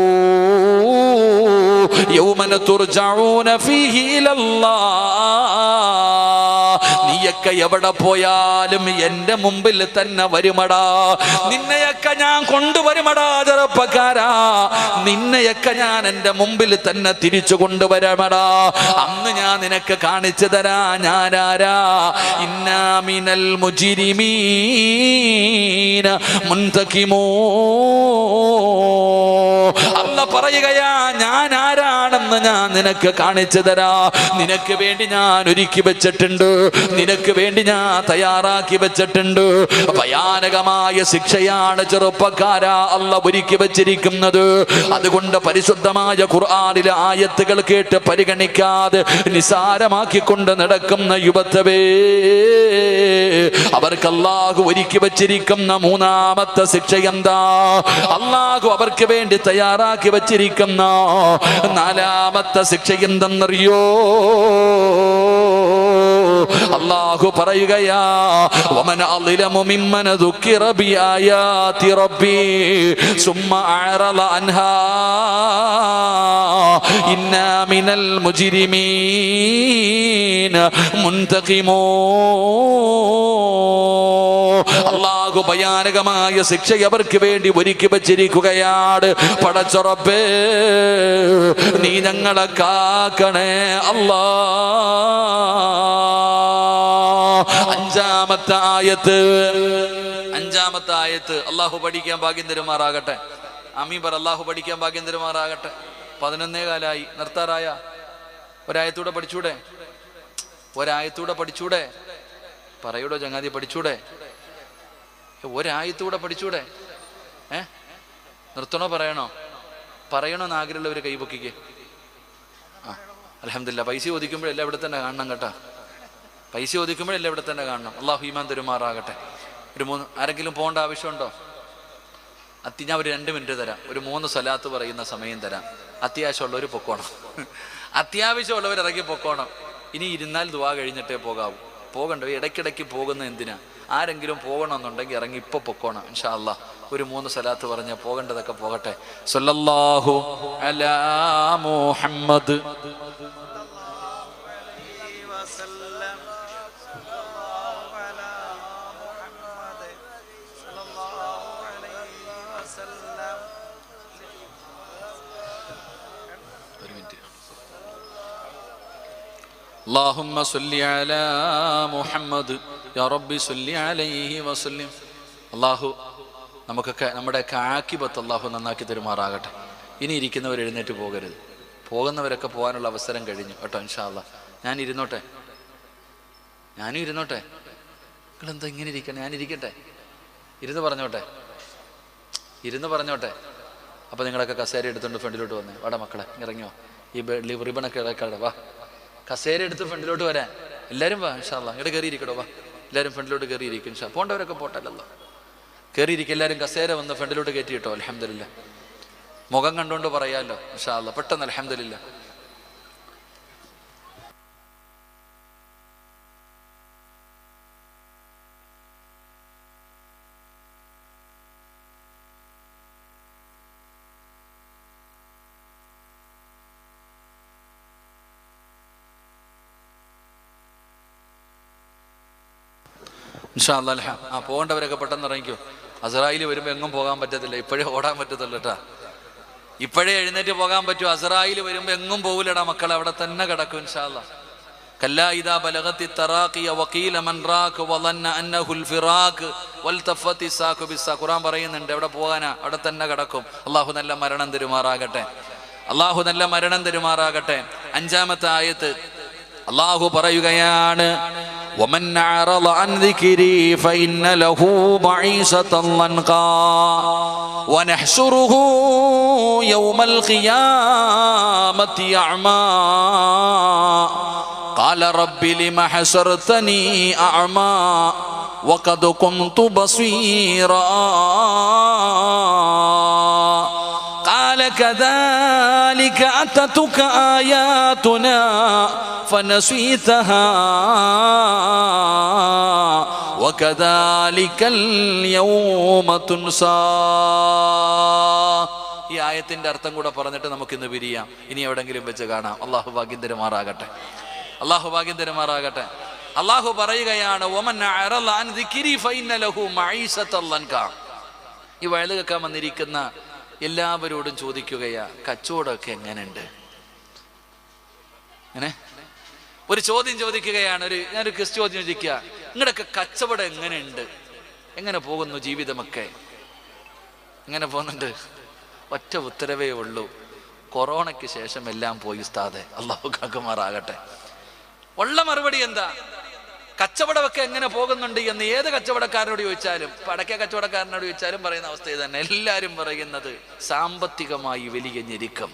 യൗമൻ തുർജഊന ഫീഹി ഇലല്ലാഹ്. നീ നീയൊക്കെ എവിടെ പോയാലും എന്റെ മുമ്പിൽ തന്നെ വരുമടാ. നിന്നെയൊക്കെ ഞാൻ കൊണ്ടുവരുമടാ ചെറുപ്പക്കാരാ, നിന്നെയൊക്കെ ഞാൻ എന്റെ മുമ്പിൽ തന്നെ തിരിച്ചു കൊണ്ടുവരമടാ. അന്ന് ഞാൻ നിനക്ക് കാണിച്ചു തരാ ഞാനാരാ. ഇന്നാ മിനൽ മുജ്രിമീന മുൻതഖിമൂ. അല്ലാഹ് പറയുകയാ, ഞാൻ ആരാണെന്ന് ഞാൻ നിനക്ക് കാണിച്ചു തരാ. നിനക്ക് വേണ്ടി ഞാൻ ഒരുക്കി വെച്ചിട്ടുണ്ട്, നിനക്ക് വേണ്ടി ഞാൻ തയ്യാറാക്കി വെച്ചിട്ടുണ്ട്. ഭയാനകമായ ശിക്ഷയാണ് ചെറുപ്പക്കാരാ അല്ലാഹ് ഒരുക്കി വെച്ചിരിക്കുന്നത്. അതുകൊണ്ട് പരിശുദ്ധമായ ഖുർആനിലെ ആയത്തുകൾ കേട്ട് പരിഗണിക്കാതെ നിസാരമാക്കിക്കൊണ്ട് നടക്കുന്ന യുവത്വേ, അവർക്ക് അല്ലാഹു ഒരുക്കി വെച്ചിരിക്കുന്ന മൂന്നാമത്തെ ശിക്ഷ എന്താ? അല്ലാഹു അവർക്ക് വേണ്ടി തയ്യാറാക്കി വെച്ചിരിക്കുന്ന നാലാമത്തെ ശിക്ഷ എന്തെന്നറിയോ? അല്ലാഹു പറയുകയാ, വമൻ അളിലമു മിമ്മൻ ദുക്കിറ ബിആയാതി റബ്ബി സുമ്മ അഅറള അൻഹാ ഇന്നാ മിനൽ മുജ്രിമീന മുൻതഖിമൂ. അല്ലാഹു ഭയാനകമായ ശിക്ഷ അവർക്ക് വേണ്ടി ഒരുക്കി വച്ചിരിക്കുകയാണ്. പടച്ച റബ്ബേ, നീ ഞങ്ങളെ കാക്കണേ അല്ലാ. അഞ്ചാമത്തെ ആയത്ത് അല്ലാഹു പഠിക്കാൻ ഭാഗ്യം തരുമാറാകട്ടെ. ആമീൻ പറ. അല്ലാഹു പഠിക്കാൻ ഭാഗ്യം തരുമാറാകട്ടെ. 11 കാലായി, നിർത്താറായ? ഒരായത്തൂടെ പഠിച്ചൂടെ? ഒരായത്തൂടെ പഠിച്ചൂടെ? പറയൂടോ ചങ്ങാതി, പഠിച്ചൂടെ? ഒരായത്തൂടെ പഠിച്ചൂടെ? നിർത്തണോ പറയണോ? പറയണോന്ന് ആഗ്രഹമുള്ളവർ കൈപൊക്കിക്ക്. അൽഹംദുലില്ലാ. പൈസ ചോദിക്കുമ്പോഴെല്ലാം ഇവിടെ തന്നെ കാണണം കേട്ടാ. പൈസ ചോദിക്കുമ്പോഴെല്ലാം ഇവിടെ തന്നെ കാണണം. അല്ലാഹു ഈമാൻ തരുമാറാകട്ടെ. ഒരു 3 ആരെങ്കിലും പോകേണ്ട ആവശ്യമുണ്ടോ? ഞാൻ ഒരു 2 മിനിറ്റ് തരാം. ഒരു 3 സ്വലാത്ത് പറയുന്ന സമയം തരാം. അത്യാവശ്യമുള്ളവർ പൊക്കോണം. അത്യാവശ്യമുള്ളവർ ഇറങ്ങി പൊക്കോണം. ഇനി ഇരുന്നാൽ ദുആ കഴിഞ്ഞിട്ടേ പോകാവൂ. പോകണ്ട, ഇടയ്ക്കിടയ്ക്ക് പോകുന്ന എന്തിനാ? ആരെങ്കിലും പോകണമെന്നുണ്ടെങ്കിൽ ഇറങ്ങി ഇപ്പൊ പൊക്കോണം ഇൻഷാ അല്ലാഹ്. ഒരു 3 സ്വലാത്ത് പറഞ്ഞ് പോകേണ്ടതൊക്കെ പോകട്ടെ. സ്വല്ലല്ലാഹു അലാ മുഹമ്മദ് اللهم صل على محمد يا ربي صل عليه وسلم. അല്ലാഹു നമുക്കൊക്കെ നമ്മുടെയൊക്കെ ആക്കിബത്ത് അല്ലാഹു നന്നാക്കി തരുമാറാകട്ടെ. ഇനി ഇരിക്കുന്നവർ എഴുന്നേറ്റ് പോകരുത്. പോകുന്നവരൊക്കെ പോകാനുള്ള അവസരം കഴിഞ്ഞു കേട്ടോ ഇൻഷാ അല്ലാഹ്. ഞാനും ഇരുന്നോട്ടെ? നിങ്ങളെന്താ ഇങ്ങനെ ഇരിക്കണം? ഞാനിരിക്കട്ടെ? ഇരുന്ന് പറഞ്ഞോട്ടെ. അപ്പോൾ നിങ്ങളൊക്കെ കസേര എടുത്തുകൊണ്ട് ഫ്രണ്ടിലോട്ട് വന്നേ. വാടാ മക്കളെ, ഇറങ്ങിയോ? ഈ റിബണൊക്കെ ഇറക്കാതെ വാ. കസേര എടുത്ത് ഫ്രണ്ടിലോട്ട് വരാൻ എല്ലാവരും വാ ഇൻഷാ അല്ലാഹ്. ഇവിടെ കയറിയിരിക്കടോ, വാ എല്ലാവരും ഫ്രണ്ടിലോട്ട് കയറിയിരിക്കും ഇൻഷാ. പോണ്ടവരൊക്കെ പോട്ടല്ലോ, കയറിയിരിക്കും എല്ലാവരും. കസേര വന്ന് ഫ്രണ്ടിലോട്ട് കയറ്റിയിട്ടോ. അൽഹംദുലില്ലാ. മുഖം കണ്ടുകൊണ്ട് പറയാമല്ലോ ഇൻഷാ അല്ലാഹ്. പെട്ടെന്ന് അൽഹംദുലില്ലാ. ഇൻഷാ അല്ലാഹ്. പോകേണ്ടവരൊക്കെ പെട്ടെന്ന് ഇറങ്ങിക്കോ. അസ്റായിൽ വരുമ്പോൾ എങ്ങും പോകാൻ പറ്റത്തില്ല. ഇപ്പോഴേ ഓടാൻ പറ്റത്തുള്ളൂ കേട്ടാ. ഇപ്പോഴേ എഴുന്നേറ്റ് പോകാൻ പറ്റൂ. അസ്റായിൽ വരുമ്പോൾ എങ്ങും പോകില്ലടാ മക്കളെ, അവിടെ തന്നെ കിടക്കും ഇൻഷാ അല്ലാഹ്. കല്ലാ ഇദാ ബലഗത്തി തറാഖിയ വഖീല മൻ റാഖ വളന്ന അന്നഹുൽ ഫിറാഖ് വൽതഫത്തി സാഖു ബിസ്സാ. ഖുർആൻ പറയുന്നുണ്ട് എവിടെ പോകാനാ? അവിടെ തന്നെ കിടക്കും. അല്ലാഹു നല്ല മരണം തരുമാറാകട്ടെ. അഞ്ചാമത്തെ ആയത്ത് അല്ലാഹു പറയുകയാണ്, ومن أعرض عن ذكري فإن له معيشة ضنكا ونحشره يوم القيامة أعمى قال رب لم حشرتني أعمى وقد كنت بصيرا قال كذلك أتتك آياتنا فنسيتها وكذلك اليوم تنسى. ഈ ആയത്തിന്റെ അർത്ഥം കൂടെ പറഞ്ഞിട്ട് നമുക്ക് ഇന്ന് പിരിയാം. ഇനി എവിടെങ്കിലും വെച്ച് കാണാം. അല്ലാഹു ഭാഗ്യം തരുമാറാകട്ടെ. അള്ളാഹു പറയുകയാണ് വമൻ അറള അൻ ദിക്രി ഫഇന്ന ലഹു മഈശത്തൻ ലൻക. ഈ വയല് കേൾക്കാൻ വന്നിരിക്കുന്ന എല്ലാവരോടും ചോദിക്കുകയാ, കച്ചവടമൊക്കെ എങ്ങനെയുണ്ട്? അങ്ങനെ ഒരു ചോദ്യം ചോദിക്കുകയാണ്. ഞാനൊരു ക്രിസ്തു ചോദ്യം ചോദിക്കുക, നിങ്ങളുടെയൊക്കെ കച്ചവടം എങ്ങനെയുണ്ട്? എങ്ങനെ പോകുന്നു ജീവിതമൊക്കെ? എങ്ങനെ പോകുന്നുണ്ട്? ഒറ്റ ഉത്തരവേ ഉള്ളൂ, കൊറോണയ്ക്ക് ശേഷം എല്ലാം പോയി ഉസ്താദെ. അള്ളാഹു കാക്കുമാറാകട്ടെ. ഉള്ള മറുപടി എന്താ? കച്ചവടമൊക്കെ എങ്ങനെ പോകുന്നുണ്ട് എന്ന് ഏത് കച്ചവടക്കാരനോട് ചോദിച്ചാലും, പടക്ക കച്ചവടക്കാരനോട് ചോദിച്ചാലും പറയുന്ന അവസ്ഥ തന്നെ. എല്ലാവരും പറയുന്നത് സാമ്പത്തികമായി വലിയ ഞെരുക്കം.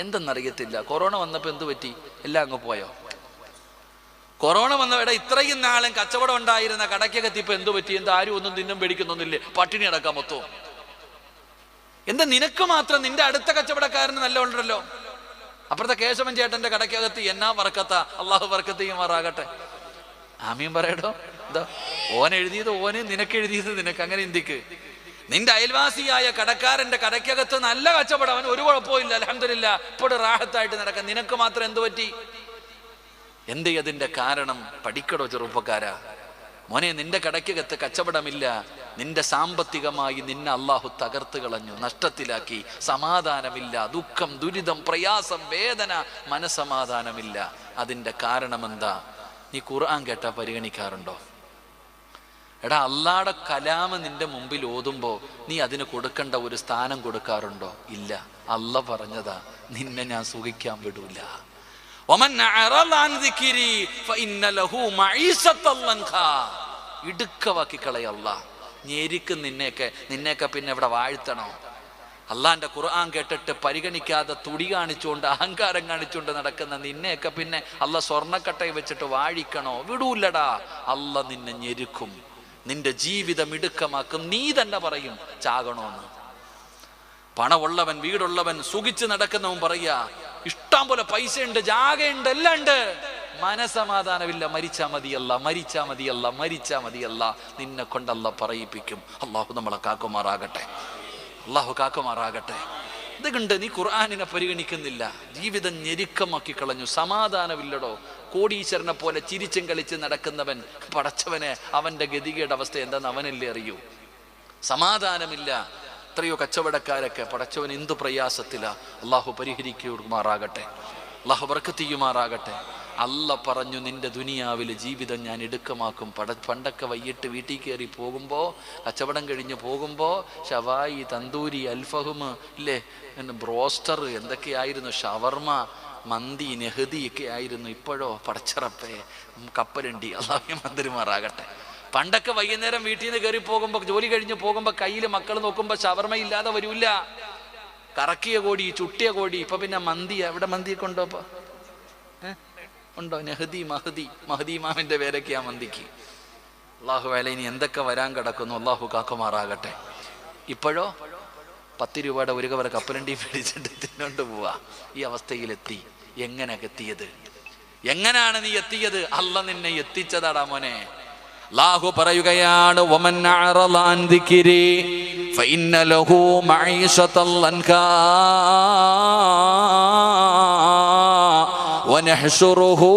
എന്തെന്നറിയത്തില്ല. കൊറോണ വന്നപ്പോൾ എന്ത് പറ്റി? എല്ലാം അങ്ങ് പോയോ? കൊറോണ വന്നവിടെ ഇത്രയും നാളും കച്ചവടം ഉണ്ടായിരുന്ന കടയ്ക്കകത്ത് ഇപ്പൊ എന്തു പറ്റി? എന്താ ആരും ഒന്നും തിന്നും പേടിക്കുന്നൊന്നുമില്ലേ? പട്ടിണി അടക്കാൻ മൊത്തം. എന്താ നിനക്ക് മാത്രം? നിന്റെ അടുത്ത കച്ചവടക്കാരന് നല്ല ഉണ്ടല്ലോ. അപ്പുറത്തെ കേശവൻ ചേട്ടന്റെ കടയ്ക്കകത്ത് എന്നാ വർക്കത്താ. അള്ളാഹു വർക്കത്ത് ചെയ്യുമാറാകട്ടെ. ആമീൻ പറയടോ. എന്താ ഓൻ എഴുതിയത് ഓന്, നിനക്ക് എഴുതിയത് നിനക്ക്. അങ്ങനെ ഇന്ത്യക്ക് നിന്റെ അയൽവാസിയായ കടക്കാരന്റെ കടയ്ക്കകത്ത് നല്ല കച്ചവടം, അവൻ ഒരു കുഴപ്പമില്ല, അൽഹംദുലില്ലാ, ഇപ്പോഴും റാഹത്തായിട്ട് നടക്കാം. നിനക്ക് മാത്രം എന്തു പറ്റി? എന്ത് അതിന്റെ കാരണം? പഠിക്കടോ ചെറുപ്പക്കാരാ. മോനെ, നിന്റെ കടയ്ക്കകത്ത് കച്ചവടമില്ല. നിന്റെ സാമ്പത്തികമായി നിന്നെ അള്ളാഹു തകർത്ത് കളഞ്ഞു, നഷ്ടത്തിലാക്കി. സമാധാനമില്ല, ദുഃഖം, ദുരിതം, പ്രയാസം, വേദന, മനസമാധാനമില്ല. അതിന്റെ കാരണം എന്താ? നീ ഖുർആൻ കേട്ടാ പരിഗണിക്കാറുണ്ടോ? എടാ, അള്ളാടെ കലാമ് നിന്റെ മുമ്പിൽ ഓതുമ്പോ നീ അതിന് കൊടുക്കേണ്ട ഒരു സ്ഥാനം കൊടുക്കാറുണ്ടോ? ഇല്ല. അള്ള പറഞ്ഞതാ, നിന്നെ ഞാൻ സുഖിക്കാൻ വിടൂല. ഇടുക്കവാക്കി കളയല്ല. ഞെരിക്കും നിന്നെയൊക്കെ പിന്നെ ഇവിടെ വാഴ്ത്തണോ? അള്ളാന്റെ ഖുർആൻ കേട്ടിട്ട് പരിഗണിക്കാതെ തുടി കാണിച്ചുകൊണ്ട് അഹങ്കാരം കാണിച്ചുകൊണ്ട് നടക്കുന്ന നിന്നെയൊക്കെ പിന്നെ അള്ള സ്വർണ്ണക്കട്ടയിൽ വെച്ചിട്ട് വാഴിക്കണോ? വിടൂല്ലടാ. അള്ള നിന്നെ ഞെരുക്കും, നിന്റെ ജീവിതം ഇടുക്കമാക്കും. നീ തന്നെ പറയും ചാകണോന്ന്. പണമുള്ളവൻ, വീടുള്ളവൻ, സുഖിച്ച് നടക്കുന്നവൻ പറയാ, ഇഷ്ടം പോലെ പൈസ ഉണ്ട്, ജാഗയുണ്ട്, എല്ലാം ഉണ്ട്, മനസമാധാനമില്ല. മരിച്ചാ മതിയല്ല, മരിച്ചാ മതിയല്ല, മരിച്ചാ മതിയല്ല. നിന്നെ കൊണ്ടല്ല പറയിപ്പിക്കും. അള്ളാഹു നമ്മളെ കാക്കുമാറാകട്ടെ. അള്ളാഹു കാക്കുമാറാകട്ടെ. ഇതുകൊണ്ട് നീ ഖുർആനിനെ പരിഗണിക്കുന്നില്ല. ജീവിതം ഞെരുക്കമാക്കി കളഞ്ഞു. സമാധാനമില്ലടോ. കോടീശ്വരനെ പോലെ ചിരിച്ചും കളിച്ച് നടക്കുന്നവൻ, പടച്ചവനെ, അവന്റെ ഗതികയുടെ അവസ്ഥ എന്താണെന്ന് അവനല്ലേ അറിയൂ. സമാധാനമില്ല. എത്രയോ കച്ചവടക്കാരൊക്കെ പടച്ചവൻ എന്തു പ്രയാസത്തിലാ. അള്ളാഹു പരിഹരിക്കുമാറാകട്ടെ. അള്ളാഹു ബർക്കത്ത് ചെയ്യുമാറാകട്ടെ. അല്ല പറഞ്ഞു, നിന്റെ ദുനിയാവിലെ ജീവിതം ഞാൻ ഇടുക്കമാക്കും. പണ്ടൊക്കെ വൈകിട്ട് വീട്ടിൽ കയറി പോകുമ്പോ, കച്ചവടം കഴിഞ്ഞ് പോകുമ്പോ ഷവായി, തന്തൂരി, അൽഫഹും ഇല്ലേ, ബ്രോസ്റ്റർ, എന്തൊക്കെയായിരുന്നു, ഷവർമ, മന്തി, നെഹദി ഒക്കെ ആയിരുന്നു. ഇപ്പോഴോ പടച്ചറപ്പേ, കപ്പലണ്ടി. അള്ളാഹു മന്ദിരമാറാകട്ടെ. പണ്ടൊക്കെ വൈകുന്നേരം വീട്ടിൽ നിന്ന് കയറി പോകുമ്പോ, ജോലി കഴിഞ്ഞ് പോകുമ്പോ കയ്യിൽ മക്കൾ നോക്കുമ്പോ ഷവർമ ഇല്ലാതെ വരൂല്ല. കറക്കിയ കോടി, ചുട്ടിയ കോടി. ഇപ്പൊ പിന്നെ മന്തി. എവിടെ മന്തിയൊക്കെ ഉണ്ടോ? ഇപ്പൊ ഉണ്ടോ? നെഹദി, മഹദി ഇമാമിന്റെ പേരൊക്കെയാ മന്തിക്ക്. അള്ളാഹു വേല ഇനി എന്തൊക്കെ വരാൻ കിടക്കുന്നു. അള്ളാഹു കാക്കുമാറാകട്ടെ. ഇപ്പോഴോ 10 രൂപയുടെ ഒരു കവർ കപ്പലണ്ടി മേടിച്ചിട്ട് തിന്നോണ്ട് പോവാ. ഈ അവസ്ഥയിലെത്തി. എങ്ങനെ എത്തിയത്? എങ്ങനെയാണ് നീ എത്തിയത്? അല്ല നിന്നെ എത്തിച്ചതാടാ മോനെ. അല്ലാഹു പറയുകയാണ്, വമൻ അഅറള അൻ ദിക്രി ഫഇന്ന ലഹു മഈശതൻ ലൻകാ വനഹ്ശുറുഹു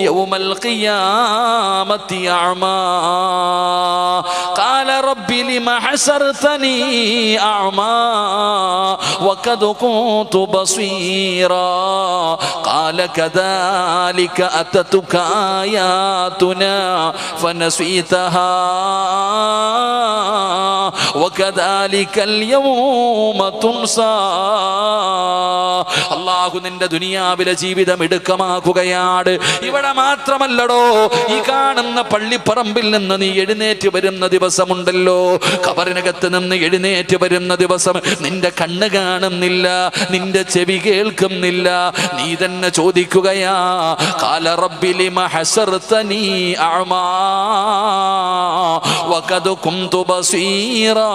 യൗമൽ ഖിയാമത്തി അഅമാ ഖാല റബ്ബി ലിമ ഹസർതനി അഅമാ വഖദ് കുന്തു ബസീറാ ഖാല കദാലിക അതതുക ആയാതുനാ ഫനസീതഹാ വകദാലികൽ യൗമ തുൻസാ. അല്ലാഹു നിന്റെ ദുനിയാവിലെ ജീവിതം ഇടുക്കമാക്കുകയാണ്. ഇവിടെ മാത്രമല്ലടോ, ഈ കാണുന്ന പള്ളിപ്പറമ്പിൽ നിന്ന് നീ എഴുന്നേറ്റ് വരുന്ന ദിവസമുണ്ടല്ലോ, ഖബറിനകത്ത് നിന്ന് എഴുന്നേറ്റ് വരുന്ന ദിവസം നിന്റെ കണ്ണ് കാണുന്നില്ല, നിന്റെ ചെവി കേൾക്കുന്നില്ല. നീ തന്നെ ചോദിക്കുകയാ, ഖാല റബ്ബി ലിമ ഹസർതനി അഅമാ വഖദ് കുന്തു ബസീറാ.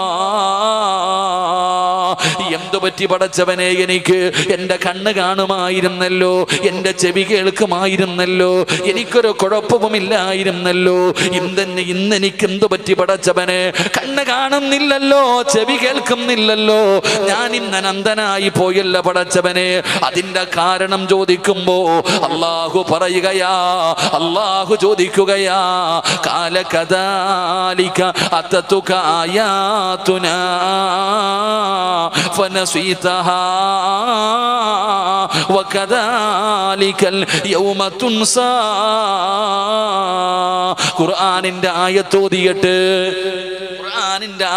എന്തു പറ്റി പടച്ചവനെ, എനിക്ക് എൻ്റെ കണ്ണ് കാണുമായിരുന്നല്ലോ, എൻ്റെ ചെവി കേൾക്കുമായിരുന്നല്ലോ, എനിക്കൊരു കുഴപ്പവുമില്ലായിരുന്നല്ലോ, ഇന്ന് എനിക്ക് എന്തു പറ്റി പടച്ചവനെ, കണ്ണ് കാണുന്നില്ലല്ലോ, ചെവി കേൾക്കുന്നില്ലല്ലോ, ഞാൻ ഇന്ന് അനന്തനായി പോയല്ല പടച്ചവനെ. അതിന്റെ കാരണം ചോദിക്കുമ്പോ അല്ലാഹു പറയുകയാ, അല്ലാഹു ചോദിക്കുകയാ, കാലകദാലിക അതതുക ആയാതുനാ ഫനസീതഹാ വകദാലികൽ യൗമ തുൻസാ. ഖുർആനിന്റെ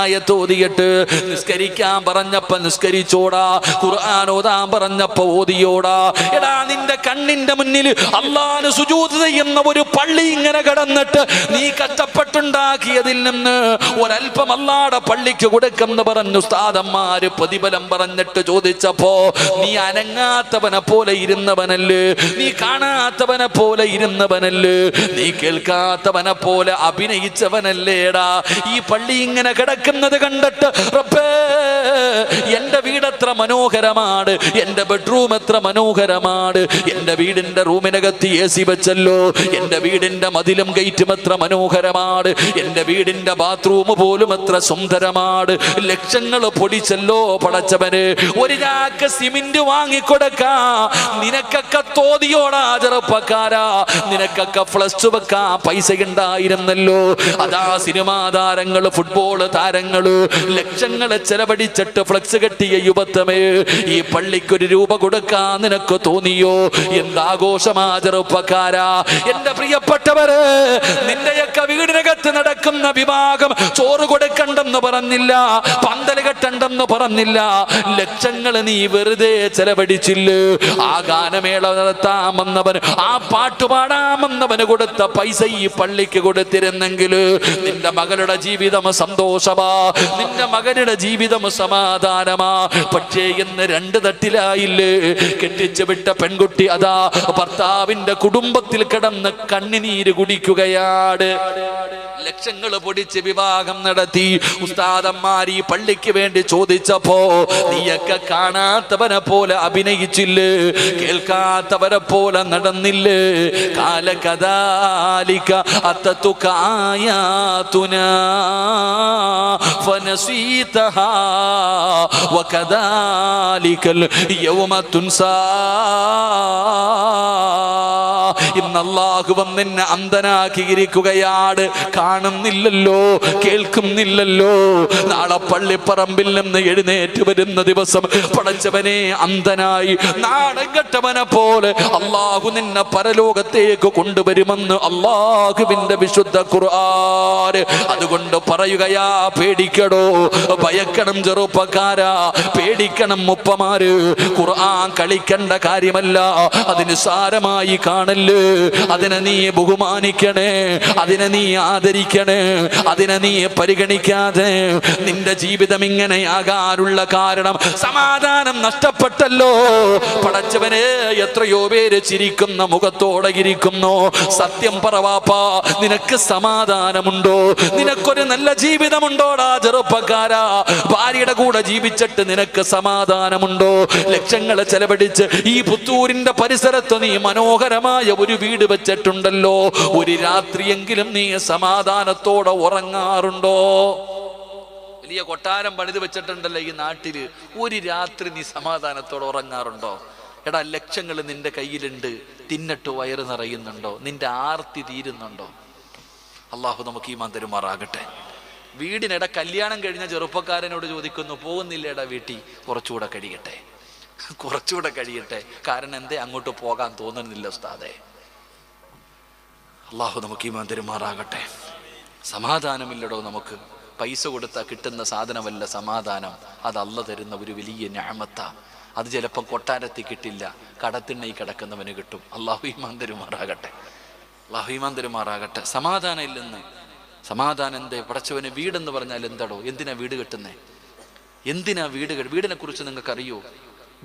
ആയത്തോതിയിട്ട് നിസ്കരിക്കാൻ പറഞ്ഞപ്പോ നിസ്കരിച്ചോടാ, ഖുർആൻ ഓതാൻ പറഞ്ഞപ്പോ ഓതിയോടാ. എടാ, നിന്റെ കണ്ണിന്റെ മുന്നിൽ അല്ലാഹുവിന് സുജൂദ് ചെയ്യുന്ന ഒരു പള്ളി ഇങ്ങനെ കിടന്നിട്ട് നീ കഷ്ടപ്പെട്ടുണ്ടാക്കിയതിൽ നിന്ന് ഒരൽപ്പം അല്ലാഹുവിന്റെ പള്ളിക്ക് കൊടുക്കെന്ന് പറഞ്ഞു ഉസ്താദന്മാര് പ്രതിഫലം പറഞ്ഞിട്ട് ചോദിച്ചപ്പോ, നീ അനങ്ങാത്തവനെ പോലെ ഇരുന്നവനല്ലേ, നീ കാണാത്തവനെ പോലെ ഇരുന്നവനല്ലേ, നീ കേൾക്കാത്തവനെ പോലെ അഭിനയിച്ചവനല്ലേടാ. ഈ പള്ളി ഇങ്ങനെ കിടക്കുന്നത് കണ്ടിട്ട് റബ്ബേ, എന്റെ വീട് എത്ര മനോഹരമാണ്, എന്റെ ബെഡ്റൂം എത്ര മനോഹരമാണ്, എന്റെ വീടിന്റെ റൂമിനകത്ത് AC വെച്ചല്ലോ, എന്റെ വീടിന്റെ മതിലും ഗേറ്റും എത്ര മനോഹരമാണ്, എന്റെ വീടിന്റെ ബാത്റൂം പോലും എത്ര സുന്ദരമാണ്, ലക്ഷങ്ങൾ പൊടിച്ചല്ലോ പടച്ചവന്, ഒരു ചാക്ക് സിമന്റ് വാങ്ങിക്കൊടുക്കാ നിനക്കൊക്കെ തോതിയോടാ ചെറുപ്പക്കാരാ, നിനക്കൊക്കെ ഫ്ലഷ് വെക്കാൻ പൈസ ഉണ്ടായിരുന്നല്ലോ. അതാ സിനിമാ താരങ്ങൾ, ഫുട്ബോൾ താരങ്ങള് ലക്ഷങ്ങളെ ചെലവഴിച്ചിട്ട് ഫ്ലക്സ് കെട്ടിയ യുവത്വമേ, ഈ പള്ളിക്കൊരു രൂപ കൊടുക്കാൻ നിനക്ക് തോന്നിയോ? എന്താഘോഷമാ ചെറുപ്പക്കാരാ. എന്റെ പ്രിയപ്പെട്ടവര്, നിന്റെയൊക്കെ വീടിനകത്ത് നടക്കുന്ന വിഭാഗം ചോറ് കൊടുക്കണ്ടെന്ന് പറഞ്ഞില്ല, പന്തൽ കെട്ടണ്ടെന്ന് പറഞ്ഞില്ല, ലക്ഷങ്ങൾ നീ വെറുതെ ചെലവഴിച്ചില്ലേ. ആ ഗാനമേള നടത്താൻ വന്നവൻ, ആ പാട്ട് പാടാൻ വന്നവന് കൊടുത്ത പൈസ ഈ പള്ളിക്ക് കൊടുത്തിരുന്നെങ്കിൽ നിന്റെ മകളുടെ ജീവിതം സന്തോഷമാ, നിന്റെ മകനുടെ ജീവിതം സമാധാനമാ. പക്ഷേ ഇന്ന് രണ്ട് തട്ടിലായില്ലേ. കെട്ടിച്ചു വിട്ട പെൺകുട്ടി അതാ ഭർത്താവിന്റെ കുടുംബത്തിൽ കിടന്ന് കണ്ണുനീര് കുടിക്കുകയാണ്. ലക്ഷങ്ങൾ പൊടിച്ച് വിവാഹം നടത്തി. ഉസ്താദന്മാർ ഈ പള്ളിക്ക് വേണ്ടി ചോദിച്ചപ്പോ, നീയൊക്കെ കാണാത്തവനെ പോലെ അഭിനയിച്ചില്ലേ, കേൾക്കാത്തവരെ പോലെ നടന്നില്ലേ. കാലകദാലിക അതതുക ആയാതുനാ ഫനസീതഹാ വകദാലികൽ യൗമ തുൻസാ. ഇന്ന് അല്ലാഹു നിന്നെ അന്ധനാക്കിയിരിക്കുകയാണ്. കാണുന്നില്ലല്ലോ, കേൾക്കുന്നില്ലല്ലോ. നാളെ പള്ളിപ്പറമ്പിൽ നിന്ന് എഴുന്നേറ്റ് വരുന്ന ദിവസം പടച്ചവനെ അന്ധനായി നാടൻ കെട്ടവനെ പോലെ അല്ലാഹു നിന്നെ പരലോകത്തേക്ക് കൊണ്ടുവരുമെന്ന് അല്ലാഹുവിന്റെ വിശുദ്ധ ഖുർആൻ. അതുകൊണ്ട് പറയുകയാ, പേടിക്കടോ, ഭയക്കണം ചെറുപ്പക്കാരാ, പേടിക്കണം മുപ്പമാര്. ഖുർആൻ കളിക്കേണ്ട കാര്യമല്ല, അതിന് സാരമായി കാണല്. അതിനെ നീ ബഹുമാനിക്കണേ, അതിനെ നീ ആദരിക്കണേ, അതിനെ നീ പരിഗണിക്കാതെ. നിന്റെ ജീവിതം ഇങ്ങനെയാകാനുള്ള കാരണം സമാധാനം നഷ്ടപ്പെട്ടല്ലോ. പടച്ചവനെ, എത്രയോ പേര് ചിരിക്കുന്ന മുഖത്തോടെ ഇരിക്കുന്നു. സത്യം പറവാപ്പാ, നിനക്ക് സമാധാനമുണ്ടോ? നിനക്കൊരു നല്ല ജീവിതമുണ്ടോടാ ചെറുപ്പക്കാരാ? ഭാര്യയുടെ കൂടെ ജീവിച്ചിട്ട് നിനക്ക് സമാധാനമുണ്ടോ? ലക്ഷങ്ങൾ ചെലവഴിച്ച് ഈ പുത്തൂരിന്റെ പരിസരത്ത് നീ മനോഹരമായ ഒരു വീട് വെച്ചിട്ടുണ്ടല്ലോ. ഒരു രാത്രിയെങ്കിലും നീ സമാധാനത്തോടെ ഉറങ്ങാറുണ്ടോ? വലിയ കൊട്ടാരം പണിത് വെച്ചിട്ടുണ്ടല്ലോ ഈ നാട്ടില്. ഒരു രാത്രി നീ സമാധാനത്തോടെ ഉറങ്ങാറുണ്ടോ? എടാ, ലക്ഷങ്ങൾ നിന്റെ കയ്യിലുണ്ട്, തിന്നിട്ട് വയറ് നിറയുന്നുണ്ടോ? നിന്റെ ആർത്തി തീരുന്നുണ്ടോ? അള്ളാഹു നമുക്ക് ഈമാൻ തരുമാറാകട്ടെ. വീടിനിടെ കല്യാണം കഴിഞ്ഞ ചെറുപ്പക്കാരനോട് ചോദിക്കുന്നു, പോകുന്നില്ലേടാ വീട്ടിൽ? കുറച്ചുകൂടെ കഴിയട്ടെ, കുറച്ചുകൂടെ കഴിയട്ടെ. കാരണം എന്തേ അങ്ങോട്ട് പോകാൻ തോന്നുന്നില്ല ഉസ്താദേ. അള്ളാഹു നമുക്ക് ഈമാൻ തരുമാറാകട്ടെ. സമാധാനമില്ലടോ നമുക്ക്. പൈസ കൊടുത്താൽ കിട്ടുന്ന സാധനമല്ല സമാധാനം, അത് അള്ള തരുന്ന ഒരു വലിയ നിഅമത്താ. അത് ചിലപ്പോൾ കൊട്ടാരത്തിൽ കിട്ടില്ല, കടത്തിണ്ണി കിടക്കുന്നവന് കിട്ടും. അള്ളാഹു ഈമാൻ തരുമാറാകട്ടെ, അള്ളാഹു ഈമാൻ തരുമാറാകട്ടെ. സമാധാനം ഇല്ലെന്ന്. സമാധാനം എന്തേ? പടച്ചവന് വീടെന്ന് പറഞ്ഞാൽ എന്താടോ? എന്തിനാ വീട് കെട്ടുന്നേ? എന്തിനാ വീട്? വീടിനെ കുറിച്ച് നിങ്ങൾക്ക് അറിയോ?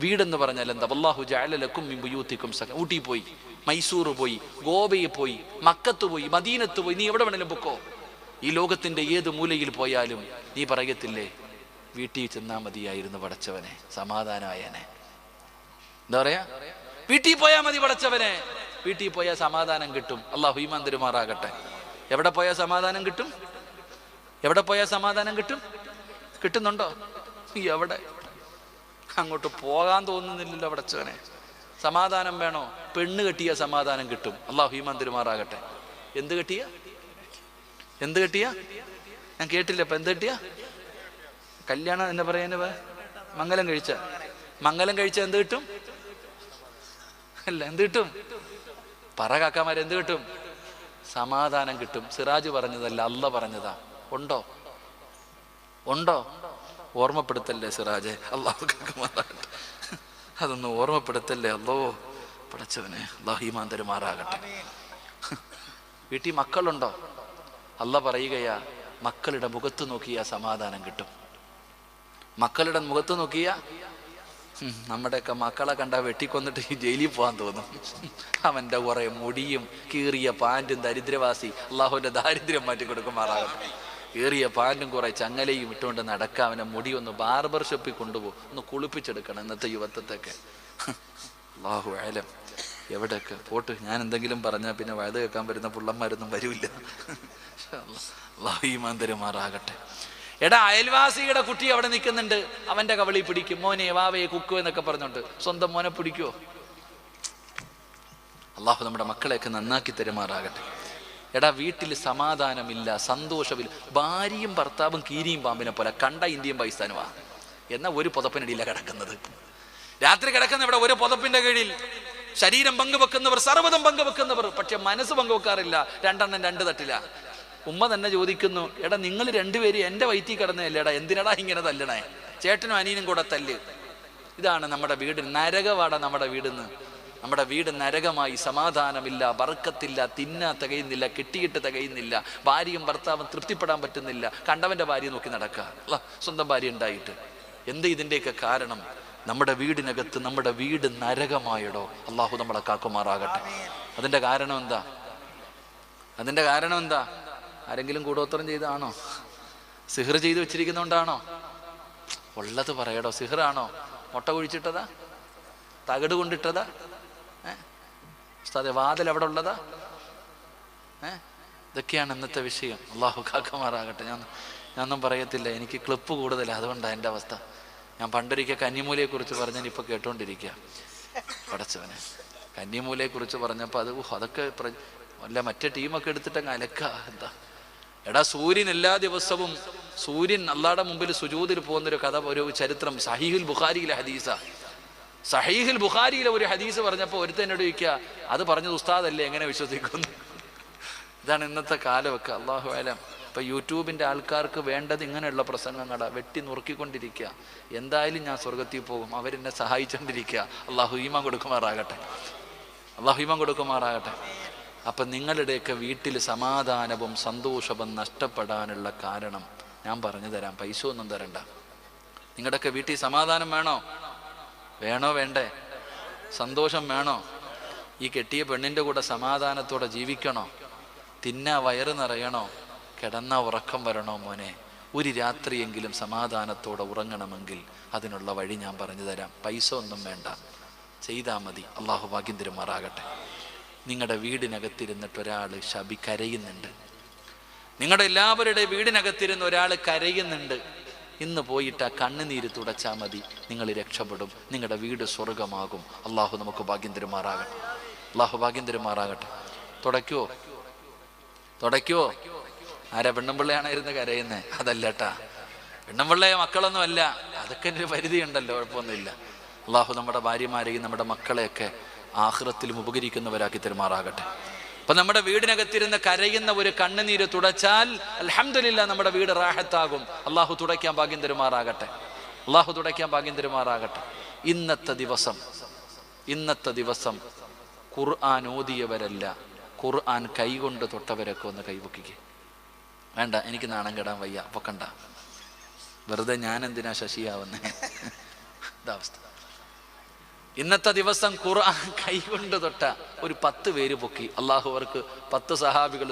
വീടെന്ന് പറഞ്ഞാൽ എന്താ? വല്ലാഹു ജഅല ലക്കും മിൻ ബുയൂതിക്കും സകൻ. ഊട്ടി പോയി, മൈസൂർ പോയി, ഗോവയിൽ പോയി, മക്കത്ത് പോയി, മദീനത്ത് പോയി, നീ എവിടെ വേണേലും പൊക്കോ. ഈ ലോകത്തിന്റെ ഏത് മൂലയിൽ പോയാലും നീ പറയത്തില്ലേ, വീട്ടിൽ ചെന്നാൽ മതിയായിരുന്നു പടച്ചവനെ, സമാധാനമായനെ. എന്താ പറയാ? വീട്ടിൽ പോയാൽ മതി പടച്ചവനെ, വീട്ടിൽ പോയാൽ സമാധാനം കിട്ടും. അല്ലാഹു ഈമാൻ തരുമാറാകട്ടെ. എവിടെ പോയാൽ സമാധാനം കിട്ടും? എവിടെ പോയാൽ സമാധാനം കിട്ടും? കിട്ടുന്നുണ്ടോ? എവിടെ? അങ്ങോട്ട് പോകാൻ തോന്നുന്നില്ലല്ലോ പടച്ചവനെ. സമാധാനം വേണോ? പെണ്ണ് കെട്ടിയ സമാധാനം കിട്ടും. അല്ലാഹു ഈമാൻ തരുമാറാകട്ടെ. എന്ത് കെട്ടിയ? എന്ത് കെട്ടിയ? ഞാൻ കേട്ടില്ല. ഇപ്പൊ എന്ത് കെട്ടിയ? കല്യാണം എന്താ പറയാ? മംഗലം കഴിച്ച. മംഗലം കഴിച്ച എന്ത് കിട്ടും? അല്ല, എന്ത് കിട്ടും? പറ കാക്കാമാര്, എന്ത് കിട്ടും? സമാധാനം കിട്ടും. സിറാജ് പറഞ്ഞതല്ല, അല്ല പറഞ്ഞതാ. ഉണ്ടോ? ഉണ്ടോ? ഓർമ്മപ്പെടുത്തല്ലേ സിറാജെ, അല്ലാഹു കാക്കുമാറാകട്ടെ. അതൊന്ന് ഓർമ്മപ്പെടുത്തല്ലേ അല്ലോ പടച്ചവനെ. അല്ലാഹു ഈമാൻ തരുമാറാകട്ടെ. വീട്ടിൽ മക്കളുണ്ടോ? അല്ല പറയുകയാ, മക്കളുടെ മുഖത്ത് നോക്കിയാ സമാധാനം കിട്ടും. മക്കളുടെ മുഖത്ത് നോക്കിയാ, നമ്മുടെയൊക്കെ മക്കളെ കണ്ടാ വെട്ടിക്കൊന്നിട്ട് ഈ ജയിലിൽ പോകാൻ തോന്നും. അവൻ്റെ കുറെ മുടിയും കീറിയ പാൻറ്റും ദരിദ്രവാസി, അള്ളാഹുവിൻ്റെ ദാരിദ്ര്യം മാറ്റി കൊടുക്കുമാറാകട്ടെ. കീറിയ പാൻറ്റും കുറെ ചങ്ങലയും ഇട്ടുകൊണ്ട് നടക്കുക. അവനെ മുടി ഒന്ന് ബാർബർ ഷോപ്പിൽ കൊണ്ടുപോകും, ഒന്ന് കുളിപ്പിച്ചെടുക്കണം ഇന്നത്തെ യുവത്വത്തൊക്കെ. അല്ലാഹു അലം. എവിടെയൊക്കെ പോട്ട്. ഞാൻ എന്തെങ്കിലും പറഞ്ഞാൽ പിന്നെ വയത് കേൾക്കാൻ വരുന്ന പിള്ളന്മാരൊന്നും വരില്ല. അല്ലാഹു ഈമാൻ തരുമാറാകട്ടെ. എടാ, അയൽവാസിയുടെ കുട്ടി അവിടെ നിൽക്കുന്നുണ്ട്, അവന്റെ കവളി പിടിക്കും. മോനെ വാവയെ കുക്കു എന്നൊക്കെ പറഞ്ഞോണ്ട് സ്വന്തം മോനെ പിടിക്കുവോ? അള്ളാഹു നമ്മുടെ മക്കളെയൊക്കെ നന്നാക്കി തരുമാറാകട്ടെ. എടാ, വീട്ടിൽ സമാധാനമില്ല, സന്തോഷമില്ല. ഭാര്യയും ഭർത്താവും കീരിയും പാമ്പിനെ പോലെ, കണ്ട ഇന്ത്യയും പാകിസ്ഥാനുമാ. എന്നാൽ ഒരു പുതപ്പിനടിയില കിടക്കുന്നത്. രാത്രി കിടക്കുന്ന ഇവിടെ ഒരു പുതപ്പിന്റെ കീഴിൽ. ശരീരം പങ്കുവെക്കുന്നവർ, സർവ്വതം പങ്കുവെക്കുന്നവർ, പക്ഷെ മനസ്സ് പങ്കുവെക്കാറില്ല. രണ്ടെണ്ണം രണ്ട് തട്ടില്ല. ഉമ്മ തന്നെ ചോദിക്കുന്നു, എടാ നിങ്ങൾ രണ്ടുപേരും എൻ്റെ വയറ്റിൽ കിടന്നതല്ലേടാ, എന്തിനടാ ഇങ്ങനെ തല്ലണേ? ചേട്ടനും അനിയനും കൂടെ തല്ല്. ഇതാണ് നമ്മുടെ വീട്. നരകവാട നമ്മുടെ വീടിന്ന്. നമ്മുടെ വീട് നരകമായി. സമാധാനമില്ല, ബർക്കത്തില്ല, തിന്നാൻ തികയുന്നില്ല, കിട്ടിയിട്ട് തികയുന്നില്ല, ഭാര്യയും ഭർത്താവും തൃപ്തിപ്പെടാൻ പറ്റുന്നില്ല. കണ്ടവൻ്റെ ഭാര്യ നോക്കി നടക്കുക, സ്വന്തം ഭാര്യ ഉണ്ടായിട്ട്. എന്ത് ഇതിൻ്റെയൊക്കെ കാരണം? നമ്മുടെ വീടിനകത്ത് നമ്മുടെ വീട് നരകമായിടോ. അള്ളാഹു നമ്മളെ കാക്കുമാറാകട്ടെ. അതിൻ്റെ കാരണം എന്താ? അതിൻ്റെ കാരണം എന്താ? ആരെങ്കിലും കൂടോത്രം ചെയ്താണോ? സിഹർ ചെയ്ത് വെച്ചിരിക്കുന്നോണ്ടാണോ? ഉള്ളത് പറയടോ. സിഹറാണോ? മുട്ട കുഴിച്ചിട്ടതാ? തകിട് കൊണ്ടിട്ടതാ? ഉസ്താദേ, വാതിൽ അവിടെ ഉള്ളതാ? ഇതൊക്കെയാണ് ഇന്നത്തെ വിഷയം. അള്ളാഹു കാക്കുമാറാകട്ടെ. ഞാനൊന്നും പറയത്തില്ല, എനിക്ക് ക്ലിപ്പ് കൂടുതലാണ്, അതുകൊണ്ടാണ് എൻ്റെ അവസ്ഥ. ഞാൻ പണ്ടൊരിക്കൽ കന്നിമൂലയെക്കുറിച്ച് പറഞ്ഞാൽ ഇപ്പോൾ കേട്ടോണ്ടിരിക്കുക. പടച്ചവനെ, കന്നിമൂലയെക്കുറിച്ച് പറഞ്ഞപ്പോൾ അതൊക്കെ അല്ല, മറ്റേ ടീമൊക്കെ എടുത്തിട്ടങ്ങ് അലക്ക. എന്താ എടാ, സൂര്യൻ എല്ലാ ദിവസവും സൂര്യൻ അള്ളാഹുടെ മുമ്പിൽ സുജൂദിൽ പോകുന്നൊരു കഥ, ഒരു ചരിത്രം സഹീഹുൽ ബുഖാരിയിലെ ഹദീസാ. സഹീഹുൽ ബുഖാരിയിലെ ഒരു ഹദീസ് പറഞ്ഞപ്പോൾ ഒരുത്തനോട് ചോദിക്കുക, അത് പറഞ്ഞത് ഉസ്താദല്ലേ, എങ്ങനെ വിശ്വസിക്കുന്നു? ഇതാണ് ഇന്നത്തെ കാലമൊക്കെ. അല്ലാഹു അലം. ഇപ്പം യൂട്യൂബിൻ്റെ ആൾക്കാർക്ക് വേണ്ടത് ഇങ്ങനെയുള്ള പ്രസംഗങ്ങളാ. വെട്ടി നുറുക്കിക്കൊണ്ടിരിക്കുക. എന്തായാലും ഞാൻ സ്വർഗത്തിൽ പോകും, അവരെന്നെ സഹായിച്ചുകൊണ്ടിരിക്കുക. അള്ളാഹു ഈമാൻ കൊടുക്കുമാറാകട്ടെ. അള്ളാഹു ഈമാൻ കൊടുക്കുമാറാകട്ടെ. അപ്പം നിങ്ങളുടെയൊക്കെ വീട്ടിൽ സമാധാനവും സന്തോഷവും നഷ്ടപ്പെടാനുള്ള കാരണം ഞാൻ പറഞ്ഞു തരാം. പൈസ ഒന്നും തരണ്ട. നിങ്ങളുടെയൊക്കെ വീട്ടിൽ സമാധാനം വേണോ? വേണോ വേണ്ടേ? സന്തോഷം വേണോ? ഈ കെട്ടിയ പെണ്ണിൻ്റെ കൂടെ സമാധാനത്തോടെ ജീവിക്കണോ? തിന്നാ വയറ് നിറയണോ? കിടന്ന ഉറക്കം വരണോ? മോനെ, ഒരു രാത്രിയെങ്കിലും സമാധാനത്തോടെ ഉറങ്ങണമെങ്കിൽ അതിനുള്ള വഴി ഞാൻ പറഞ്ഞു തരാം. പൈസ ഒന്നും വേണ്ട, ചെയ്താൽ മതി. അള്ളാഹു ഭാഗ്യം തരുമാറാകട്ടെ. നിങ്ങളുടെ വീടിനകത്തിരുന്നിട്ട് ഒരാൾ കരയുന്നുണ്ട്. നിങ്ങളുടെ എല്ലാവരുടെ വീടിനകത്തിരുന്ന് ഒരാൾ കരയുന്നുണ്ട്. ഇന്ന് പോയിട്ട് ആ കണ്ണുനീര് തുടച്ചാൽ മതി, നിങ്ങൾ രക്ഷപ്പെടും. നിങ്ങളുടെ വീട് സ്വർഗമാകും. അള്ളാഹു നമുക്ക് ഭാഗ്യം തരുമാറാകട്ടെ. അള്ളാഹു ഭാഗ്യം തരുമാറാകട്ടെ. തുടയ്ക്കുവോ? തുടയ്ക്കുവോ? ആരാ? പെണ്ണുമ്പിള്ളയാണ് ഇരുന്ന് കരയുന്നേ? അതല്ലട്ടാ, പെണ്ണുമ്പിള്ളയെ മക്കളൊന്നും അല്ല. അതൊക്കെ ഒരു പരിധി ഉണ്ടല്ലോ, കുഴപ്പമൊന്നുമില്ല. അള്ളാഹു നമ്മുടെ ഭാര്യമാരെയും നമ്മുടെ മക്കളെയൊക്കെ ആഖിറത്തിലും ഉപകരിക്കുന്നവരാക്കി തരുമാറാകട്ടെ. അപ്പൊ നമ്മുടെ വീടിനകത്തിരുന്ന് കരയുന്ന ഒരു കണ്ണുനീര് തുടച്ചാൽ അൽഹംദുലില്ലാ, നമ്മുടെ വീട് റാഹത്താകും. അള്ളാഹു തുടയ്ക്കാൻ ഭാഗ്യം തരുമാറാകട്ടെ. അള്ളാഹു തുടയ്ക്കാൻ ഭാഗ്യം തരുമാറാകട്ടെ. ഇന്നത്തെ ദിവസം ഖുർആൻ ഓതിയവരല്ല, ഖുർആൻ കൈകൊണ്ട് തൊട്ടവരൊക്കെ ഒന്ന് കൈപൊക്കിക്ക്. വേണ്ട, എനിക്ക് നാണം കെടാൻ വയ്യ, പൊക്കണ്ട. വെറുതെ ഞാൻ എന്തിനാ ശശിയാവുന്നേ? ഇതാവസ്ഥ. ഇന്നത്തെ ദിവസം ഖുർആൻ കൈകൊണ്ട് തൊട്ട ഒരു 10 പേര് പൊക്കി. അള്ളാഹു അവർക്ക് 10 സഹാബികൾ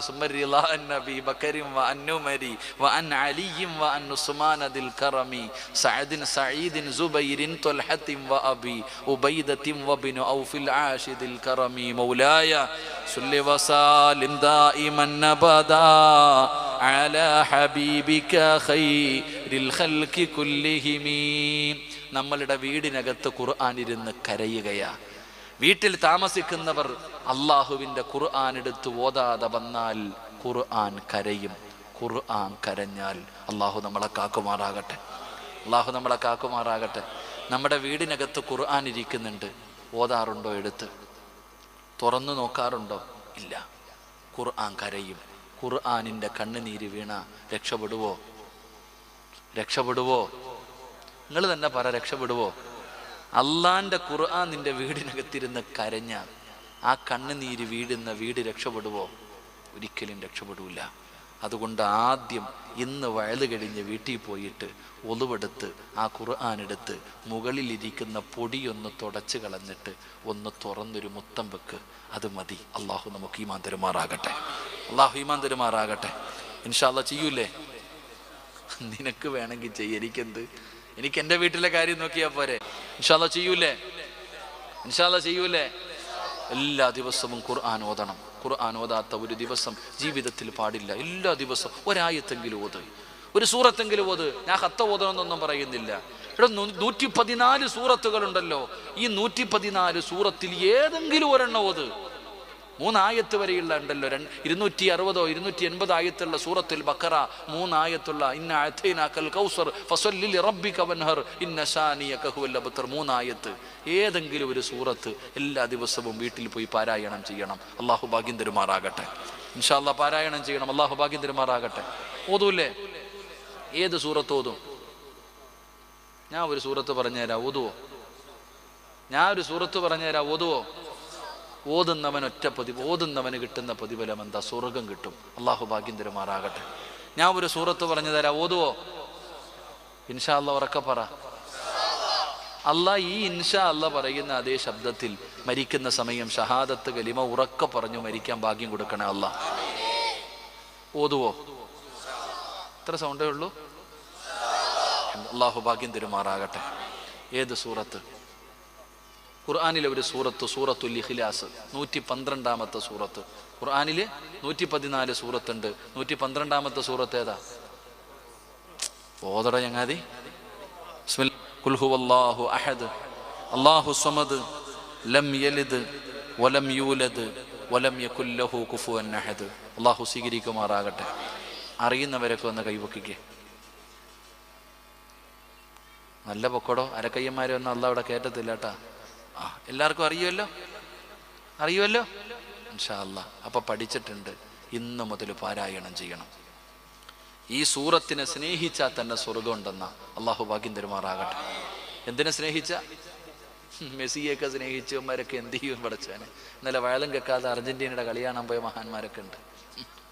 നമ്മളുടെ വീടിനകത്ത് ഖുർആൻ ഇരുന്ന് കരയുകയാ. വീട്ടിൽ താമസിക്കുന്നവർ അള്ളാഹുവിൻ്റെ ഖുർആൻ എടുത്ത് ഓതാതെ വന്നാൽ ഖുർആൻ കരയും. ഖുർആൻ കരഞ്ഞാൽ അള്ളാഹു നമ്മളെ കാക്കുമാറാകട്ടെ. അള്ളാഹു നമ്മളെ കാക്കുമാറാകട്ടെ. നമ്മുടെ വീടിനകത്ത് ഖുർആൻ ഇരിക്കുന്നുണ്ട്. ഓതാറുണ്ടോ? എടുത്ത് തുറന്നു നോക്കാറുണ്ടോ? ഇല്ല. ഖുർആൻ കരയും. ഖുർആനിൻ്റെ കണ്ണുനീര് വീണ രക്ഷപ്പെടുവോ? രക്ഷപ്പെടുവോ? നിങ്ങൾ തന്നെ പറ, രക്ഷപ്പെടുവോ? അള്ളാന്റെ ഖുർആൻ നിന്റെ വീടിനകത്തിരുന്ന് കരഞ്ഞാൽ ആ കണ്ണുനീര് വീടുന്ന വീട് രക്ഷപ്പെടുവോ? ഒരിക്കലും രക്ഷപ്പെടൂല. അതുകൊണ്ട് ആദ്യം ഇന്ന് വയല് കഴിഞ്ഞ് വീട്ടിൽ പോയിട്ട് ഒളുവെടുത്ത് ആ ഖുർആൻ എടുത്ത് മുകളിലിരിക്കുന്ന പൊടിയൊന്ന് തുടച്ച് കളഞ്ഞിട്ട് ഒന്ന് തുറന്നൊരു മുത്തം വെക്ക്. അത് മതി. അള്ളാഹു നമുക്ക് ഈമാൻ തരുമാറാകട്ടെ. അള്ളാഹു ഈമാൻ തരുമാറാകട്ടെ. ഇൻഷാ അല്ലാഹ് ചെയ്യൂലേ? നിനക്ക് വേണമെങ്കിൽ ചെയ്യ, എനിക്കെന്ത്? എനിക്ക് എൻ്റെ വീട്ടിലെ കാര്യം നോക്കിയാൽ പോരെ. ഇൻഷാ അല്ലാഹ് ചെയ്യൂലേ? ഇൻഷാ അല്ലാഹ് ചെയ്യൂലേ? എല്ലാ ദിവസവും ഖുർആൻ ഓതണം. ഖുർആൻ ഓതാത്ത ഒരു ദിവസം ജീവിതത്തിൽ പാടില്ല. എല്ലാ ദിവസവും ഒരായത്തെങ്കിലും ഓത്, ഒരു സൂറത്തെങ്കിലും ഓത്. ഞാൻ ഹത്ത ഓതണമെന്നൊന്നും പറയുന്നില്ല. ഇവിടെ 114 സൂറത്തുകളുണ്ടല്ലോ. ഈ 114 സൂറത്തിൽ ഏതെങ്കിലും ഒരെണ്ണം ഓത്. 3 ആയത്ത് വരെയുള്ള ഉണ്ടല്ലോ. 260 280 ആയത്തുള്ള സൂറത്തുൽ ബഖറ, 3 ആയത്തുള്ള ഇന്ന അഅതൈനാകൽ കൗസർ ഫസല്ലി ലിറബ്ബിക വൻഹർ ഇന്ന ശാനിയക ഹുവൽ അബ്തർ, 3 ആയത്ത്. ഏതെങ്കിലും ഒരു സൂറത്ത് എല്ലാ ദിവസവും വീട്ടിൽ പോയി പാരായണം ചെയ്യണം. അള്ളാഹു ഭാഗ്യം തരുമാറാകട്ടെ. ഇൻഷാ അല്ലാഹ് പാരായണം ചെയ്യണം. അള്ളാഹു ഭാഗ്യം തരുമാറാകട്ടെ. ഓതൂല്ലേ? ഏത് സൂറത്ത് ഓതും? ഞാൻ ഒരു സൂറത്ത് പറഞ്ഞുതരാം, ഓതുവോ? ഞാൻ ഒരു സൂറത്ത് പറഞ്ഞുതരാം, ഓതുവോ? ഓതുന്നവൻ ഓതുന്നവന് കിട്ടുന്ന പ്രതിഫലം എന്താ? സ്വർഗം കിട്ടും. അള്ളാഹു ഭാഗ്യം തരുമാറാകട്ടെ. ഞാൻ ഒരു സൂറത്ത് പറഞ്ഞു തരാം, ഓതുവോ? ഇൻഷാ അല്ലാഹ് ഉറക്കെ പറ. അള്ളാഹ് ഈ ഇൻഷാ അല്ലാഹ് പറയുന്ന അതേ ശബ്ദത്തിൽ മരിക്കുന്ന സമയം ഷഹാദത്ത് കലിമ ഉറക്കെ പറഞ്ഞു മരിക്കാൻ ഭാഗ്യം കൊടുക്കണേ അള്ളാഹ്. ഓതുവോ? ഇത്ര സൗണ്ടേ ഉള്ളൂ. അള്ളാഹു ഭാഗ്യം തരുമാറാകട്ടെ. ഏത് സൂറത്ത്? ഖുർആനിലെ ഒരു സൂറത്ത്, സൂറത്തുൽ ഇഖ്ലാസ്, 112ാമത്തെ സൂറത്ത്. ഖുർആനിൽ 114 സൂറത്തുണ്ട്. 112ാമത്തെ സൂറത്ത് ഏതാ? ഓതട ചങ്ങാതി. ഖുൽ ഹുവല്ലാഹു അഹദ് അല്ലാഹു സമദ് ലം യലിദ് വലം യൂലദ് വലം യകുൽ ലഹു കുഫുവൻ അഹദ്. അല്ലാഹു സ്വീകരിക്കുമാറാകട്ടെ. അറിയുന്നവരൊക്കെ ഒന്ന് കൈവക്കിക്കേ. നല്ല പൊക്കടോ. അരക്കയ്യന്മാരെ ഒന്നും അല്ലാഹ് അവിടെ കയറ്റത്തില്ല കേട്ടാ. എല്ലാവർക്കും അറിയുമല്ലോ. ഇൻഷാ അല്ലാഹ്. അപ്പൊ പഠിച്ചിട്ടുണ്ട്. ഇന്ന് മുതൽ പാരായണം ചെയ്യണം. ഈ സൂറത്തിനെ സ്നേഹിച്ചാൽ തന്നെ സ്വർഗം ഉണ്ടെന്ന അള്ളാഹു ഭാഗ്യം തരുമാറാകട്ടെ. എന്തിനെ സ്നേഹിച്ച? മെസ്സിയൊക്കെ സ്നേഹിച്ചവന്മാരൊക്കെ എന്ത് ചെയ്യും പഠിച്ചാന്? ഇന്നലെ വയലും കേൾക്കാതെ അർജന്റീനയുടെ കളി കാണാൻ പോയ മഹാന്മാരൊക്കെ ഉണ്ട്.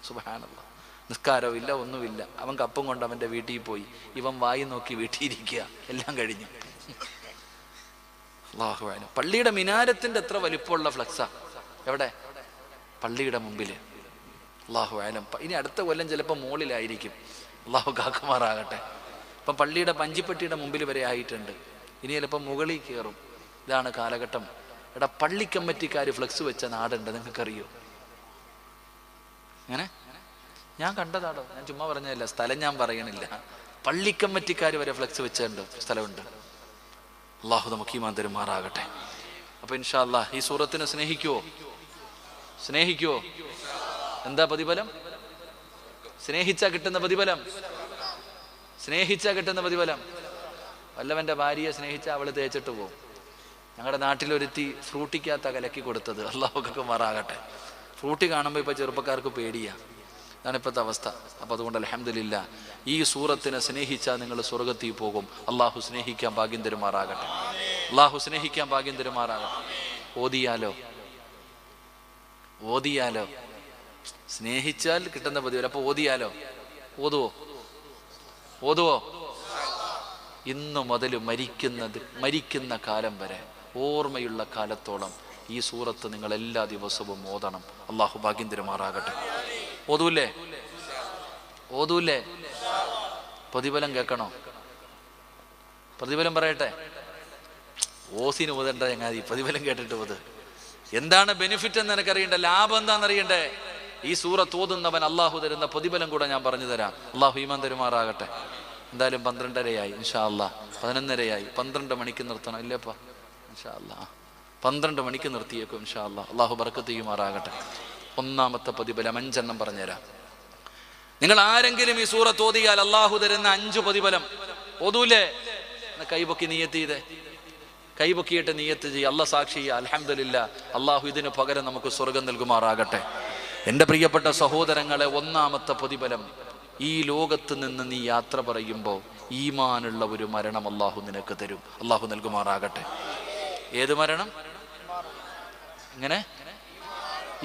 സുബ്ഹാനല്ലാഹ്. നിസ്കാരവും ഇല്ല, ഒന്നുമില്ല. അവൻ കപ്പും കൊണ്ട് അവൻ്റെ വീട്ടിൽ പോയി. ഇവൻ വായി നോക്കി വീട്ടിൽ ഇരിക്കുക. എല്ലാം കഴിഞ്ഞു. അല്ലാഹുവിനെ. പള്ളിയുടെ മിനാരത്തിന്റെ എത്ര വലിപ്പമുള്ള ഫ്ലക്സാ എവിടെ? പള്ളിയുടെ മുമ്പിൽ. അല്ലാഹു അലം. ഇനി അടുത്ത കൊല്ലം ചിലപ്പോൾ മുകളിലായിരിക്കും. അല്ലാഹു കാക്കുമാറാകട്ടെ. ഇപ്പം പള്ളിയുടെ പഞ്ചിപ്പെട്ടിയുടെ മുമ്പിൽ വരെ ആയിട്ടുണ്ട്. ഇനി ചിലപ്പോൾ മുകളിൽ കയറും. ഇതാണ് കാലഘട്ടം. എടാ, പള്ളി കമ്മിറ്റിക്കാർ ഫ്ലക്സ് വെച്ച നാടുണ്ട്, നിങ്ങൾക്കറിയോ? അങ്ങനെ ഞാൻ കണ്ടതാടോ. ഞാൻ ചുമ്മാ പറഞ്ഞതല്ല, സ്ഥലം ഞാൻ പറയണില്ല. പള്ളി കമ്മിറ്റിക്കാർ വരെ ഫ്ലക്സ് വെച്ചുണ്ട് സ്ഥലമുണ്ട്. അള്ളാഹു നമുക്ക് ഈമാൻ തരുമാറാകട്ടെ. അപ്പൊ ഇൻഷാ അല്ലാഹ് ഈ സൂറത്തിനെ സ്നേഹിക്കുവോ? എന്താ പ്രതിഫലം? സ്നേഹിച്ചാ കിട്ടുന്ന പ്രതിഫലം. വല്ലവന്റെ ഭാര്യയെ സ്നേഹിച്ചാൽ അവള് തേച്ചിട്ട് പോകും. ഞങ്ങളുടെ നാട്ടിലൊരുത്തി ഫ്രൂട്ടിക്കകത്ത കലക്കി കൊടുത്തത്. അള്ളാഹുക്കൊക്കെ മാറാകട്ടെ. ഫ്രൂട്ടി കാണുമ്പോൾ ഇപ്പൊ ചെറുപ്പക്കാർക്ക് പേടിയാ. അതാണ് ഇപ്പോഴത്തെ അവസ്ഥ. അപ്പൊ അതുകൊണ്ട് അൽഹംദുലില്ലാഹ് ഈ സൂറത്തിനെ സ്നേഹിച്ചാൽ നിങ്ങൾ സ്വർഗത്തിൽ പോകും. അള്ളാഹു സ്നേഹിക്കാൻ ഭാഗ്യം തരുമാറാകട്ടെ. ഓതിയാലോ സ്നേഹിച്ചാൽ കിട്ടുന്ന പ്രതിഫലം. അപ്പൊ ഓതുവോ? ഇന്നു മുതൽ മരിക്കുന്ന കാലം വരെ ഓർമ്മയുള്ള കാലത്തോളം ഈ സൂറത്ത് നിങ്ങൾ എല്ലാ ദിവസവും ഓതണം. അള്ളാഹു ഭാഗ്യം തരുമാറാകട്ടെ. ഓതൂല്ലേ? പ്രതിഫലം കേൾക്കണോ? പ്രതിഫലം പറയട്ടെ. ഓസിന് ഓതണ്ട ചങ്ങാതി, പ്രതിഫലം കേട്ടിട്ട് ഓത്. എന്താണ് ബെനിഫിറ്റ് എന്ന് എനിക്കറിയണ്ടേ, ലാഭം എന്താണെന്നറിയണ്ടേ? ഈ സൂറത്ത് ഓതുന്നവൻ അള്ളാഹു തരുന്ന പ്രതിഫലം കൂടെ ഞാൻ പറഞ്ഞു തരാം. അള്ളാഹു ഈമാൻ തരുമാറാകട്ടെ. എന്തായാലും 12:30 ഇൻഷാ അല്ലാ. 11:30 12 മണിക്ക് നിർത്തണം ഇല്ലേപ്പാ? ഇൻഷാ അല്ലാ 12 മണിക്ക് നിർത്തിയേക്കും ഇൻഷാ അല്ലാ. അള്ളാഹു ബർക്കത്ത് ചെയ്യുമാറാകട്ടെ. ഒന്നാമത്തെ പ്രതിഫലം 5 എണ്ണം പറഞ്ഞുതരാം. നിങ്ങൾ ആരെങ്കിലും ഈ സൂറത്ത് ഓതിയാൽ അള്ളാഹു തരുന്ന 5 പ്രതിഫലം. ഓതൂലേ? കൈപൊക്കി നിയ്യത്ത് ചെയ്തേ. കൈപൊക്കിയിട്ട് നിയ്യത്ത് ചെയ്യുക. അള്ളാഹ് സാക്ഷി, അൽഹംദുലില്ലാ, അള്ളാഹു ഇതിന് പകരം നമുക്ക് സ്വർഗം നൽകുമാറാകട്ടെ. എൻ്റെ പ്രിയപ്പെട്ട സഹോദരങ്ങളെ, ഒന്നാമത്തെ പ്രതിഫലം, ഈ ലോകത്ത് നിന്ന് നീ യാത്ര പറയുമ്പോൾ ഈമാനുള്ള ഒരു മരണം അള്ളാഹു നിനക്ക് തരും. അള്ളാഹു നൽകുമാറാകട്ടെ. ഏത് മരണം? ഇങ്ങനെ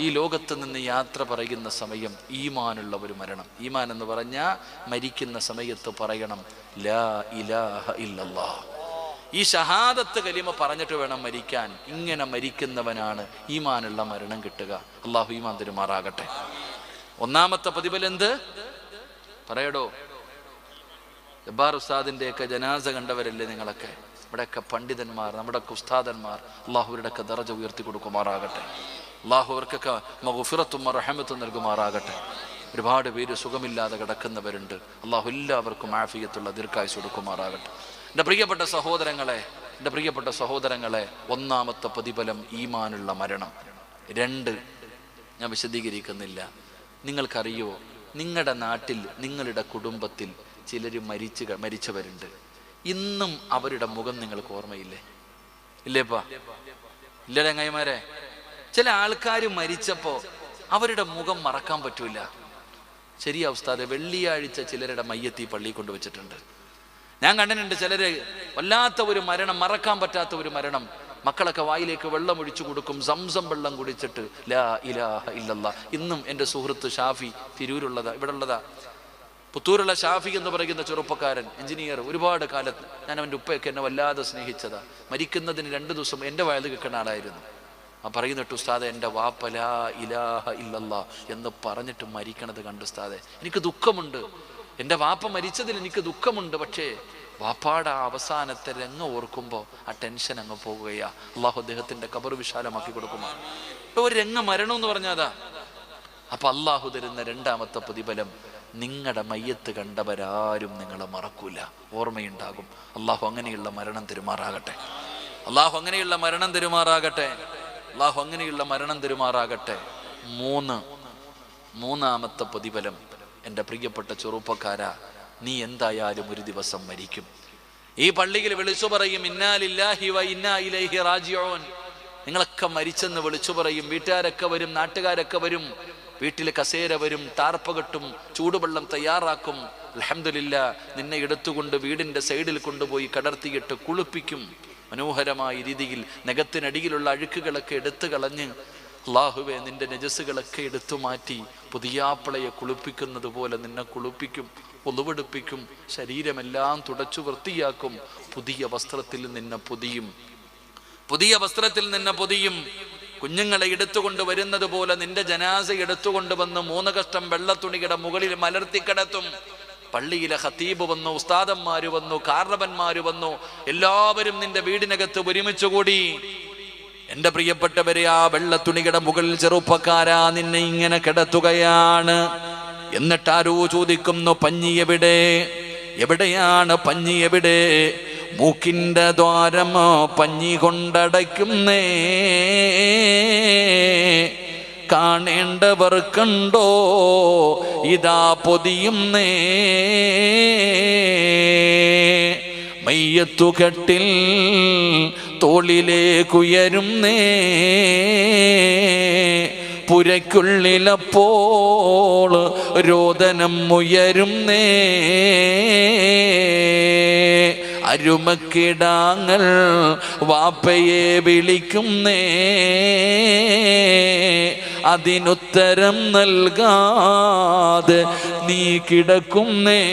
ഈ ലോകത്ത് നിന്ന് യാത്ര പറയുന്ന സമയം ഈമാനുള്ള ഒരു മരണം. ഈമാൻ എന്ന് പറഞ്ഞാൽ മരിക്കുന്ന സമയത്ത് പറയണം ലാ ഇലാഹ ഇല്ലല്ലാഹ്. ഈ ഷഹാദത്ത് കലിമ പറഞ്ഞിട്ട് വേണം മരിക്കാൻ. ഇങ്ങനെ മരിക്കുന്നവനാണ് ഈമാനുള്ള മരണം കിട്ടുക. അള്ളാഹു ഈമാൻ തരുമാറാകട്ടെ. ഒന്നാമത്തെ പ്രതിഫലം എന്ത് പറയടോ? ജബ്ബാർ ഉസ്താദിൻ്റെയൊക്കെ ജനാസ കണ്ടവരല്ലേ നിങ്ങളൊക്കെ? ഇവിടെയൊക്കെ പണ്ഡിതന്മാർ, നമ്മുടെയൊക്കെ ഉസ്താദന്മാർ, അള്ളാഹുവിൻ്റെയൊക്കെ ദറജ ഉയർത്തി കൊടുക്കുമാറാകട്ടെ. അള്ളാഹു അവർക്കൊക്കെ മഗ്ഫിറത്തും റഹ്മത്തും നൽകുമാറാകട്ടെ. ഒരുപാട് പേര് സുഖമില്ലാതെ കിടക്കുന്നവരുണ്ട്. അള്ളാഹു എല്ലാവർക്കും ആഫിയത്തുള്ള ദീർഘായുസ്സ് കൊടുക്കുമാറാകട്ടെ. എൻ്റെ പ്രിയപ്പെട്ട സഹോദരങ്ങളെ, ഒന്നാമത്തെ പ്രതിഫലം ഈമാനുള്ള മരണം. 2 ഞാൻ വിശദീകരിക്കുന്നില്ല. നിങ്ങൾക്കറിയോ, നിങ്ങളുടെ നാട്ടിൽ, നിങ്ങളുടെ കുടുംബത്തിൽ ചിലർ മരിച്ചവരുണ്ട്. ഇന്നും അവരുടെ മുഖം നിങ്ങൾക്ക് ഓർമ്മയില്ലേ? ഇല്ലേപ്പാ? ഇല്ല ചങ്ങായിമാരെ? ചില ആൾക്കാർ മരിച്ചപ്പോൾ അവരുടെ മുഖം മറക്കാൻ പറ്റൂല. ശരിയാ ഉസ്താദെ, വെള്ളിയാഴ്ച ചിലരുടെ മയ്യത്ത് ഈ പള്ളിയിൽ കൊണ്ടുവച്ചിട്ടുണ്ട്. ഞാൻ കണ്ടിട്ടുണ്ട് ചിലര് വല്ലാത്ത ഒരു മരണം, മറക്കാൻ പറ്റാത്ത ഒരു മരണം. മക്കളൊക്കെ വായിലേക്ക് വെള്ളം ഒഴിച്ചു കൊടുക്കും, സംസം വെള്ളം കുടിച്ചിട്ട് ലാ ഇലാഹ ഇല്ലല്ലാഹ്. ഇന്നും എൻ്റെ സുഹൃത്ത് ഷാഫി, തിരൂരുള്ളതാ, ഇവിടെ ഉള്ളതാ, പുത്തൂരുള്ള ഷാഫി എന്ന് പറയുന്ന ചെറുപ്പക്കാരൻ, എഞ്ചിനീയർ, ഒരുപാട് കാലത്ത് ഞാൻ അവൻ്റെ ഉപ്പയൊക്കെ എന്നെ വല്ലാതെ സ്നേഹിച്ചതാ. മരിക്കുന്നതിന് 2 ദിവസം എൻ്റെ വയത് കേൾക്കുന്ന ആളായിരുന്നു. ആ പറയുന്നിട്ട് ഉസ്താദെ, എൻ്റെ വാപ്പ ലാ ഇലാഹ ഇല്ലല്ലാഹ് എന്ന് പറഞ്ഞിട്ട് മരിക്കണത് കണ്ടു ഉസ്താദെ, എനിക്ക് ദുഃഖമുണ്ട്. എൻ്റെ വാപ്പ മരിച്ചതിൽ എനിക്ക് ദുഃഖമുണ്ട്. പക്ഷേ വാപ്പാടെ അവസാനത്തെ രംഗം ഓർക്കുമ്പോൾ ആ ടെൻഷൻ അങ്ങ് പോകുകയാ. അള്ളാഹു അദ്ദേഹത്തിൻ്റെ ഖബർ വിശാലമാക്കി കൊടുക്കുമോ. ഒരു മരണം എന്ന് പറഞ്ഞാതാ. അപ്പൊ അള്ളാഹു തരുന്ന 2ാമത്തെ പ്രതിഫലം, നിങ്ങളുടെ മയ്യത്ത് കണ്ടവരാരും നിങ്ങളെ മറക്കൂല, ഓർമ്മയുണ്ടാകും. അള്ളാഹു അങ്ങനെയുള്ള മരണം തരുമാറാകട്ടെ. അള്ളാഹു അങ്ങനെയുള്ള മരണം തരുമാറാകട്ടെ. അള്ളാഹു അങ്ങനെയുള്ള മരണം തരുമാറാകട്ടെ. 3ാമത്തെ പ്രതിഫലം, എൻ്റെ പ്രിയപ്പെട്ട ചെറുപ്പക്കാരാ, നീ എന്തായാലും ഒരു ദിവസം മരിക്കും. ഈ പള്ളിയിൽ വിളിച്ചു പറയും ഇന്നാ ലില്ലാഹി വ ഇന്നാ ഇലൈഹി റാജിഊൻ. നിങ്ങളൊക്കെ മരിച്ചെന്ന് വിളിച്ചു പറയും. വീട്ടുകാരൊക്കെ വരും, നാട്ടുകാരൊക്കെ വരും, വീട്ടിൽ കസേര വരും, ടാർപ്പ കെട്ടും, ചൂടുവെള്ളം തയ്യാറാക്കും. അൽഹംദുലില്ലാ, നിന്നെ എടുത്തുകൊണ്ട് വീടിൻ്റെ സൈഡിൽ കൊണ്ടുപോയി കടർത്തിയിട്ട് കുളിപ്പിക്കും. മനോഹരമായ രീതിയിൽ നഖത്തിനടിയിലുള്ള അഴുക്കുകളൊക്കെ എടുത്തു കളഞ്ഞ് അല്ലാഹുവേ നിന്റെ നജസ്സുകളൊക്കെ എടുത്തു മാറ്റി പുതിയാപ്പിളയെ കുളിപ്പിക്കുന്നത് പോലെ നിന്നെ കുളിപ്പിക്കും, ഒളിവെടുപ്പിക്കും, ശരീരമെല്ലാം തുടച്ചു വൃത്തിയാക്കും. പുതിയ വസ്ത്രത്തിൽ നിന്നെ പൊതിയും. കുഞ്ഞുങ്ങളെ എടുത്തുകൊണ്ട് വരുന്നത് പോലെ നിന്റെ ജനാസ എടുത്തുകൊണ്ട് വന്ന് 3 കഷ്ടം വെള്ളത്തുണിയുടെ മുകളിൽ മലർത്തിക്കിടത്തും. പള്ളിയിലെ ഖതീബ് വന്നു, ഉസ്താദന്മാര് വന്നു, കാരണവന്മാര് വന്നു, എല്ലാവരും നിന്റെ വീടിനകത്ത് ഒരുമിച്ച് കൂടി. എൻ്റെ പ്രിയപ്പെട്ടവരെ, ആ വെള്ളത്തുണിയുടെ മുകളിൽ ചെറുപ്പക്കാരാ നിന്നെ ഇങ്ങനെ കിടത്തുകയാണ്. എന്നിട്ട് ആരോ ചോദിക്കുന്നു, പഞ്ഞി എവിടെ? എവിടെയാണ് പഞ്ഞി? എവിടെ? മൂക്കിൻ്റെ ദ്വാരം പഞ്ഞി കൊണ്ടടയ്ക്കുന്നേ, കാണേണ്ടവർ കണ്ടോ ഇതാ പൊതിയുന്നേ. മയ്യത്തുകെട്ടിൽ തോളിലേക്കുയരുന്നേ, പുരയ്ക്കുള്ളിലപ്പോൾ രോദനം ഉയരുന്നേ. അരുമക്കിടാങ്ങൾ വാപ്പയെ വിളിക്കുന്നേ, അതിനുത്തരം നൽകാതെ നീ കിടക്കുന്നേ.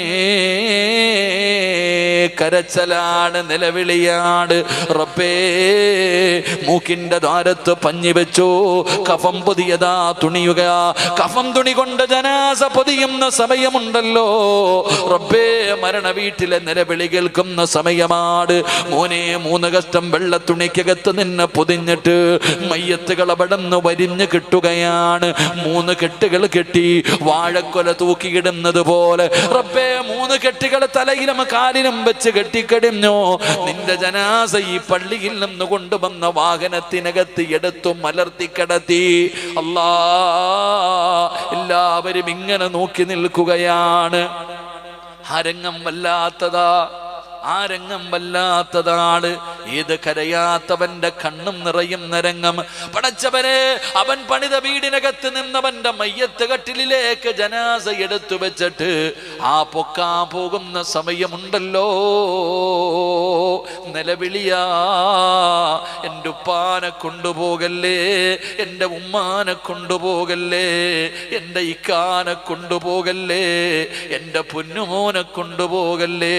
കരച്ചലാണ്, നിലവിളിയാണ്. റബ്ബേ, മൂക്കിന്റെ ദ്വാരത്ത് പഞ്ഞി വെച്ചു, കഫം പൊതിയതാ തുണിയുക. കഫം തുണി കൊണ്ട് ജനാസ പൊതിയുന്ന സമയമുണ്ടല്ലോ റബ്ബേ, മരണ വീട്ടിലെ നിലവിളി കേൾക്കുന്ന സമയമാണ്. മോനെ, 3 കഷ്ടം വെള്ളത്തുണിക്കകത്ത് നിന്നെ പൊതിഞ്ഞിട്ട് മയ്യത്തുകൾ അവിടുന്ന് വരിഞ്ഞ് കിട്ടുകയാണ്. 3 കെട്ടുകൾ കെട്ടി വാഴക്കൊല തൂക്കിയിടുന്നത് പോലെ റബ്ബേ 3 കെട്ടുകൾ തലയിലും കാലിലും വെച്ച് കെട്ടിക്കടിഞ്ഞോ. നിന്റെ ജനാസ ഈ പള്ളിയിൽ നിന്ന് കൊണ്ടുവന്ന വാഹനത്തിനകത്ത് എടുത്തു മലർത്തി കിടത്തി. അല്ലാ, എല്ലാവരും ഇങ്ങനെ നോക്കി നിൽക്കുകയാണ്. ആരംഗം വല്ലാത്തതാ, ആരംഗം വല്ലാത്തതാണ്. ഏത് കരയാത്തവന്റെ കണ്ണും നിറയുന്ന രംഗം. പടച്ചവരെ, അവൻ പണിത വീടിനകത്ത് നിന്നവന്റെ മയ്യത്ത് കട്ടിലേക്ക് ജനാസ എടുത്തു വെച്ചിട്ട് ആ പൊക്കാൻ പോകുന്ന സമയമുണ്ടല്ലോ, നിലവിളിയാ, എൻ്റെ ഉപ്പാനെ കൊണ്ടുപോകല്ലേ, എൻ്റെ ഉമ്മാനെ കൊണ്ടുപോകല്ലേ, എൻ്റെ ഇക്കാനെ കൊണ്ടുപോകല്ലേ, എൻ്റെ പൊന്നുമോനെ കൊണ്ടുപോകല്ലേ.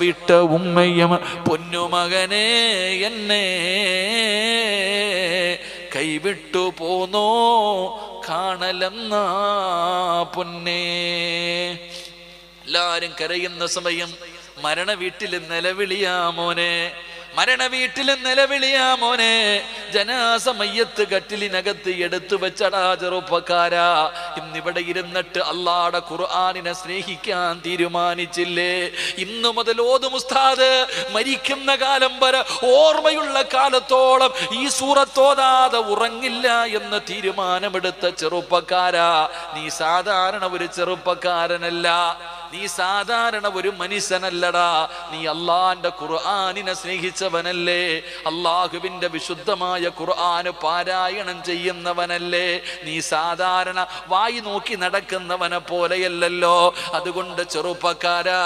വിട്ട ഉമ്മയും പൊന്നുമകനെ എന്നെ കൈവിട്ടു പോന്നോ കാണലെന്ന പൊന്നേ. എല്ലാരും കരയുന്ന സമയം മരണ വീട്ടിൽ നിലവിളിയാ മോനെ, മരണ വീട്ടിൽ നിലവിളിയാ മോനെ. ജനാസ മയ്യത്ത് കട്ടിലിനകത്ത് എടുത്തു വെച്ചടാ ചെറുപ്പക്കാരാ. ഇന്നിവിടെ ഇരുന്നിട്ട് അല്ലാഹുവിന്റെ ഖുർആനിനെ സ്നേഹിക്കാൻ തീരുമാനിച്ചില്ലേ? ഇന്നു മുതൽ ഓതും ഉസ്താദ്, മരിക്കുന്ന കാലം വരെ ഓർമ്മയുള്ള കാലത്തോളം ഈ സൂറത്തോതാതെ ഉറങ്ങില്ല എന്ന് തീരുമാനമെടുത്ത ചെറുപ്പക്കാരാ, നീ സാധാരണ ഒരു ചെറുപ്പക്കാരനല്ല, നീ സാധാരണ ഒരു മനുഷ്യനല്ലടാ. നീ അല്ലാഹുവിന്റെ ഖുർആനിനെ സ്നേഹിച്ചവനല്ലേ, അല്ലാഹുവിന്റെ വിശുദ്ധമായ ഖുർആന് പാരായണം ചെയ്യുന്നവനല്ലേ. നീ സാധാരണ വായി നോക്കി നടക്കുന്നവനെ പോലെയല്ലല്ലോ. അതുകൊണ്ട് ചെറുപ്പക്കാരാ,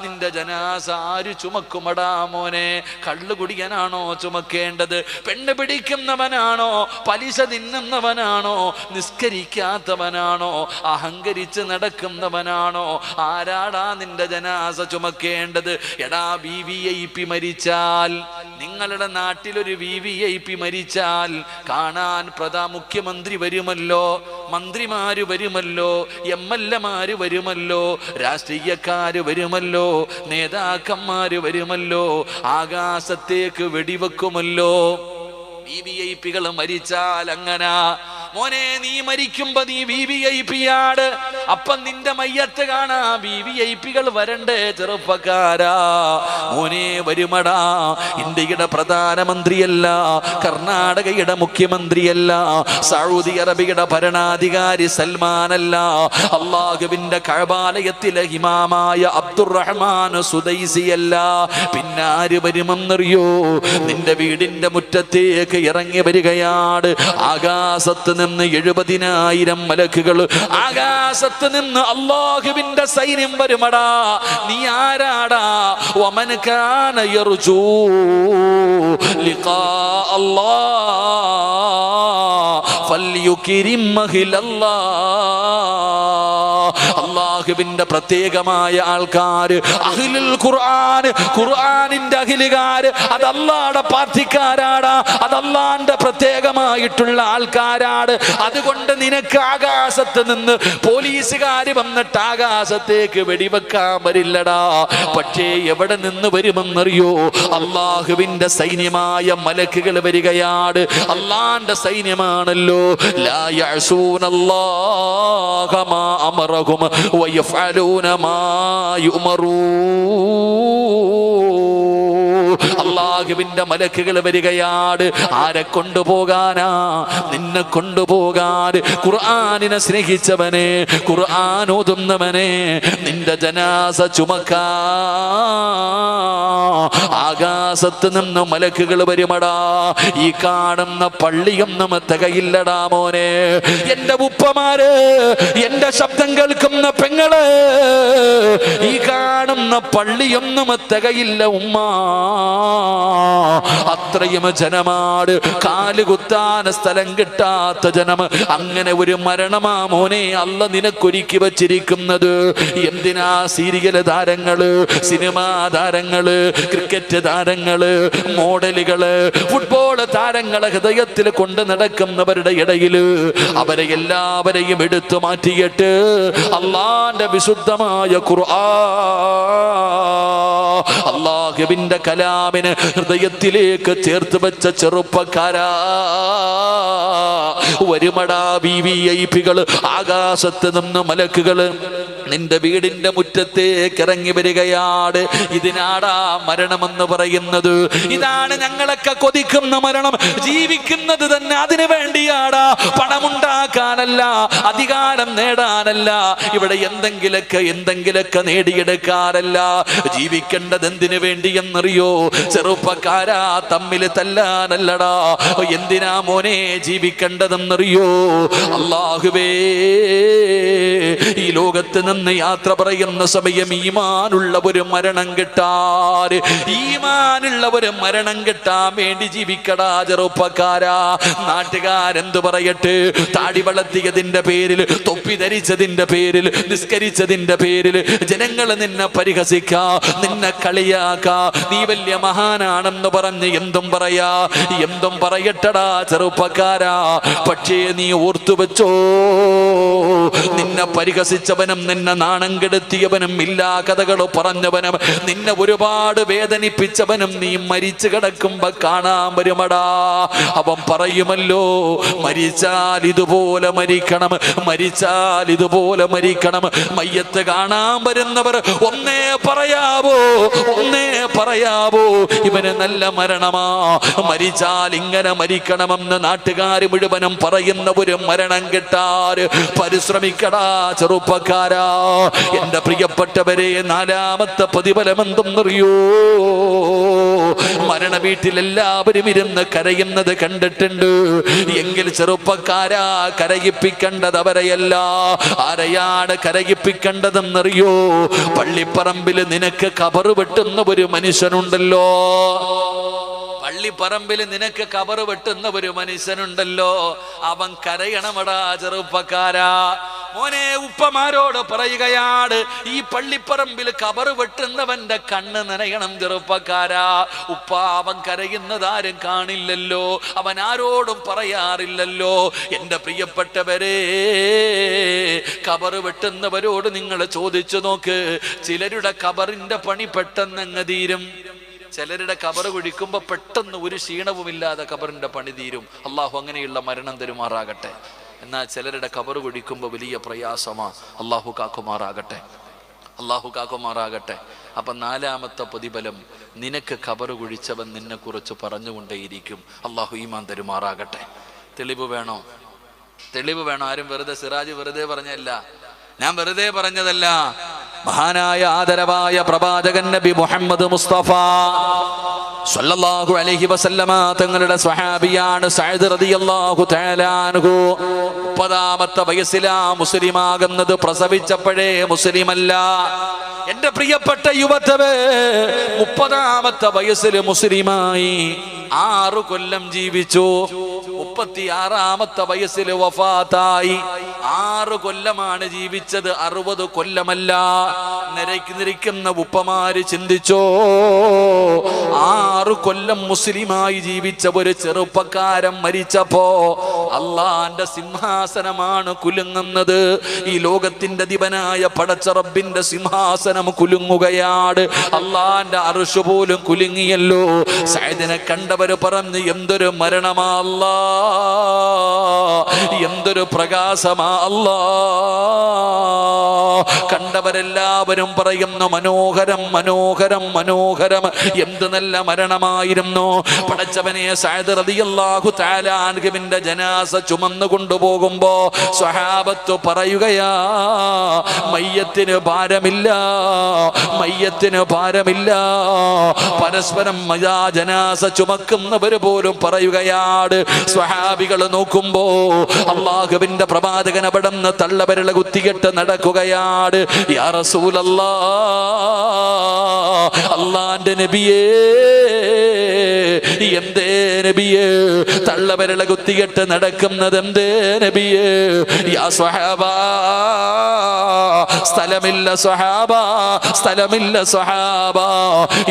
നിന്റെ ജനാസ ആര് ചുമക്കുമടാ മോനെ? കള്ളുകുടിയനാണോ ചുമക്കേണ്ടത്? പെണ്ണ് പിടിക്കുന്നവനാണോ? പലിശ തിന്നുന്നവനാണോ? നിസ്കരിക്കാത്തവനാണോ? അഹങ്കരിച്ച് നടക്കുന്നവനാണോ? ആരാടാ നിന്റെ ജനാസ ചുമക്കേണ്ടത്? എടാ, VVIP മരിച്ചാൽ, നിങ്ങളുടെ നാട്ടിലൊരു VVIP മരിച്ചാൽ കാണാൻ മുഖ്യമന്ത്രി വരുമല്ലോ, മന്ത്രിമാര് വരുമല്ലോ, MLA വരുമല്ലോ, രാഷ്ട്രീയക്കാര് വരുമല്ലോ, നേതാക്കന്മാര് വരുമല്ലോ, ആകാശത്തേക്ക് വെടിവെക്കുമല്ലോ. VVIPകൾ മരിച്ചാൽ അങ്ങനാ മോനെ. നീ മരിക്കുമ്പോ നീ VVIP ആണ്. അപ്പം നിന്റെ മയ്യത്ത് കാണാ VVIPകൾ വരണ്ടേ ചെറുപ്പക്കാരാ? മോനെ, വരുമടാ. ഇന്ത്യയുടെ പ്രധാനമന്ത്രിയല്ല, കർണാടകയുടെ മുഖ്യമന്ത്രിയല്ല, സൗദി അറേബ്യയുടെ ഭരണാധികാരി സൽമാനല്ല, അല്ലാഹുവിന്റെ കഅബാലയത്തിലെ ഇമാമായ അബ്ദുറഹ്മാൻ സുദൈസിയല്ല. പിന്നാര് വരുമെന്നറിയോ? നിന്റെ വീടിന്റെ മുറ്റത്തേക്ക് ഇറങ്ങി വരികയാണ്. ആകാശത്ത് നിന്ന് 70,000 മലക്കുകൾ, ആകാശത്ത് നിന്ന് അല്ലാഹുവിന്റെ സൈന്യം വരുമടാ. നീ ആരാടാ? വമൻ കാന യർജൂ ലിഖാ അല്ലാഹ് ഫൽയുക്രിം അഹ്ലല്ലാഹ്. അല്ലാഹുവിന്റെ പ്രത്യേകമായ ആൾക്കാർ, അഹ്ലുൽ ഖുർആൻ, ഖുർആനിന്റെ അഹ്ലുകാര്, അത് അല്ലാഹുവിന്റെ പാർട്ടിക്കാരാണ്, അത് അല്ലാഹുവിന്റെ പ്രത്യേകമായിട്ടുള്ള ആൾക്കാരാണ്. അതുകൊണ്ട് നിനക്ക് ആകാശത്ത് നിന്ന് പോലീസുകാര് വന്നിട്ട് ആകാശത്തേക്ക് വെടിവെക്കാൻ വരില്ലടാ. പക്ഷേ എവിടെ നിന്ന് വരുമെന്നറിയോ? അല്ലാഹുവിന്റെ സൈന്യമായ മലക്കുകൾ വരികയാണ്. അല്ലാഹുവിന്റെ സൈന്യമാണല്ലോ. ലാ യഅസൂനല്ലാഹ മാ അമറഹും വയഫഅലൂന മാ യുമറൂൻ. അല്ലാഹുവിന്റെ മലക്കുകൾ വരികയാണ്. ആരെ കൊണ്ടുപോകാനാ? നിന്നെ കൊണ്ടുപോകാൻ. ഖുർആനിനെ സ്നേഹിച്ചവനെ, ഖുർആൻ ഓതുന്നവനെ, നിന്റെ ജനാസ ചുമക്കാ ആകാശത്ത് നിന്ന് മലക്കുകൾ വരുമടാ. ഈ കാണുന്ന പള്ളിയൊന്നും തികയില്ലടാ മോനെ. എന്റെ ഉപ്പമാര്, എന്റെ ശബ്ദം കേൾക്കുന്ന പെങ്ങള്, ഈ കാണുന്ന പള്ളിയൊന്നും തികയില്ല ഉമ്മ. അത്രയും ജനമാണ്, കാലുകുത്താൻ സ്ഥലം കിട്ടാത്ത ജനം. അങ്ങനെ ഒരു മരണമാ മോനെ അല്ല നിനക്കൊരുക്കി വച്ചിരിക്കുന്നത്. എന്തിനാ? സീരിയൽ താരങ്ങള്, സിനിമാ താരങ്ങള്, ക്രിക്കറ്റ് താരങ്ങള്, മോഡലുകള്, ഫുട്ബോൾ താരങ്ങളെ ഹൃദയത്തിൽ കൊണ്ട് നടക്കുന്നവരുടെ ഇടയില് അവരെ എല്ലാവരെയും എടുത്തു മാറ്റിയിട്ട് അള്ളാന്റെ വിശുദ്ധമായ അള്ളാഹുവിന്റെ കലാമിന് ഹൃദയത്തിലേക്ക് ചേർത്ത് വെച്ച ചെറുപ്പക്കാരാ, വരുമടാ വിവിഐപികൾ, ആകാശത്ത് നിന്ന് മലക്കുകൾ നിന്റെ വീടിന്റെ മുറ്റത്തേക്ക് ഇറങ്ങി വരികയാണ്. ഇതിനാടാ മരണമെന്ന് പറയുന്നത്. ഇതാണ് ഞങ്ങളൊക്കെ കൊതിക്കുന്ന മരണം. ജീവിക്കുന്നത് തന്നെ അതിനു വേണ്ടിയാടാ, പണമുണ്ടാക്കാനല്ല, അധികാരം നേടാനല്ല, ഇവിടെ എന്തെങ്കിലൊക്കെ നേടിയെടുക്കാനല്ല. ജീവിക്കേണ്ടത് എന്തിനു വേണ്ടിയെന്നറിയോ? ചെറുപ്പക്കാരാ, തമ്മിൽ തല്ലാനല്ലടാ. എന്തിനാ മോനെ ജീവിക്കേണ്ടതെന്നറിയോ? അല്ലാഹുവേ, ഈ ലോകത്ത് നിന്ന് യാത്ര പറയുന്ന സമയം ഈമാനുള്ള ഒരു മരണം കിട്ടാൻ, ഈമാനുള്ള ഒരു മരണം കിട്ടാൻ വേണ്ടി ജീവിക്കടാ ചെറുപ്പക്കാരാ. നാട്ടുകാരെന്തു പറയട്ടെ? താടി വളർത്തിയതിന്റെ പേരിൽ, തൊപ്പി ധരിച്ചതിന്റെ പേരിൽ, നിസ്കരിച്ചതിന്റെ പേരിൽ ജനങ്ങൾ നിന്നെ പരിഹസിക്കാ, നിന്നെ കളിയാക്കാ. നീ വലിയ മഹാനാണെന്ന് പറഞ്ഞ് എന്തും പറയട്ടടാ ചെറുപ്പക്കാരാ. പക്ഷേ നീ ഓർത്തു വെച്ചോ, നിന്നെ പരിഹസിച്ചവനും നിന്നെ നാണം കെടുത്തിയവനും ഇല്ലാ കഥകൾ പറഞ്ഞവനും നിന്നെ ഒരുപാട് വേദനിപ്പിച്ചവനും നീ മരിച്ചു കിടക്കുമ്പോ കാണാൻ വരുമടാ. അവൻ പറയുമല്ലോ, മരിച്ചാൽ ഇതുപോലെ മരിക്കണം, മരിച്ചാൽ ഇതുപോലെ മരിക്കണം. മയ്യത്ത് കാണാൻ വരുന്നവർ ഒന്നേ പറയാവോ, ഇവന് നല്ല മരണമാ, മരിച്ചാൽ ഇങ്ങനെ മരിക്കണമെന്ന് നാട്ടുകാർ മുഴുവനും പറയുന്ന ഒരു മരണം കിട്ടാൻ പരിശ്രമിക്കടാ ചെറുപ്പക്കാരാ. എന്റെ പ്രിയപ്പെട്ടവരെ, നാലാമത്തെ പ്രതിഫലം എന്തെന്നറിയോ? മരണ വീട്ടിൽ എല്ലാവരും ഇരുന്ന് കരയുന്നത് കണ്ടിട്ടുണ്ട്. എങ്കിൽ ചെറുപ്പക്കാരാ, കരയിപ്പിക്കേണ്ടത് അവരെയല്ല. ആരെയാണ് കരയിപ്പിക്കേണ്ടതെന്നറിയോ? പള്ളിപ്പറമ്പിൽ നിനക്ക് കബറ് വെട്ടുന്ന ഒരു മനുഷ്യനുണ്ടല്ലോ, പള്ളിപ്പറമ്പിൽ നിനക്ക് കബറ് വെട്ടുന്ന ഒരു മനുഷ്യനുണ്ടല്ലോ, അവൻ കരയണമടാ ചെറുപ്പക്കാരാ. മോനെ, ഉപ്പമാരോട് പറയുകയാണ്, ഈ പള്ളിപ്പറമ്പിൽ കബറ് വെട്ടുന്നവന്റെ കണ്ണ് നനയണം ചെറുപ്പക്കാരാ. ഉപ്പ, അവൻ കരയുന്നത് ആരും കാണില്ലല്ലോ, അവൻ ആരോടും പറയാറില്ലല്ലോ. എന്റെ പ്രിയപ്പെട്ടവരെ, കബറ് വെട്ടുന്നവരോട് നിങ്ങൾ ചോദിച്ചു നോക്ക്. ചിലരുടെ കബറിന്റെ പണി പെട്ടെന്ന് അങ്ങ് തീരും. ചിലരുടെ കബറ് കുഴിക്കുമ്പോ പെട്ടെന്ന് ഒരു ക്ഷീണവുമില്ലാതെ കബറിന്റെ പണി തീരും. അള്ളാഹു അങ്ങനെയുള്ള മരണം തരുമാറാകട്ടെ. എന്നാൽ ചിലരുടെ കബറ് കുഴിക്കുമ്പോൾ വലിയ പ്രയാസമാ. അള്ളാഹു കാക്കുമാറാകട്ടെ. അപ്പൊ നാലാമത്തെ പ്രതിഫലം, നിനക്ക് കബറ് കുഴിച്ചവൻ നിന്നെ കുറിച്ച് പറഞ്ഞുകൊണ്ടേയിരിക്കും. അള്ളാഹു ഈമാൻ തരുമാറാകട്ടെ. തെളിവ് വേണോ? ആരും വെറുതെ, സിറാജ് വെറുതെ പറഞ്ഞല്ല, ഞാൻ വെറുതെ പറഞ്ഞതല്ല. മഹാനായ ആദരവായ പ്രവാചകൻ നബി മുഹമ്മദ് മുസ്തഫ സല്ലല്ലാഹു അലൈഹി വസല്ലമ തങ്ങളുടെ സ്വഹാബിയാണ് സഅദ് റളിയല്ലാഹു തആല അൻഹു. 30ാമത്തെ വയസ്സിലാ മുസ്ലിമാകുന്നത്. പ്രസവിച്ചപ്പോഴേ മുസ്ലിമല്ല. എന്റെ പ്രിയപ്പെട്ട യുവതവേ, 30ാമത്തെ വയസ്സിൽ മുസ്ലിമായി 6 കൊല്ലം ജീവിച്ചു. 36ാമത്തെ വയസ്സിൽ വഫാത്തായി. 6 കൊല്ലമാണ് ജീവിച്ചത്, 60 കൊല്ലമല്ല. നിരക്കുന്ന ഉപ്പമാര് ചിന്തിച്ചോ, 6 കൊല്ലം മുസ്ലിമായി ജീവിച്ച ഒരു ചെറുപ്പക്കാരൻ മരിച്ചപ്പോ അള്ളാന്റെ സിംഹാസനമാണ് കുലുങ്ങുന്നത്. ഈ ലോകത്തിന്റെ അധിപനായ പടച്ച റബ്ബിന്റെ സിംഹാസനം കുലുങ്ങുകയാണ്. അള്ളാന്റെ അർശ് പോലും കുലുങ്ങിയല്ലോ. സഅദിനെ കണ്ടവര് പറഞ്ഞു, എന്തൊരു മരണമാ അല്ലാ, എന്തൊരു പ്രകാശമാ അല്ലാ. കണ്ടവരെല്ലാവരും പറയുന്നു, മനോഹരം, എന്ത് നല്ല മരണമായിരുന്നു. പടച്ചവനെ, സഅദ് റളിയല്ലാഹു തആല അൻഹുവിന്റെ ജനാസ ചുമന്നു കൊണ്ടുപോകുമ്പോ സ്വഹാബത്ത് പറയുകയാ, മയ്യത്തിന് ഭാരമില്ല. പരസ്പരം ജനാസ ചുമക്കുന്നവര് പോലും പറയുകയാണ്. സ്വഹാബികൾ നോക്കുമ്പോ അള്ളാഹുവിന്റെ പ്രവാചകൻ അവിടുന്ന് തള്ളവിരൽ കുത്തികെട്ട് നടക്കുകയാണ്. യാ റസൂലല്ലാഹ്, അള്ളാന്റെ നബിയേ, എന്തേ നബിയേ തള്ളവിരൽ കുത്തികെട്ട് നടക്കുന്നത്? എന്തേ നബിയേ? യാ സ്വഹാബാ, സ്ഥലമില്ല സ്വഹാബ, സ്ഥലമില്ല സ്വഹാബ.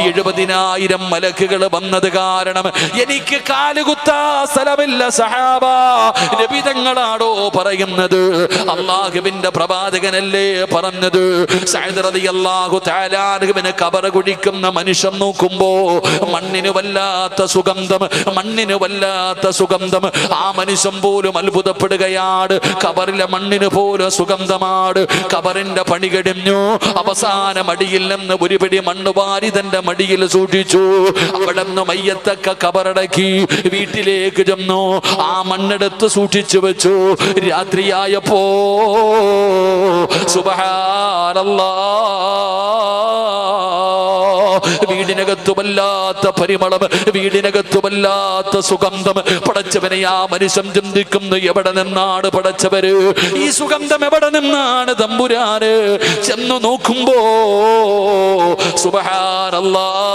70,000 മലക്കുകൾ വന്നത് കാരണം എനിക്ക് കാലുകുത്താ സ്ഥലമില്ല സ്വഹാബ. നബി തങ്ങളാണോ പറയുന്നത്? അള്ളാഹുവിന്റെ പ്രവാചകനല്ലേ പറഞ്ഞത്? സഅദ് റളിയല്ലാഹു തആല അൻഹുവിനെ ഖബർ കുഴിക്കുന്ന മനുഷ്യൻ നോക്കുമ്പോ മണ്ണിന് വല്ലാത്ത സുഗന്ധം, മണ്ണിന് വല്ലാത്ത സുഗന്ധം. ആ മനുഷ്യൻ പോലും അത്ഭുതപ്പെടുകയാണ്. ഖബറിലെ മണ്ണിന് പോലും സുഗന്ധമാണ്. ഖബറിന്റെ പണി കഴിഞ്ഞു. അവസാനം അടിയിൽ നിന്ന് ഒരു പിടി മണ്ണ് വാരി തന്റെ മടിയിൽ സൂക്ഷിച്ചു. അവിടെ നിന്ന് മയ്യത്തൊക്കെ ഖബറടക്കി വീട്ടിലേക്ക് ചെന്നു. ആ മണ്ണെടുത്ത് സൂക്ഷിച്ചു വെച്ചു. രാത്രിയായപ്പോ സുബ്ഹാനല്ലാഹ്, വീടിനകത്തു വല്ലാത്ത പരിമളം, വീടിനകത്തു വല്ലാത്ത സുഗന്ധം. പടച്ചവനെ ആ മനുഷ്യൻ ചിന്തിക്കുന്നു, എവിടെ നിന്നാണ് പടച്ചവര് ഈ സുഗന്ധം, എവിടെ നിന്നാണ് തമ്പുരാന്? ചെന്നു നോക്കുമ്പോ സുബ്ഹാനല്ലാഹ്,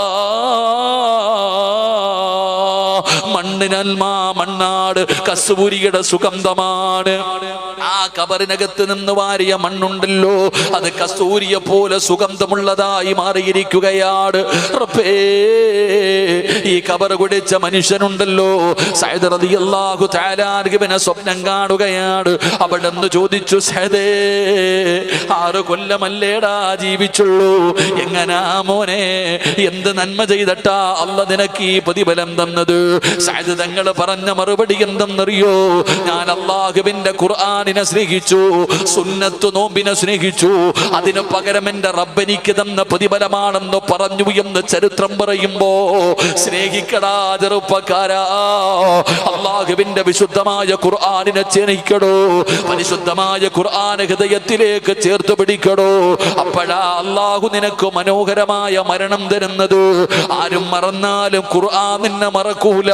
മണ്ണിനൽമാ മണ്ണാട് കസ്തൂരിയുടെ സുഗന്ധമാണ്. ആ ഖബറിനകത്ത് നിന്ന് വാരിയ മണ്ണുണ്ടല്ലോ, അത് കസ്തൂരിയെ പോലെ സുഗന്ധമുള്ളതായി മാറിയിരിക്കുകയാണ്. റബ്ബേ, ഈ ഖബർ കുടിച്ച മനുഷ്യനുണ്ടല്ലോ, സഅദ് റളിയല്ലാഹു തആല അൻഹുവിനെ സ്വപ്നം കാണുകയാണ്. അവിടെ നിന്ന് ചോദിച്ചു, സഅദേ, 6 കൊല്ലമല്ലേടാ ജീവിച്ചുള്ളൂ, എങ്ങനാ മോനെ, എന്ത് നന്മ ചെയ്തിട്ടാ അല്ലാഹ് നിനക്ക് ഈ പ്രതിഫലം തന്നത്? സഅദ് തങ്ങൾ പറഞ്ഞ മറുപടി എന്തെന്നറിയോ? ഞാൻ അല്ലാഹുവിന്റെ ഖുർആനിനെ സ്നേഹിച്ചു, സുന്നത്ത് നോമ്പിനെ സ്നേഹിച്ചു, അതിന് പകരം എന്റെ റബ്ബ് എനിക്ക് തന്ന പ്രതിഫലമാണെന്ന് പറഞ്ഞു എന്ന് ചരിത്രം പറയുമ്പോ, സ്നേഹിക്കടാ ചെറുപ്പക്കാരാ, അല്ലാഹുവിന്റെ വിശുദ്ധമായ ഖുർആനിനെ സ്നേഹിക്കടോ, പരിശുദ്ധമായ ഖുർആൻ ഹൃദയത്തിലേക്ക് ചേർത്ത് പിടിക്കടോ. അപ്പോഴാ അല്ലാഹു നിനക്ക് മനോഹരമായ മരണം തരുന്നത്. ആരും മറന്നാലും ഖുർആൻ നിന്നെ മറക്കൂല.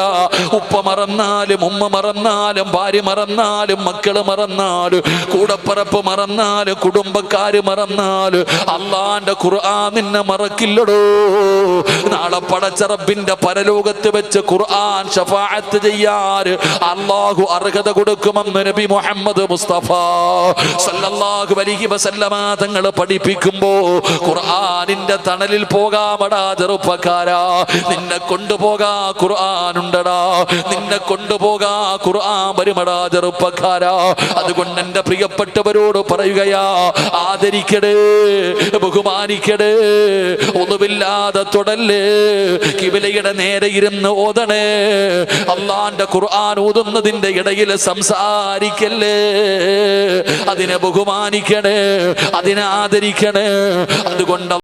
ഉപ്പ മറന്നാലും, ഉമ്മ മറന്നാലും, ഭാര്യ മറന്നാലും, മക്കള് മറന്നാലും, കൂടപ്പറപ്പ് മറന്നാലും, കുടുംബക്കാര് മറന്നാലും, അള്ളാന്റെ ഖുർആൻ നിന്നെ മറക്കില്ലടോ. നാളെ പടച്ച റബ്ബിന്റെ പരലോകത്ത് വെച്ച് ഖുർആൻ ശഫാഅത്ത് ചെയ്യാൻ അല്ലാഹു അർഹത കൊടുക്കുമെന്ന് നബി മുഹമ്മദ് മുസ്തഫ സല്ലല്ലാഹു അലൈഹി വസല്ലമ തങ്ങൾ പഠിപ്പിക്കുമ്പോ, ഖുർആനിന്റെ തണലിൽ പോകാമടാ ചെറുപ്പക്കാരാ, നിന്നെ കൊണ്ടുപോകാ ഖുർആനുണ്ടടാ, നിന്നെ കൊണ്ടുപോകാ ഖുർആൻ വരുമടാ ചെറുപ്പക്കാരാ. അതുകൊണ്ട് എന്റെ പ്രിയപ്പെട്ടവരോട് പറയുകയാ, ആദരിക്കടേ, ബഹുമാനിക്കടേ, ഒന്നുമില്ലാതെ തൊടല്ലേ, കിബിലയുടെ നേരെ ഇരുന്ന് ഓതണേ, അള്ളാന്റെ ഖുർആൻ ഓതുന്നതിന്റെ ഇടയിൽ സംസാരിക്കല്ലേ, അതിനെ ബഹുമാനിക്കണേ, അതിനെ ആദരിക്കണേ. അതുകൊണ്ട്